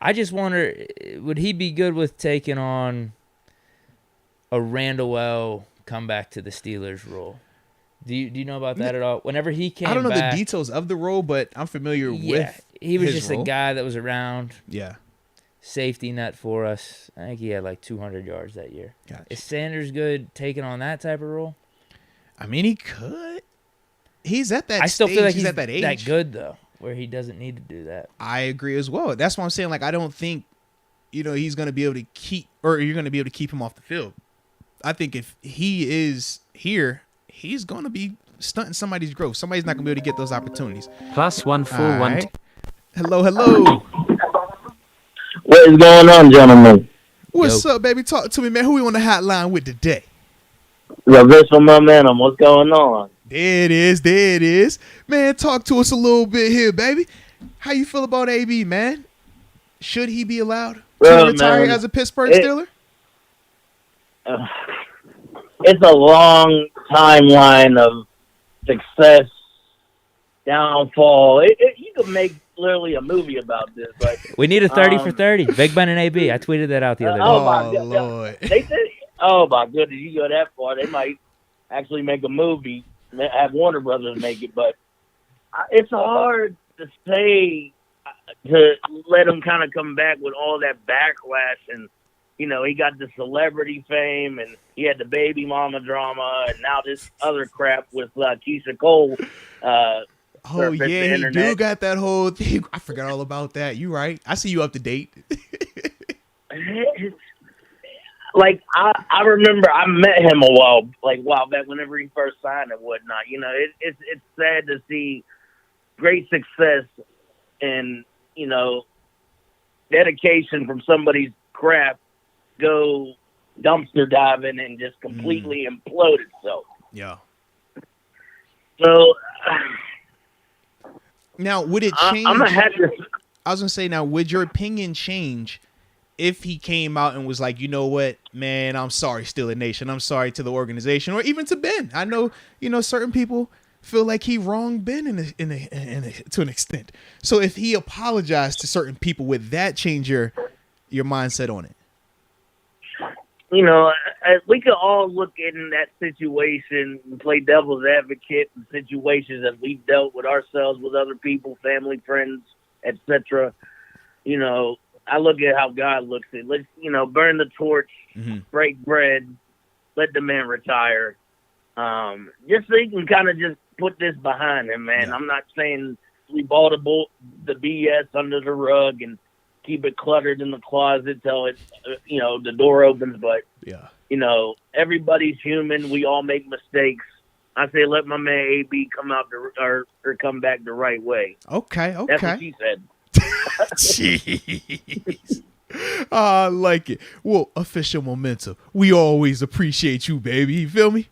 I just wonder, would he be good with taking on a Randall L comeback to the Steelers role? Do you know about that at all? Whenever he came back, I don't know the details of the role, but I'm familiar with he was his just role. a guy that was around. Yeah. Safety net for us. I think he had like 200 yards that year. Gotcha. Is Sanders good taking on that type of role? I mean, he could. He's at that I still stage. feel like he's at that age. That good, though, where he doesn't need to do that. I agree as well. That's why I'm saying, like, I don't think, he's going to be able to keep, or you're going to be able to keep him off the field. I think if he is here, he's going to be stunting somebody's growth. Somebody's not going to be able to get those opportunities. +141. Right. Hello. What is going on, gentlemen? What's up, baby? Talk to me, man. Who we on the hotline with today? The Visual Momentum. What's going on? There it is. Man, talk to us a little bit here, baby. How you feel about AB, man? Should he be allowed to retire as a Pittsburgh Steeler? It's a long timeline of success, downfall. You could make literally a movie about this. But we need a 30 for 30. Big Ben and AB. I tweeted that out the other day. Oh, my God. Lord. They said, oh, my goodness, you go that far. They might actually make a movie, have Warner Brothers make it. But it's hard to say, to let him kind of come back with all that backlash. And, he got the celebrity fame, and he had the baby mama drama, and now this other crap with Keisha Cole. Oh, yeah, he do got that whole thing. I forgot all about that. You right. I see you up to date. Like, I remember I met him a while back whenever he first signed and whatnot. It's sad to see great success and, dedication from somebody's craft go dumpster diving and just completely implode itself. Yeah. So... Now, would it change? I was going to say, now, would your opinion change if he came out and was like, you know what, man, I'm sorry, Steeler Nation. I'm sorry to the organization or even to Ben. I know, certain people feel like he wronged Ben to an extent. So if he apologized to certain people, would that change your mindset on it? We could all look in that situation and play devil's advocate in situations that we've dealt with ourselves, with other people, family, friends, etc. I look at how God looks at it. Let's, burn the torch, break bread, let the man retire. Just so he can kind of just put this behind him, man. Yeah. I'm not saying we ball the BS under the rug and keep it cluttered in the closet till it's, the door opens. But, everybody's human. We all make mistakes. I say let my man AB come out or come back the right way. Okay. That's what she said. Jeez. I like it. Well, official momentum. We always appreciate you, baby. You feel me?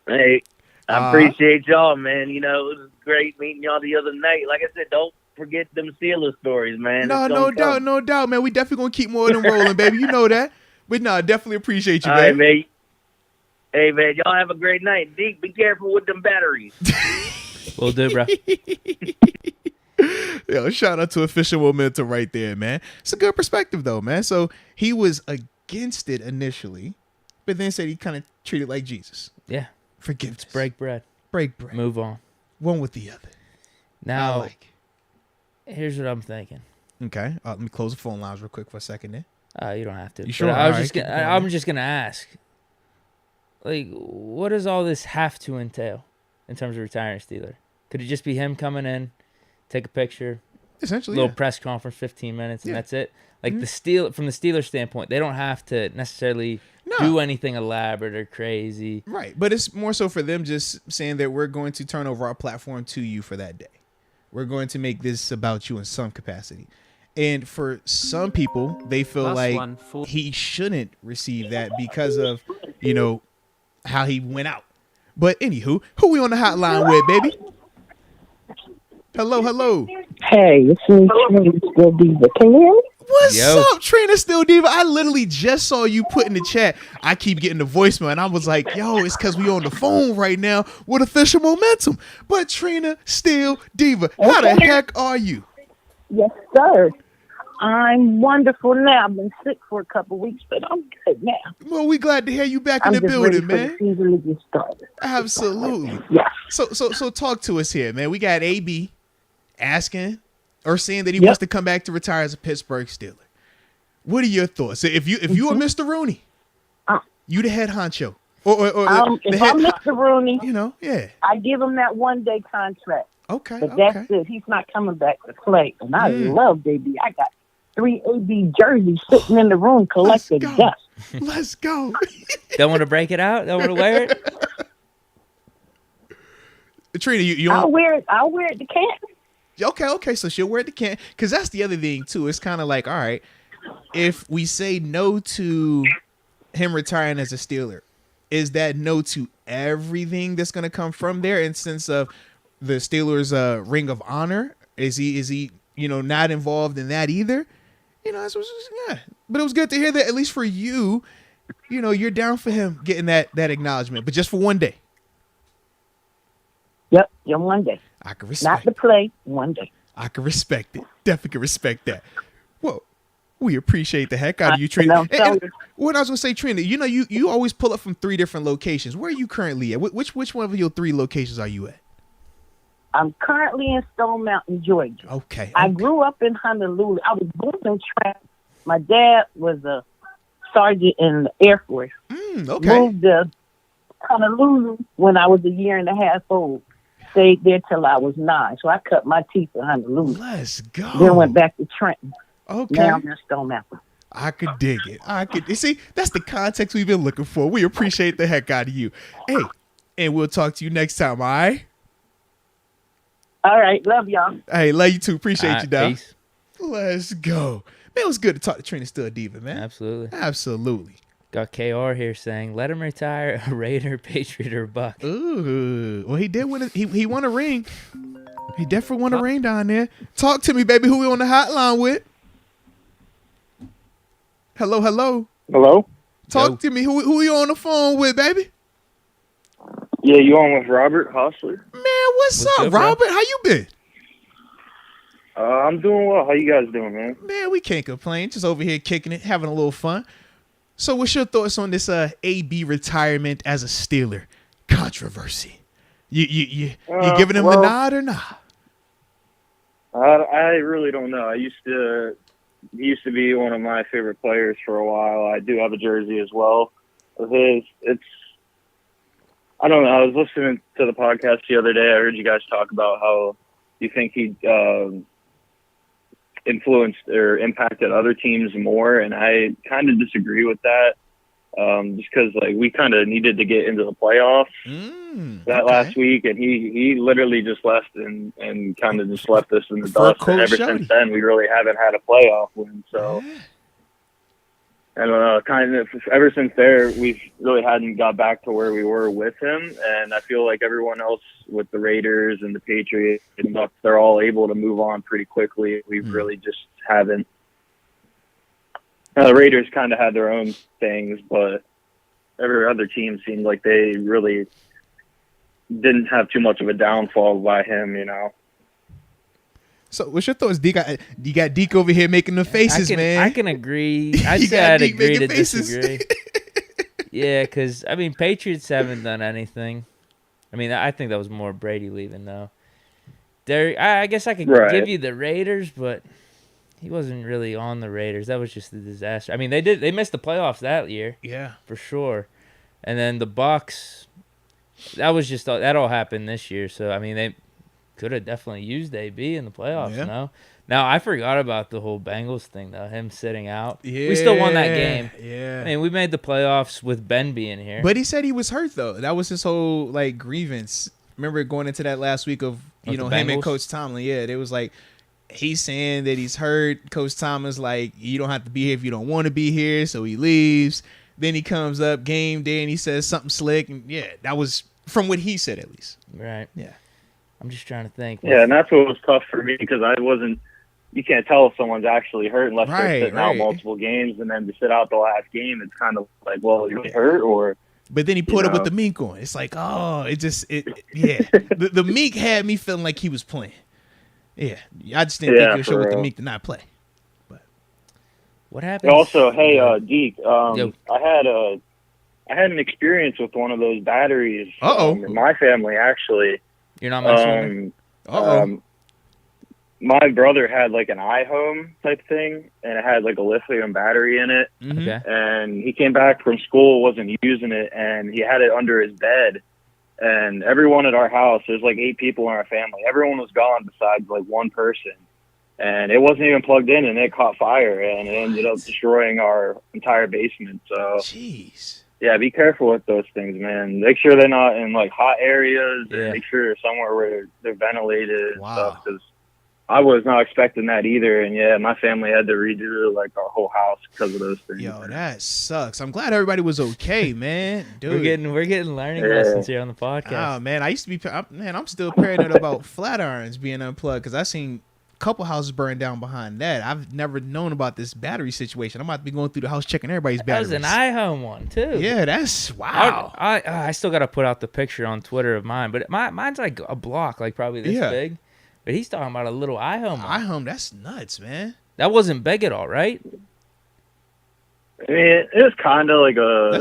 Hey, I appreciate y'all, man. You know, it was great meeting y'all the other night. Like I said, don't forget them Steelers stories, man. No doubt, man. We definitely gonna keep more of them rolling, baby. You know that. But no, I definitely appreciate you, man. All right, man. Hey, man, y'all have a great night. Deke, be careful with them batteries. Will do, bro. Yo, shout out to official momentum right there, man. It's a good perspective, though, man. So he was against it initially, but then said he kind of treated it like Jesus. Yeah. Forgiveness. Break bread. Move on. One with the other. Now, here's what I'm thinking. Okay. Let me close the phone lines real quick for a second there. You don't have to. You sure? I'm just gonna ask. Like, what does all this have to entail in terms of retiring Steeler? Could it just be him coming in, take a picture, essentially, little press conference, 15 minutes, and that's it? Like from the Steelers standpoint, they don't have to necessarily do anything elaborate or crazy. Right, but it's more so for them just saying that we're going to turn over our platform to you for that day. We're going to make this about you in some capacity. And for some people, they feel he shouldn't receive that because of, how he went out. But anywho, who we on the hotline with, baby? Hello. Hey, it's me, Trina Still Diva. Can you hear me? What's up, Trina Still Diva? I literally just saw you put in the chat. I keep getting the voicemail, and I was like, yo, it's because we on the phone right now with official momentum. But Trina Still Diva, how the heck are you? Yes, sir. I'm wonderful now. I've been sick for a couple weeks, but I'm good now. Well, we glad to hear you back in the building, man. For the season to get started. Absolutely. Yeah. So talk to us here, man. We got AB asking or saying that he wants to come back to retire as a Pittsburgh Steeler. What are your thoughts? If you were Mr. Rooney, you the head honcho, or if I'm Mr. Rooney, I give him that 1-day contract. Okay, but that's it. He's not coming back to play, and I love AB. I got 3 AB jerseys sitting in the room collecting dust. Let's go. Don't want to break it out? Don't want to wear it? Trina, you I'll wear it. I'll wear it to camp. Okay. So she'll wear it to camp. Because that's the other thing, too. It's kind of like, all right, if we say no to him retiring as a Steeler, is that no to everything that's going to come from there in sense of the Steelers' ring of honor? Is he not involved in that either? But it was good to hear that at least for you, you're down for him getting that acknowledgement, but just for 1 day. Yep, 1 day. I can respect. Not to play, 1 day. I can respect it. Definitely can respect that. Well, we appreciate the heck out of you, Trina. And what I was gonna say, Trina, you always pull up from 3 different locations. Where are you currently at? Which one of your 3 locations are you at? I'm currently in Stone Mountain, Georgia. Okay. I grew up in Honolulu. I was born in Trenton. My dad was a sergeant in the Air Force. Okay. Moved to Honolulu when I was a year and a half old. Stayed there till I was 9. So I cut my teeth in Honolulu. Let's go. Then went back to Trenton. Okay. Now I'm in Stone Mountain. I could dig it. You see, that's the context we've been looking for. We appreciate the heck out of you. Hey, and we'll talk to you next time, all right? All right. Love y'all. Hey, love you too. Appreciate you, dog. Peace. Let's go. Man, it was good to talk to Trina Still Diva, man. Absolutely. Got KR here saying, let him retire a Raider, Patriot, or Buck. Ooh. Well, he did win he won a ring. He definitely won a ring down there. Talk to me, baby. Who we on the hotline with? Hello. Hello? Talk to me. Who you on the phone with, baby? Yeah, you on with Robert Hostler? Man, what's up, good, Robert? How you been? I'm doing well. How you guys doing, man? Man, we can't complain. Just over here kicking it, having a little fun. So what's your thoughts on this AB retirement as a Steeler controversy? You giving him the nod or not? I really don't know. He used to be one of my favorite players for a while. I do have a jersey as well of his. I don't know. I was listening to the podcast the other day. I heard you guys talk about how you think he influenced or impacted other teams more, and I kind of disagree with that. just because like we kind of needed to get into the playoffs last week, and he literally just left and kind of just left us in the dust. And ever since then, we really haven't had a playoff win. So I don't know, kind of ever since there, we really hadn't got back to where we were with him. And I feel like everyone else with the Raiders and the Patriots, they're all able to move on pretty quickly. We really just haven't. The Raiders kind of had their own things, but every other team seemed like they really didn't have too much of a downfall by him, you know. So what's your thoughts, Deke? You got Deke over here making the faces, man. I can agree. I'd say I'd agree to disagree. Yeah, because, I mean, Patriots haven't done anything. I mean, I think that was more Brady leaving, though. I guess I could give you the Raiders, but he wasn't really on the Raiders. That was just a disaster. I mean, they missed the playoffs that year. Yeah. For sure. And then the Bucs, that all happened this year. So, I mean, they could have definitely used AB in the playoffs, no? Now, I forgot about the whole Bengals thing, though, him sitting out. Yeah, we still won that game. Yeah. I mean, we made the playoffs with Ben being here. But he said he was hurt, though. That was his whole, like, grievance. Remember going into that last week of him and Coach Tomlin? Yeah, it was like, he's saying that he's hurt. Coach Tomlin's like, you don't have to be here if you don't want to be here, so he leaves. Then he comes up game day and he says something slick. And yeah, that was from what he said, at least. Right. Yeah. I'm just trying to think. Yeah, and that's what was tough for me because you can't tell if someone's actually hurt unless they're sitting out multiple games, and then to sit out the last game, it's kind of like, well, you're hurt or. But then he put up with the mink on. It's like, oh, the mink had me feeling like he was playing. Yeah, I just didn't think you show with the mink to not play. But what happened? Also, hey, Deke, I had an experience with one of those batteries. In my family, actually. You're not messing with it? My brother had like an iHome type thing, and it had like a lithium battery in it. Okay. And he came back from school, wasn't using it, and he had it under his bed. And everyone at our house, there's like 8 people in our family. Everyone was gone besides like one person. And it wasn't even plugged in, and it caught fire, and it ended up destroying our entire basement. So, jeez. Yeah, be careful with those things, man. Make sure they're not in like hot areas. Yeah. And make sure they're somewhere where they're ventilated and stuff. Because I was not expecting that either. And yeah, my family had to redo like our whole house because of those things. Yo, that sucks. I'm glad everybody was okay, man. Dude, we're getting learning lessons here on the podcast. Oh man, I used to be. I'm still paranoid about flat irons being unplugged because I seen couple houses burned down behind that. I've never known about this battery situation. I'm about to be going through the house checking everybody's batteries. That was an iHome one too. Yeah, that's wow. I still got to put out the picture on Twitter of mine, but mine's like a block, like probably this big. But he's talking about a little iHome. iHome, that's nuts, man. That wasn't big at all, right? I mean, it was kind of like a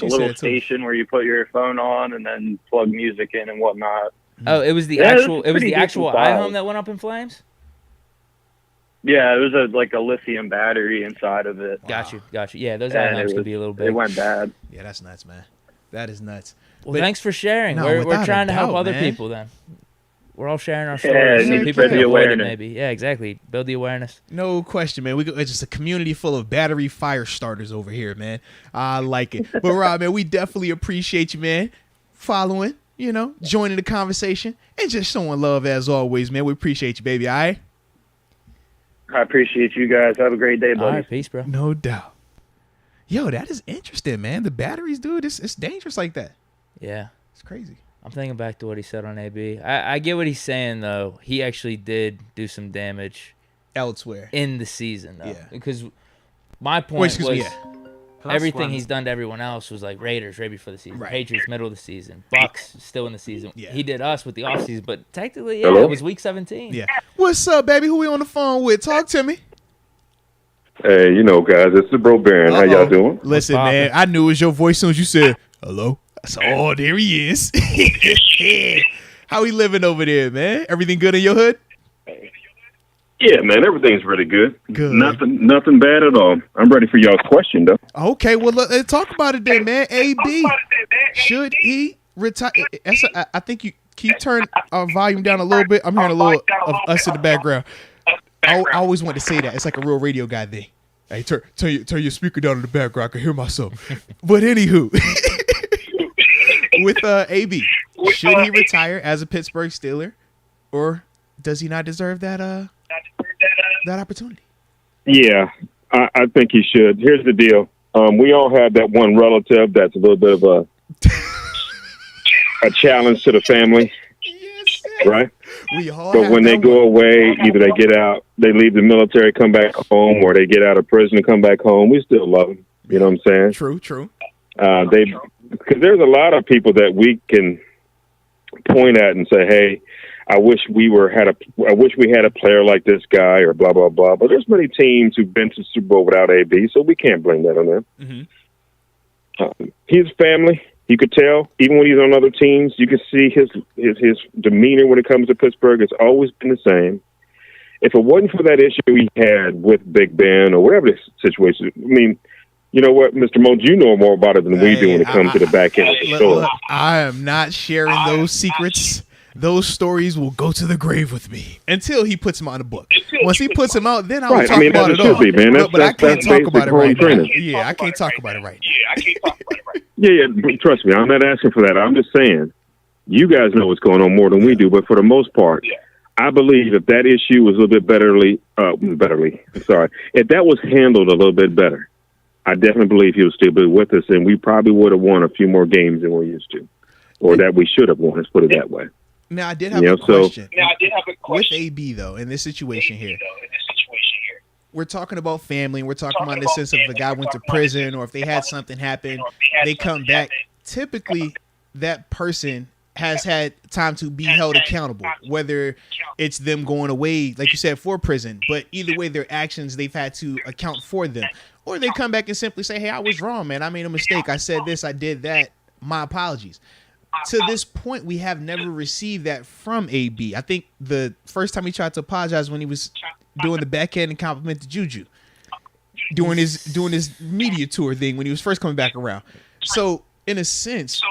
little station where you put your phone on and then plug music in and whatnot. Oh, it was the actual iHome that went up in flames. Yeah, it was a lithium battery inside of it. Got you. Yeah, those iHomes could be a little big. It went bad. Yeah, that's nuts, man. That is nuts. Well, thanks for sharing. We're trying to help other people then. We're all sharing our stories so people can avoid it maybe. Yeah, exactly. Build the awareness. No question, man. It's just a community full of battery fire starters over here, man. I like it. But Rob, man, we definitely appreciate you, man, following, joining the conversation, and just showing love as always, man. We appreciate you, baby, all right? I appreciate you guys. Have a great day, buddy. All right, peace, bro. No doubt. Yo, that is interesting, man. The batteries, dude, it's dangerous like that. Yeah. It's crazy. I'm thinking back to what he said on AB. I get what he's saying, though. He actually did do some damage elsewhere in the season, though. Yeah. Because my point was everything he's done to everyone else was like Raiders right before the season, Patriots middle of the season, Bucs still in the season. Yeah. He did us with the offseason, but technically, it was week 17. Yeah. What's up, baby? Who we on the phone with? Talk to me. Hey, guys, it's the bro Baron. How y'all doing? Listen, man, I knew it was your voice as soon as you said hello. So, there he is. How he living over there, man? Everything good in your hood? Yeah, man, everything's really good. Good. Nothing bad at all. I'm ready for y'all's question, though. Okay, well, let's talk about it then, man. AB, should he retire? I think you turn our volume down a little bit. I'm hearing a little of us in the background. I always want to say that. It's like a real radio guy thing. Hey, turn your speaker down in the background. I can hear myself. But anywho, with AB, should he retire as a Pittsburgh Steeler, or does he not deserve that opportunity? Yeah, I think he should. Here's the deal. We all have that one relative that's a little bit of a challenge to the family, Yes, right? we all. But have when that they go away, either they get out, they leave the military, come back home, or they get out of prison and come back home. We still love them. You know what I'm saying? True. Because there's a lot of people that we can point at and say, "Hey, I wish we had a player like this guy," or blah blah blah. But there's many teams who've been to the Super Bowl without AB, so we can't blame that on them. Mm-hmm. His family, you could tell, even when he's on other teams, you could see his demeanor when it comes to Pittsburgh. It's always been the same. If it wasn't for that issue he had with Big Ben or whatever the situation, I mean, you know what, Mr. Moats, you know more about it than we do when it comes to the back end of the story. I am not sharing those secrets. Those stories will go to the grave with me until he puts them on the book. Once he puts them out, then I will talk about it all. But I can't talk about it right now. Yeah, I can't talk about it right now. Yeah, trust me, I'm not asking for that. I'm just saying, you guys know what's going on more than we do, but for the most part, I believe if that issue was a little bit if that was handled a little bit better, I definitely believe he would still be with us, and we probably would have won a few more games than we're used to, or that we should have won, let's put it that way. Now, I did have a question. With AB, though, in this situation here, we're talking about family, and we're talking about in the sense of if the guy went to prison or if they had something happen, they come back. Typically, that person has had time to be held accountable, whether it's them going away, like you said, for prison. But either way, their actions, they've had to account for them. Or they come back and simply say, hey, I was wrong, man. I made a mistake. I said this. I did that. My apologies. To this point, we have never received that from AB. I think the first time he tried to apologize when he was doing the backhand and compliment to Juju, doing his media tour thing when he was first coming back around. So, in a sense,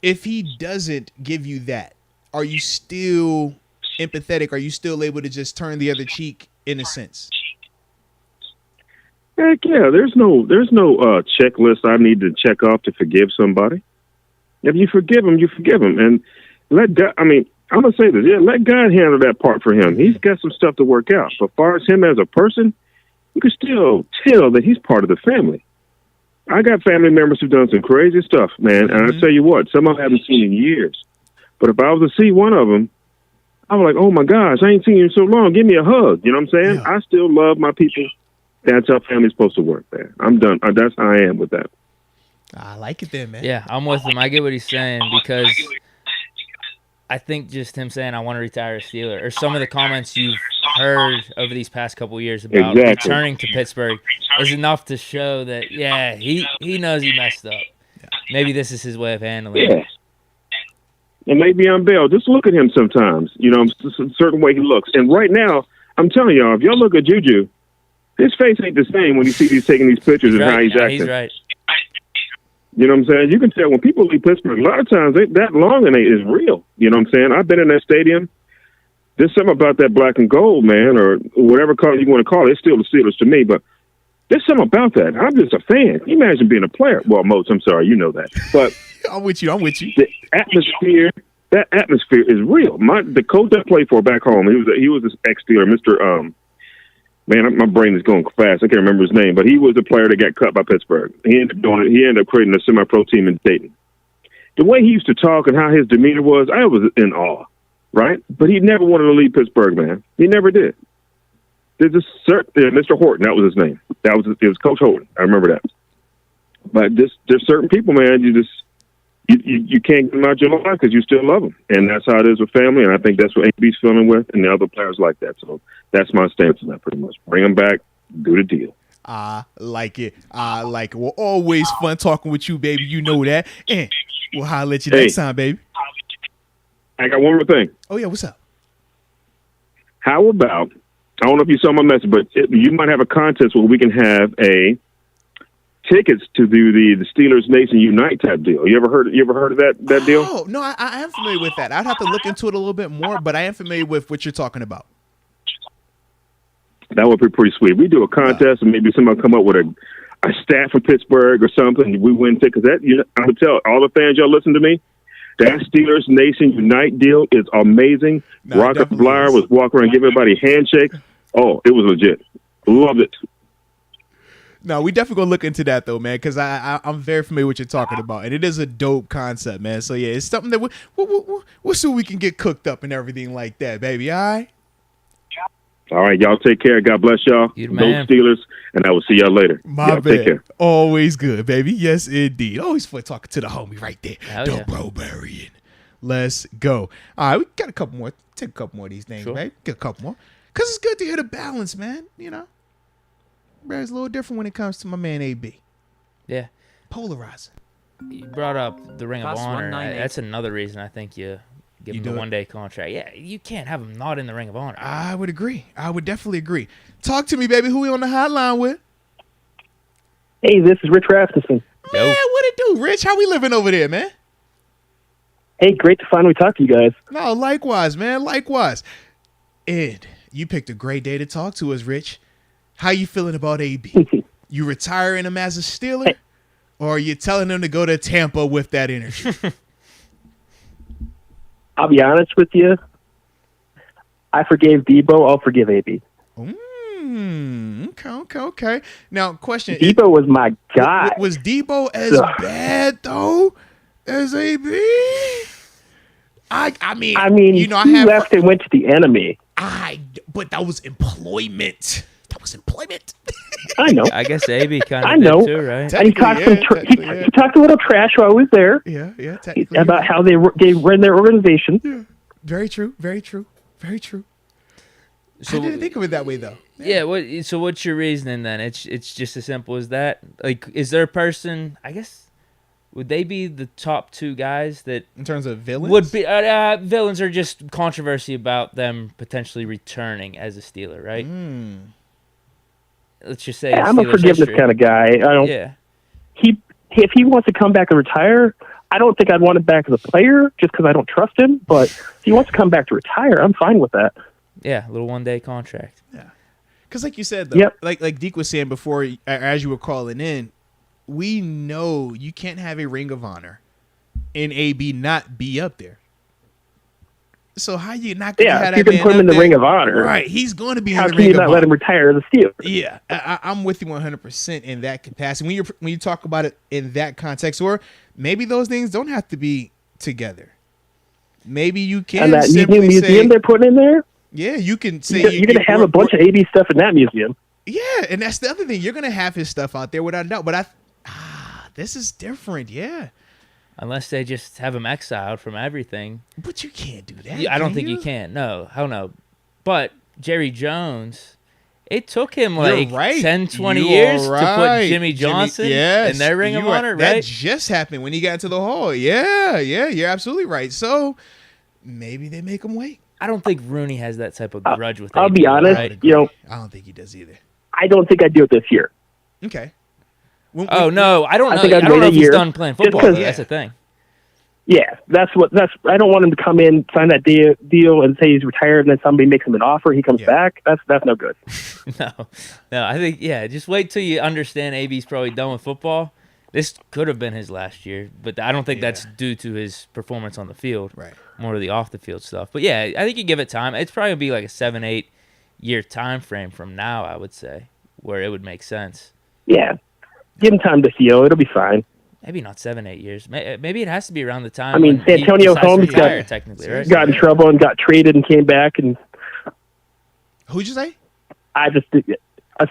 if he doesn't give you that, are you still empathetic? Are you still able to just turn the other cheek in a sense? Heck yeah, there's no checklist I need to check off to forgive somebody. If you forgive him, you forgive him. And let God, I mean, I'm going to say this. Yeah, let God handle that part for him. He's got some stuff to work out. But as far as him as a person, you can still tell that he's part of the family. I got family members who've done some crazy stuff, man. And I tell you what, some of them I haven't seen in years. But if I was to see one of them, I was like, oh, my gosh, I ain't seen you in so long. Give me a hug. You know what I'm saying? Yeah. I still love my people. That's how family's supposed to work, man. I'm done. That's how I am with that. I like it then, man. Yeah, I'm with him. I get what he's saying because I think just him saying I want to retire a Steeler or some of the comments you've heard over these past couple of years about returning to Pittsburgh is enough to show that, yeah, he knows he messed up. Maybe this is his way of handling it. And maybe I'm Bell. Just look at him sometimes. You know, a certain way he looks. And right now, I'm telling y'all, if y'all look at Juju, his face ain't the same when you see he's taking these pictures and how he's acting. He's right. You know what I'm saying? You can tell when people leave Pittsburgh, a lot of times that longing is real. You know what I'm saying? I've been in that stadium. There's something about that black and gold, man, or whatever color you want to call it. It's still the Steelers to me, but there's something about that. I'm just a fan. Can you imagine being a player? Well, Moats, I'm sorry, you know that. But I'm with you. The atmosphere, that atmosphere is real. The coach I played for back home, he was this ex-Steeler, Mr. Man, my brain is going fast. I can't remember his name, but he was the player that got cut by Pittsburgh. He ended up creating a semi-pro team in Dayton. The way he used to talk and how his demeanor was, I was in awe, right? But he never wanted to leave Pittsburgh, man. He never did. There's Mr. Horton, that was his name. It was Coach Horton. I remember that. But there's certain people, man, you can't get them out your life because you still love them. And that's how it is with family, and I think that's what AB's feeling with, and the other players like that. So that's my stance on that pretty much. Bring them back, do the deal. I like it. Well, always fun talking with you, baby. You know that. And we'll holler at you next time, baby. I got one more thing. Oh, yeah, what's up? How about, I don't know if you saw my message, but you might have a contest where we can have tickets to do the Steelers Nation Unite type deal. You ever heard of that deal? Oh, no, I am familiar with that. I'd have to look into it a little bit more, but I am familiar with what you're talking about. That would be pretty sweet. We do a contest, and maybe somebody come up with a stat from Pittsburgh or something. We win because that. I'm gonna tell all the fans, y'all listen to me. That Steelers Nation Unite deal is amazing. Rocket Flyer was walking around, giving everybody a handshake. Oh, it was legit. Loved it. No, we definitely gonna look into that though, man, because I'm very familiar with what you're talking about, and it is a dope concept, man. So yeah, it's something that we'll see what we can get cooked up and everything like that, baby. All right. All right, y'all take care. God bless y'all. Go Steelers, and I will see y'all later. My bad. Take care. Always good, baby. Yes, indeed. Always fun talking to the homie right there. The Bro-Barian. Let's go. All right, we got a couple more. Take a couple more of these things, baby. Get a couple more. Because it's good to hear the balance, man. You know? It's a little different when it comes to my man AB. Yeah. Polarizing. You brought up the Ring of Honor. That's another reason I think you give him the one-day contract. Yeah, you can't have him not in the Ring of Honor. I would agree. I would definitely agree. Talk to me, baby. Who we on the hotline with? Hey, this is Rich Rasmussen. Man, what it do, Rich? How we living over there, man? Hey, great to finally talk to you guys. No, likewise, man. Likewise. Ed, you picked a great day to talk to us, Rich. How you feeling about AB? You retiring him as a Steeler? Or are you telling him to go to Tampa with that energy? I'll be honest with you. I forgave Debo. I'll forgive AB. Okay. Now, question. Debo was my guy. Was Debo as bad, though, as AB? I mean, you know, he left and went to the enemy. But that was employment. I know. I guess AB kind of did too, right? And he talked a little trash while I was there. Yeah. About how they ran their organization. Yeah. Very true. So, I didn't think of it that way, though. Yeah. So what's your reasoning then? It's just as simple as that. Like, is there a person? I guess would they be the top two guys that in terms of villains would be villains or just controversy about them potentially returning as a Steeler, right? Let's just say I'm a forgiveness kind of guy. I don't. Yeah. If he wants to come back and retire, I don't think I'd want him back as a player just because I don't trust him. But if he wants to come back to retire, I'm fine with that. Yeah, a little one-day contract. Yeah, because like you said, though, like Deke was saying before, as you were calling in, we know you can't have a Ring of Honor and AB not be up there. So how you not going to have that man up there? Yeah, you can put him in the Ring of Honor. Right, he's going to be in the Ring of Honor. How can you not let him retire as a Steeler? Yeah, I'm with you 100% in that capacity. When you talk about it in that context, or maybe those things don't have to be together. Maybe you can and that simply museum they're putting in there? Yeah, you can say you're going to have a bunch of AB stuff in that museum. Yeah, and that's the other thing. You're going to have his stuff out there without a doubt. But this is different, yeah. Unless they just have him exiled from everything. But you can't do that. I don't think you can. No, hell no. But Jerry Jones, it took him like 10, 20 years to put Jimmy Johnson in their Ring of Honor, right? That just happened when he got into the Hall. Yeah, you're absolutely right. So maybe they make him wait. I don't think Rooney has that type of grudge with him. I'll be honest, I don't think he does either. I don't think I'd do it this year. Okay. No, I don't know. I don't know if he's done playing football. That's the thing. Yeah, I don't want him to come in, sign that deal, and say he's retired, and then somebody makes him an offer. He comes back. That's no good. No. I think just wait till you understand AB's probably done with football. This could have been his last year, but I don't think that's due to his performance on the field. Right. More to the off the field stuff. But yeah, I think you give it time. It's probably gonna be like a 7-8 year time frame from now, I would say, where it would make sense. Yeah. Give him time to heal. It'll be fine. Maybe not 7-8 years. Maybe it has to be around the time. I mean, Santonio Holmes got in trouble and got traded and came back. And who'd you say?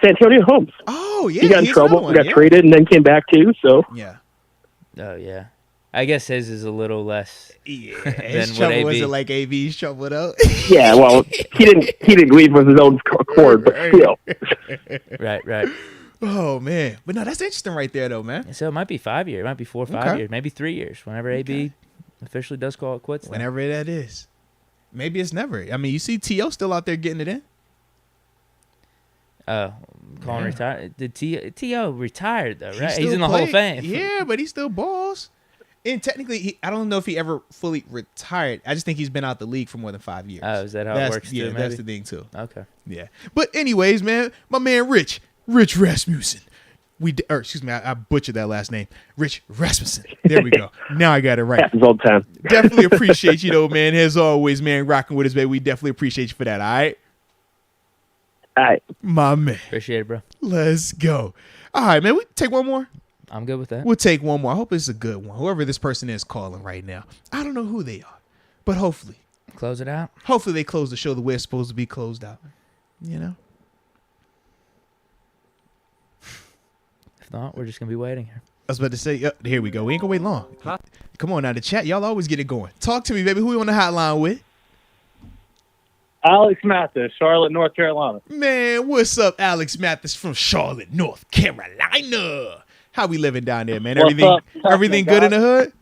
Santonio Holmes. Oh yeah, he got in trouble, got traded, and then came back too. So yeah. Oh yeah. I guess his is a little less. Yeah, his trouble wasn't like AB's trouble though. Yeah, well, he didn't leave with his own accord, but still. Right. Oh man, but no, that's interesting right there though, man. So it might be 5 years, it might be 4 or 5 years, maybe 3 years. Whenever AB officially does call it quits. Whenever that is, maybe it's never. I mean, you see T.O. still out there getting it in. Colin retired. Did T.O. retired though, right? He's in the Hall of Fame. Yeah, but he still balls. And technically, I don't know if he ever fully retired. I just think he's been out the league for more than 5 years. Oh, is that how it works? Yeah, too, that's the thing too. Okay. Yeah, but anyways, man, my man Rich Rasmussen. I butchered that last name. Rich Rasmussen. There we go. Now I got it right. Happens all the time. Definitely appreciate you, though, man. As always, man, rocking with us, baby. We definitely appreciate you for that, all right? All right. My man. Appreciate it, bro. Let's go. All right, man. We take one more. I'm good with that. We'll take one more. I hope it's a good one. Whoever this person is calling right now. I don't know who they are, but hopefully. Close it out. Hopefully they close the show the way it's supposed to be closed out. You know? If not, we're just going to be waiting here. I was about to say, here we go. We ain't going to wait long. Huh? Come on now, the chat. Y'all always get it going. Talk to me, baby. Who you on the hotline with? Alex Mathis, Charlotte, North Carolina. Man, what's up, Alex Mathis from Charlotte, North Carolina? How we living down there, man? Everything good in the hood?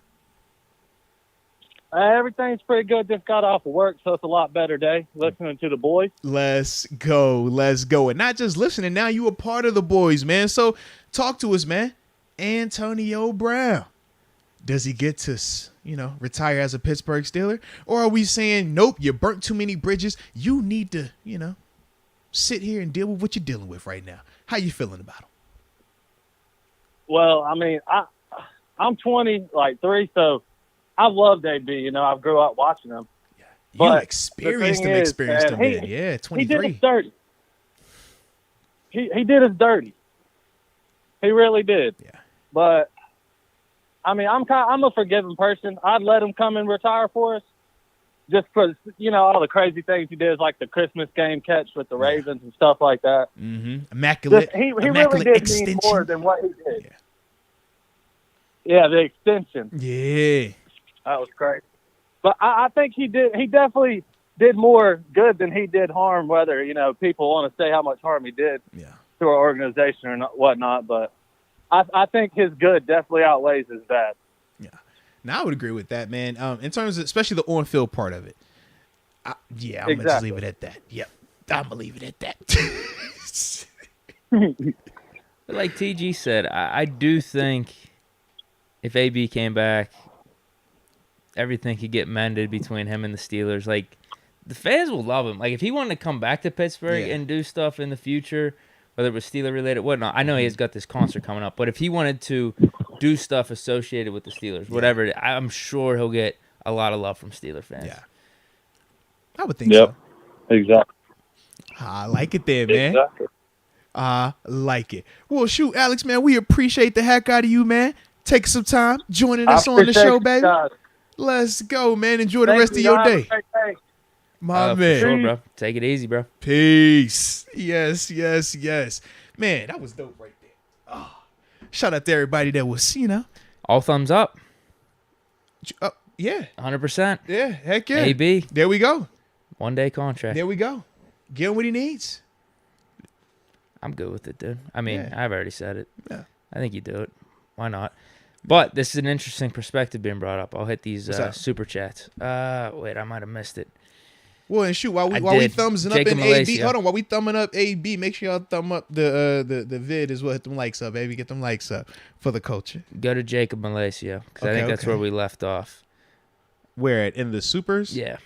Everything's pretty good. Just got off of work, so it's a lot better day. Listening to the boys. Let's go. And not just listening, now you a part of the boys, man. So talk to us, man. Antonio Brown. Does he get to, retire as a Pittsburgh Steeler? Or are we saying, nope, you burnt too many bridges. You need to, sit here and deal with what you're dealing with right now. How you feeling about him? Well, I mean, I'm 23, so I loved AB. I grew up watching him. Yeah. You experienced him, man. Yeah, 23. He did his dirty. He did his dirty. He really did. Yeah. But I'm a forgiving person. I'd let him come and retire for us, just because all the crazy things he did, like the Christmas game catch with the Ravens and stuff like that. Mm-hmm. Immaculate. He really did extension. mean more than what he did. Yeah, the extension. Yeah, that was great. But I think he definitely did more good than he did harm. Whether people want to say how much harm he did to our organization or whatnot, but I think his good definitely outweighs his bad. Yeah. Now I would agree with that, man. In terms of especially the on-field part of it. I'm going to just leave it at that. Yep. I'm going to leave it at that. But like TG said, I do think if AB came back, everything could get mended between him and the Steelers. Like, the fans will love him. Like, if he wanted to come back to Pittsburgh and do stuff in the future, whether it was Steeler-related, whatnot. I know he has got this concert coming up, but if he wanted to do stuff associated with the Steelers, whatever, I'm sure he'll get a lot of love from Steeler fans. Yeah. I would think so. Exactly. I like it there, man. Exactly. I like it. Well, shoot, Alex, man, we appreciate the heck out of you, man. Taking some time, joining us on the show, baby. God. Let's go, man. Enjoy the rest of your day. My man. For sure, bro. Take it easy, bro. Peace. Yes. Man, that was dope right there. Oh, shout out to everybody that was, all thumbs up. Yeah. 100%. Yeah, heck yeah. AB. There we go. 1 day contract. There we go. Get him what he needs. I'm good with it, dude. I mean, I've already said it. Yeah. I think you do it. Why not? But this is an interesting perspective being brought up. I'll hit these super chats. Wait, I might have missed it. Well, and shoot, while we thumbsing up in AB, hold on, while we thumbing up AB, make sure y'all thumb up the vid as well. Hit them likes up, baby. Get them likes up for the culture. Go to Jacob Malaysia, because I think that's where we left off. Where in the supers? Yeah.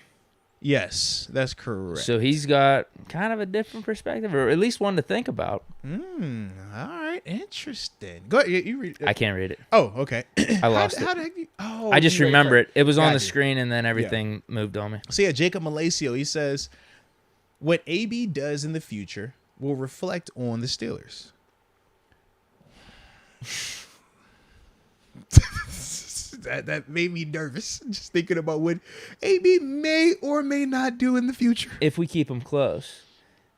Yes, that's correct. So he's got kind of a different perspective, or at least one to think about. All right, interesting. Go ahead, you read it. I can't read it. Oh, okay. I lost it. How the heck I just remember it. It was on the screen, and then everything moved on me. So Jacob Malacio, he says, what AB does in the future will reflect on the Steelers. That made me nervous just thinking about what AB may or may not do in the future. If we keep him close.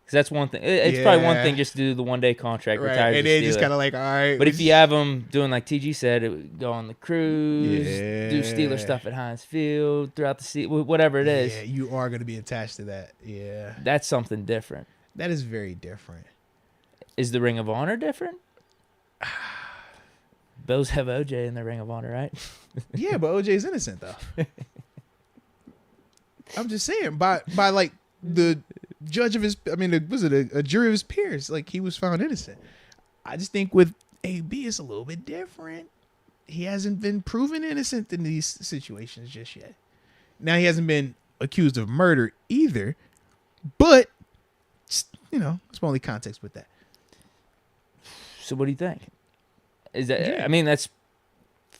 Because that's one thing. It's probably one thing just to do the 1 day contract. Right, and then just kind of like, all right. But if you have him doing like TG said, it would go on the cruise, do Steeler stuff at Heinz Field, throughout the season, whatever it is. Yeah, you are going to be attached to that. Yeah. That's something different. That is very different. Is the Ring of Honor different? Bills have OJ in the Ring of Honor, right? Yeah, but OJ's innocent though. I'm just saying, by like the judge of his, was it a jury of his peers? Like he was found innocent. I just think with AB it's a little bit different. he hasn't been proven innocent in these situations just yet. Now, he hasn't been accused of murder either, but, it's only context with that. So what do you think? Is that? I mean, that's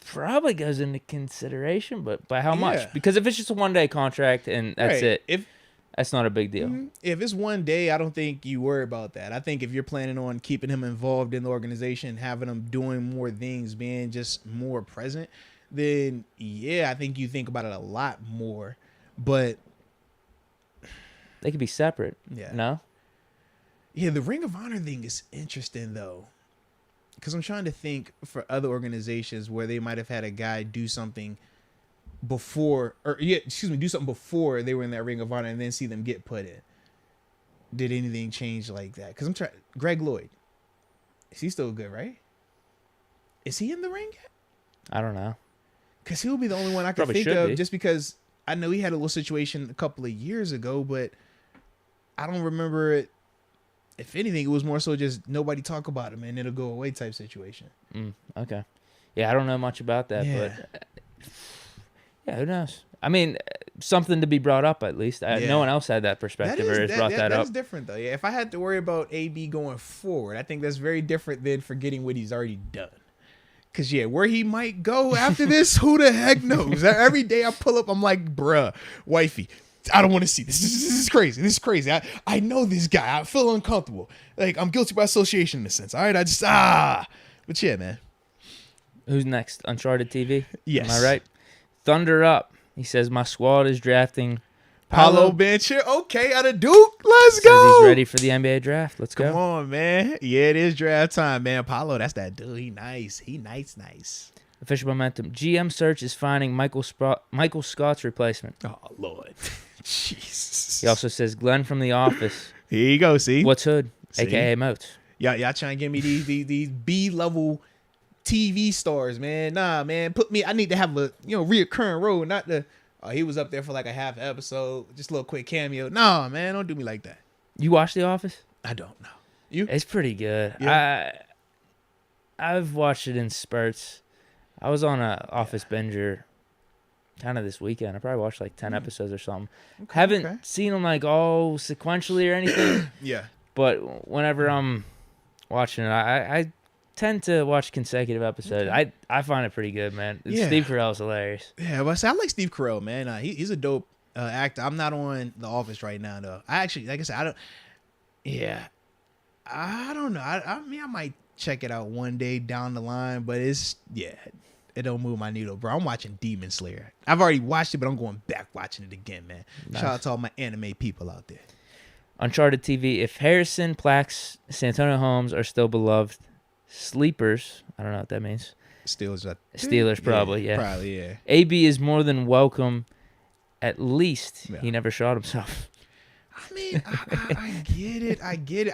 probably goes into consideration, but by how much? Because if it's just a 1-day contract and that's it, that's not a big deal. If it's 1 day, I don't think you worry about that. I think if you're planning on keeping him involved in the organization, having him doing more things, being just more present, then I think you think about it a lot more. But they could be separate. Yeah. No? Yeah, the Ring of Honor thing is interesting, though. Because I'm trying to think for other organizations where they might have had a guy do something before, do something before they were in that Ring of Honor and then see them get put in. Did anything change like that? Because I'm trying. Greg Lloyd, is he still good, right? Is he in the ring yet? I don't know. Because he'll be the only one I can think of, just because I know he had a little situation a couple of years ago, but I don't remember it. If anything, it was more so just nobody talk about him and it'll go away type situation. Okay. Yeah, I don't know much about that, but who knows? I mean, something to be brought up at least. No one else had that perspective or has brought that up. That's different, though. Yeah, if I had to worry about AB going forward, I think that's very different than forgetting what he's already done. Because, where he might go after this, who the heck knows? Every day I pull up, I'm like, bruh, wifey, I don't want to see this. This is crazy. This is crazy. I know this guy. I feel uncomfortable. Like, I'm guilty by association in a sense. All right, But yeah, man. Who's next? Uncharted TV? Yes. Am I right? Thunder Up. He says, my squad is drafting Paolo Banchero. Okay, out of Duke. Let's go. He's ready for the NBA draft. Let's go. Come on, man. Yeah, it is draft time, man. Paolo, that's that dude. He nice. He nice. Official momentum. GM search is finding Michael Scott's replacement. Oh, Lord. Jesus. He also says, Glenn from The Office. Here you go, see? What's Hood? See? A.K.A. Moats. Y'all trying to give me these B-level TV stars, man. Nah, man. I need to have a reoccurring role, not the he was up there for like a half episode, just a little quick cameo. Nah, man, don't do me like that. You watch The Office? I don't know. You? It's pretty good. Yeah. I've watched it in spurts. I was on a Office binger kind of this weekend. I probably watched like 10 episodes or something. Haven't seen them like all sequentially or anything. Yeah. But whenever I'm watching it, I tend to watch consecutive episodes. I find it pretty good, man. Steve Carell's hilarious. Yeah, but I like Steve Carell, man. He's a dope actor. I'm not on The Office right now, though. I actually, like I said, I don't know. I mean, I might check it out one day down the line, but it don't move my needle, bro. I'm watching Demon Slayer. I've already watched it, but I'm going back watching it again, man. Nice. Shout out to all my anime people out there. Uncharted TV. If Harrison, Plax, Santonio Holmes are still beloved, sleepers, I don't know what that means. Steelers probably, yeah. Probably, yeah. AB is more than welcome. At least he never shot himself. I mean, I get it.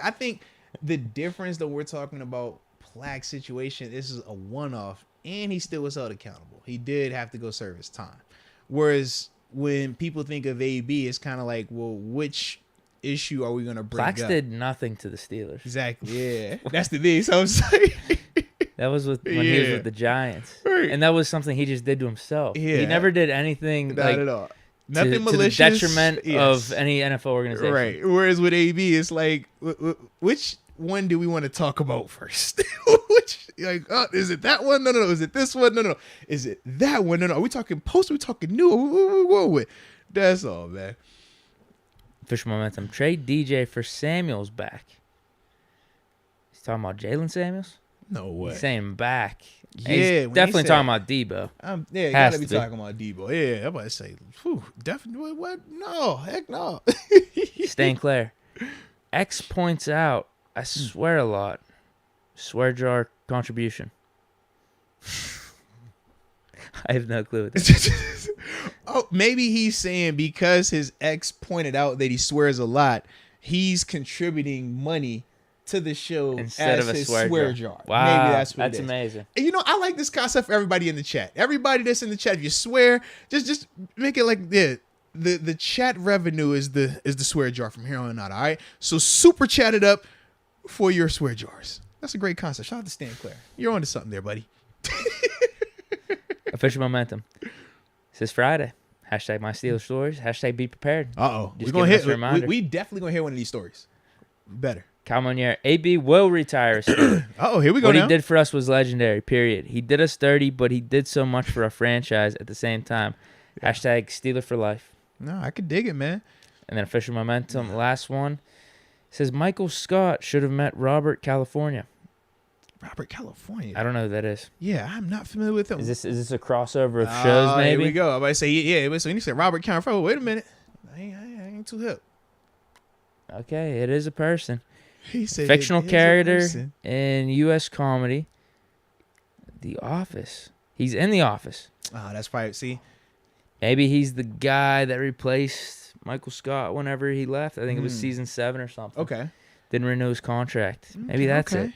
I think the difference that we're talking about Plax's situation, this is a one-off, and he still was held accountable. He did have to go serve his time. Whereas when people think of AB, it's kind of like, well, which issue are we going to bring up? Plax did nothing to the Steelers. Exactly, yeah. That's the thing. So I'm saying. That was when he was with the Giants. Right. And that was something he just did to himself. Yeah. He never did anything not at all. Nothing malicious. To the detriment of any NFL organization. Right. Whereas with AB, it's like, which one do we want to talk about first? Is it that one? No. Is it this one? No. Is it that one? No. Are we talking post? Are we talking new? What with? That's all, man. Official momentum. Trade DJ for Samuels back. He's talking about Jalen Samuels? No way. He's saying back. Yeah, he's definitely talking about Debo. You gotta be talking about Debo. Yeah, I'm about to say, definitely. What? No, heck no. Staying clear. X points out, I swear a lot. Swear jar contribution. I have no clue what that is. Oh, maybe he's saying because his ex pointed out that he swears a lot, he's contributing money to the show instead as of a his swear jar. Wow, maybe that's what that's amazing. And I like this concept for everybody in the chat. Everybody that's in the chat, if you swear, just make it like the chat revenue is the swear jar from here on out. All right, so super chat it up for your swear jars. That's a great concept. Shout out to Stan Claire. You're onto something there, buddy. Official momentum. Says Friday. Hashtag my Steelers stories. Hashtag be prepared. We're gonna hit. We definitely gonna hear one of these stories. Better. Cal Monier. AB will retire a Steeler. Here we go. What now. he did for us was legendary. Period. He did us dirty, but he did so much for our franchise at the same time. Yeah. Hashtag Steeler for life. No, I could dig it, man. And then official momentum. Last one. Says Michael Scott should have met Robert California. Robert California. I don't know who that is. Yeah, I'm not familiar with him. Is this a crossover of shows? Maybe. Here we go. I'm about to say So when you said Robert California, wait a minute. I ain't too hip. Okay, it is a person. He said fictional character in U.S. comedy. The Office. He's in The Office. Oh, that's probably Maybe he's the guy that replaced Michael Scott whenever he left. I think it was season 7 or something. Okay. Didn't renew his contract. Maybe that's it.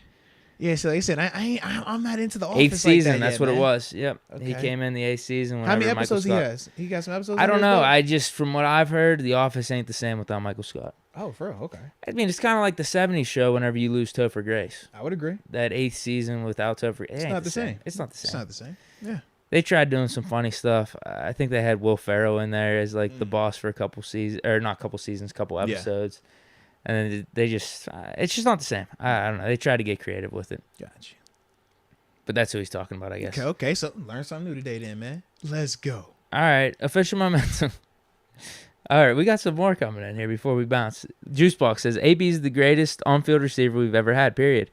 Yeah, so they said I'm not into The Office. 8th season, like that that's yet, what man. it was. Yep. Okay. He came in the 8th season. How many episodes he has? He got some episodes. I don't know. From what I've heard, The Office ain't the same without Michael Scott. Oh, for real? Okay. I mean, it's kind of like the 70s show whenever you lose Topher Grace. I would agree. That 8th season without Topher. It's not the same. It's not the same. It's not the same. Yeah. They tried doing some funny stuff. I think they had Will Ferrell in there as like the boss for a couple seasons, or not couple seasons, couple episodes. Yeah. And then they just, it's just not the same. I don't know. They tried to get creative with it. Gotcha. But that's who he's talking about, I guess. Okay. So learn something new today then, man. Let's go. All right. Official momentum. All right. We got some more coming in here before we bounce. Juicebox says, AB is the greatest on-field receiver we've ever had, period.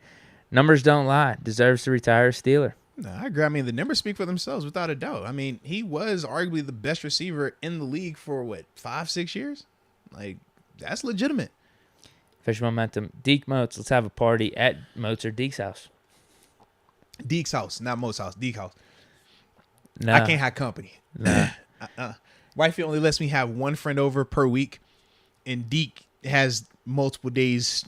Numbers don't lie. Deserves to retire a Steeler. No, I agree. I mean, the numbers speak for themselves without a doubt. I mean, he was arguably the best receiver in the league for, 5-6 years? Like, that's legitimate. Official momentum. Deke Moats. Let's have a party at Moats or Deke's house. Deke's house, not Moats' house. Deke house. No. I can't have company. No. Wifey only lets me have one friend over per week, and Deke has multiple days,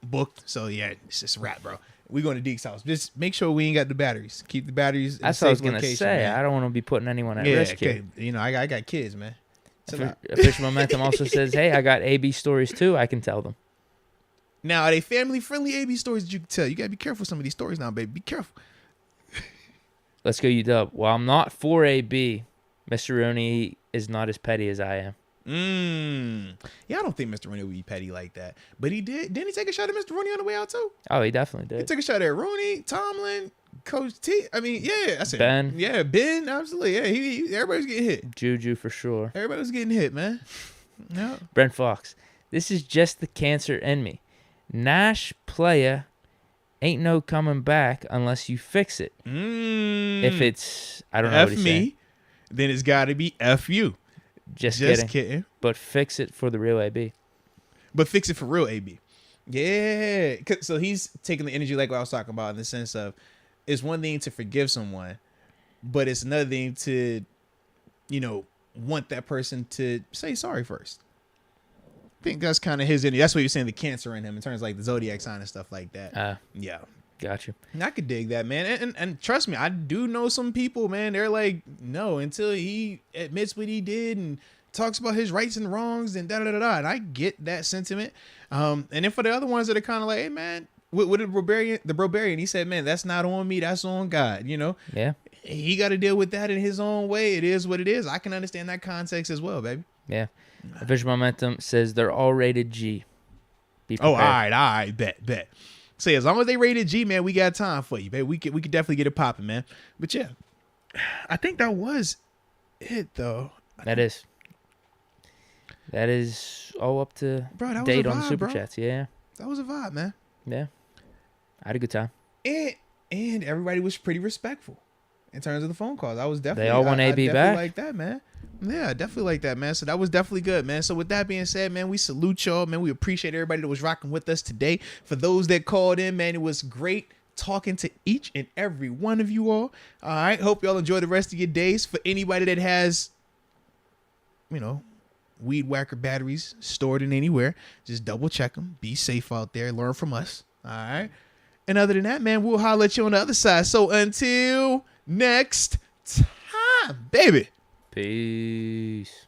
booked. So, yeah, it's just a wrap, bro. We going to Deke's house. Just make sure we ain't got the batteries. Keep the batteries. That's what I was gonna say. Man. I don't want to be putting anyone at risk here. I got kids, man. Official momentum also says, "Hey, I got AB stories too. I can tell them." Now, are they family friendly AB stories that you can tell? You gotta be careful with some of these stories now, baby. Be careful. Let's go, UW. While I'm not for AB, Mr. Rooney is not as petty as I am. Yeah, I don't think Mr. Rooney would be petty like that. But he did. Didn't he take a shot at Mr. Rooney on the way out too? Oh, he definitely did. He took a shot at Rooney, Tomlin, Coach T. I mean, yeah, I said Ben. Yeah, Ben, absolutely. Yeah, he everybody's getting hit. Juju for sure. Everybody was getting hit, man. Yeah. Brent Fox. This is just the cancer in me. Nash playa ain't no coming back unless you fix it. If it's, I don't know what he's saying. Then it's got to be F you. Just kidding. But fix it for the real AB. But fix it for real AB. Yeah. So he's taking the energy like what I was talking about in the sense of it's one thing to forgive someone, but it's another thing to, want that person to say sorry first. I think that's kind of his energy. That's what you're saying, the cancer in him in terms of like the zodiac sign and stuff like that. Yeah. Got you. And I could dig that, man. And trust me, I do know some people, man. They're like, no, until he admits what he did and talks about his rights and wrongs and da-da-da-da. And I get that sentiment. And then for the other ones that are kind of like, hey, man, with the Barbarian, he said, man, that's not on me. That's on God, Yeah. He got to deal with that in his own way. It is what it is. I can understand that context as well, baby. Yeah. Official momentum says they're all rated G. All right. Bet. Say, as long as they rated G, man, we got time for you, baby. We could definitely get it popping, man. But yeah, I think that was it, though. That is all up to date on the Super Chats. Yeah. That was a vibe, man. Yeah. I had a good time. And everybody was pretty respectful in terms of the phone calls. I was definitely. They all want AB back. Like that, man. Yeah, definitely like that, man. So that was definitely good, man. So with that being said, man, we salute y'all, man. We appreciate everybody that was rocking with us today. For those that called in, man, it was great talking to each and every one of you all. All right. Hope y'all enjoy the rest of your days. For anybody that has, weed whacker batteries stored in anywhere, just double check them. Be safe out there. Learn from us. All right. And other than that, man, we'll holler at you on the other side. So until next time, baby. Peace.